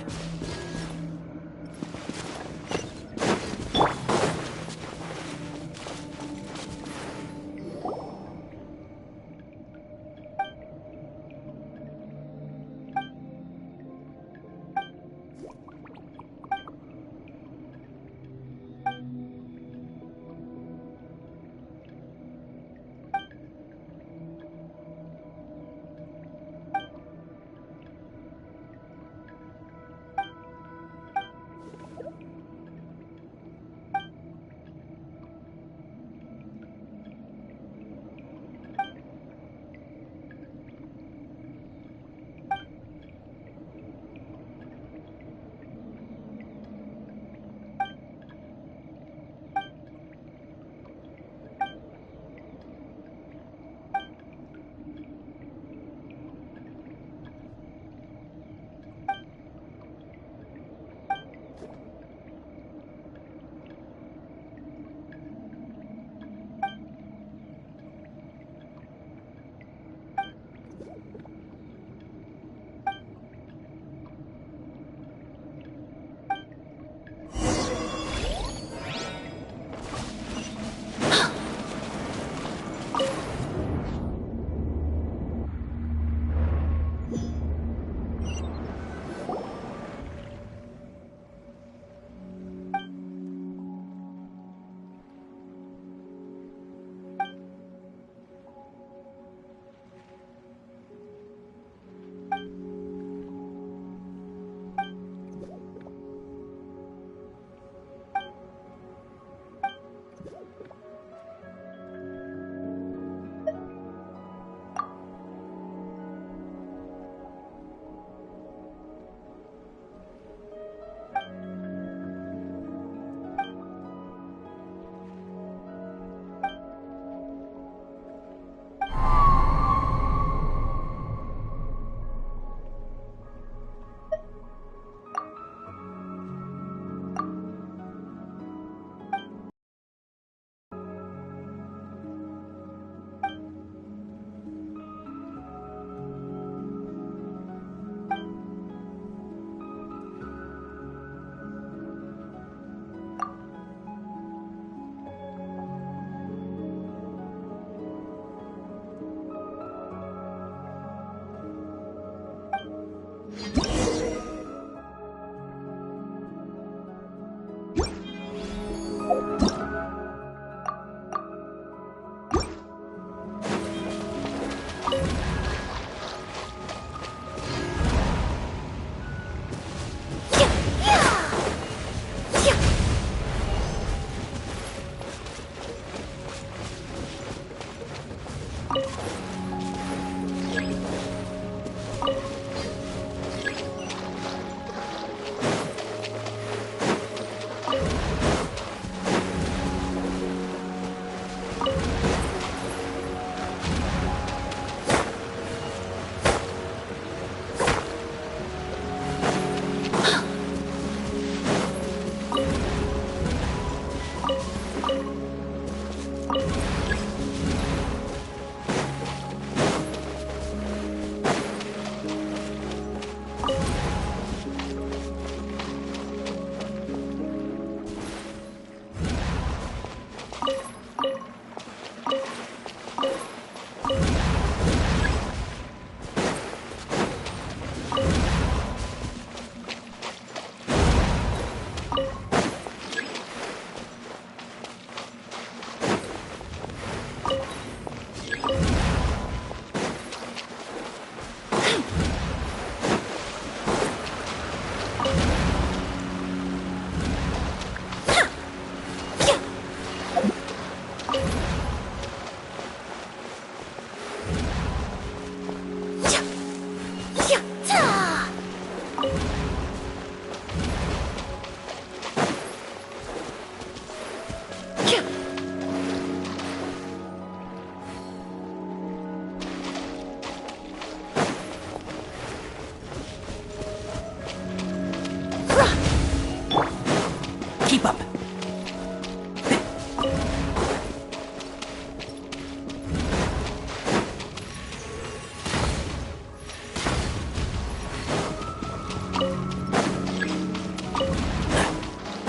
Keep up.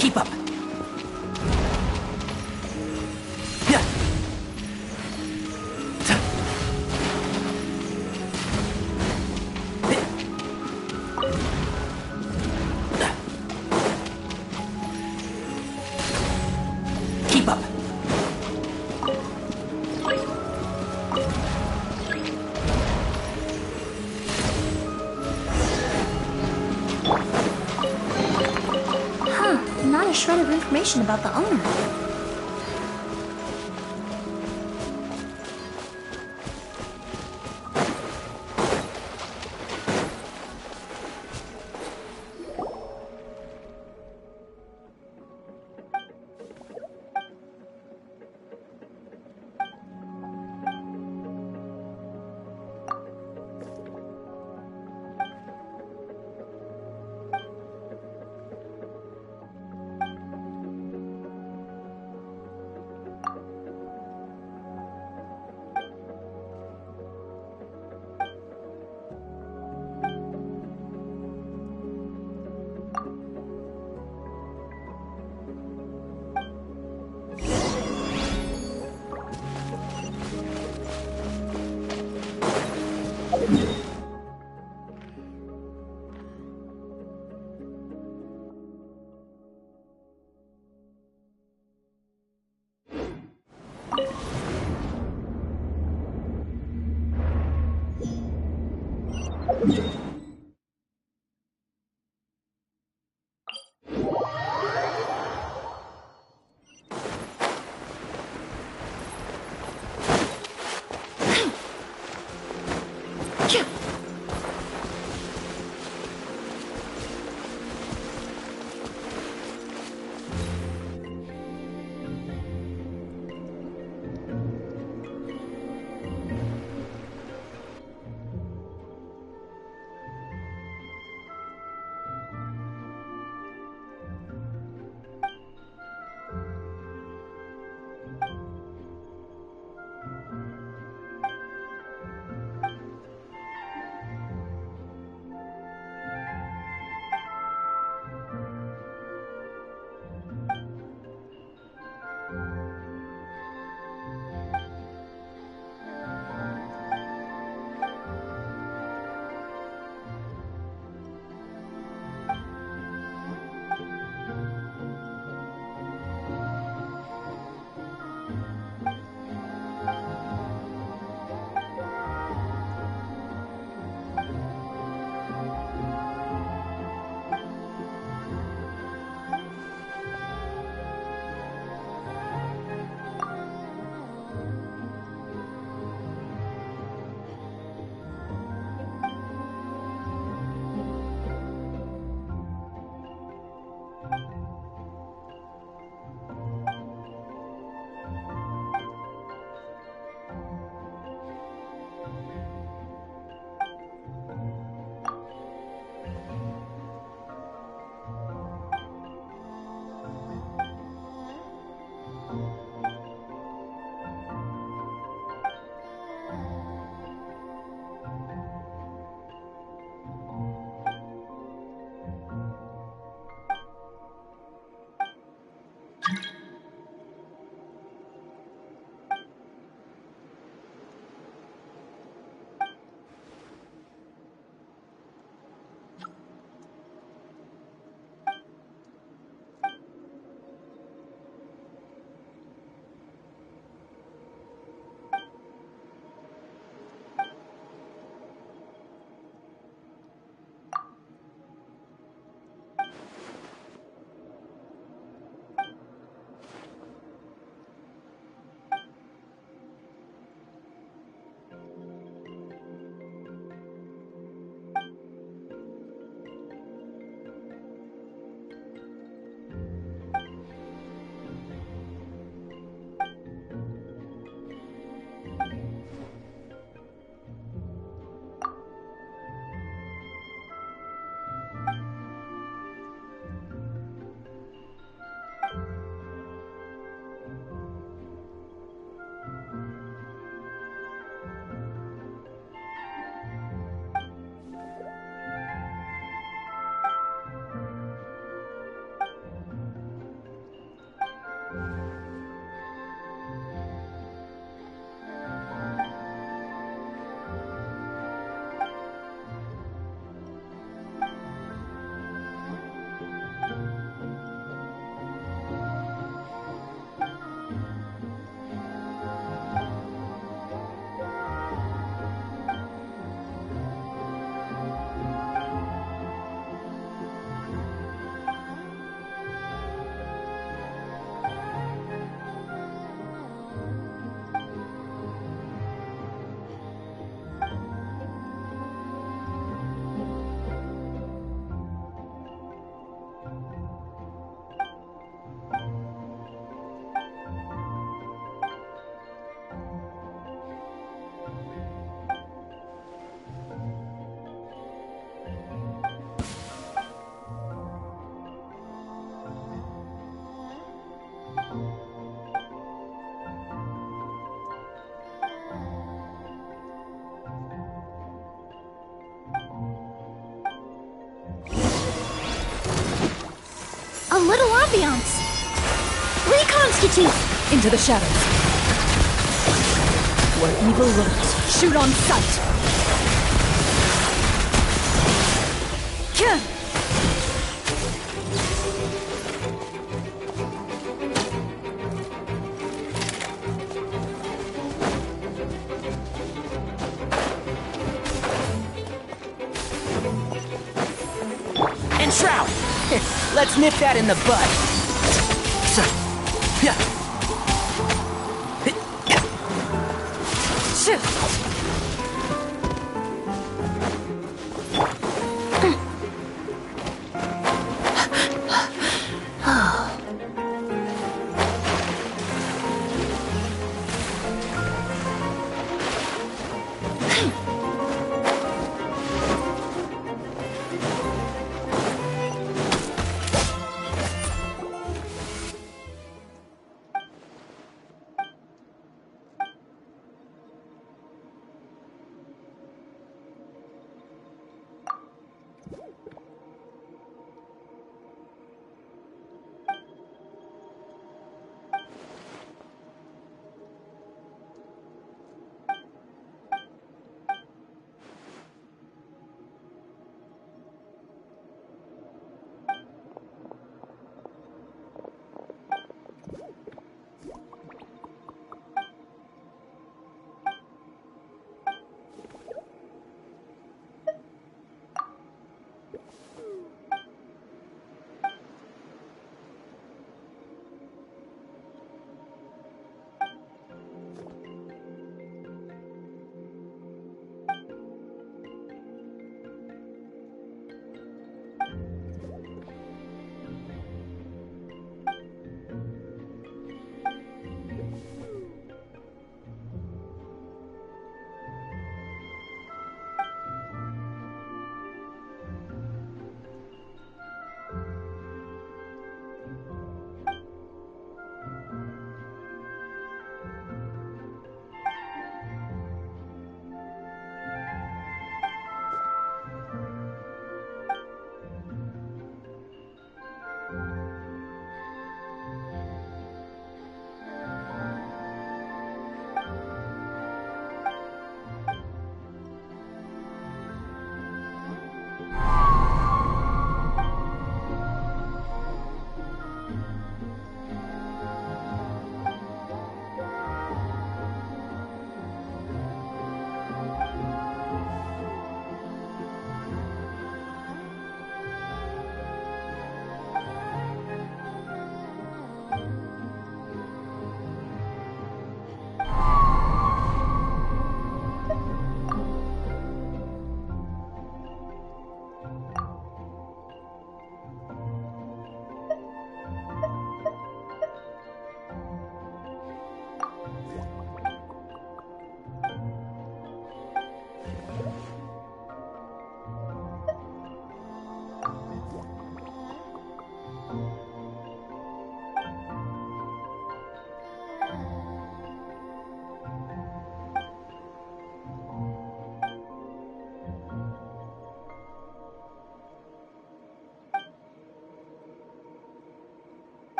Keep up. Yeah. Keep up. Huh, not a shred of information about the owner. A little ambiance. Reconstitute! Into the shadows. Where evil lurks, shoot on sight. And Shroud! Let's nip that in the bud. Shit!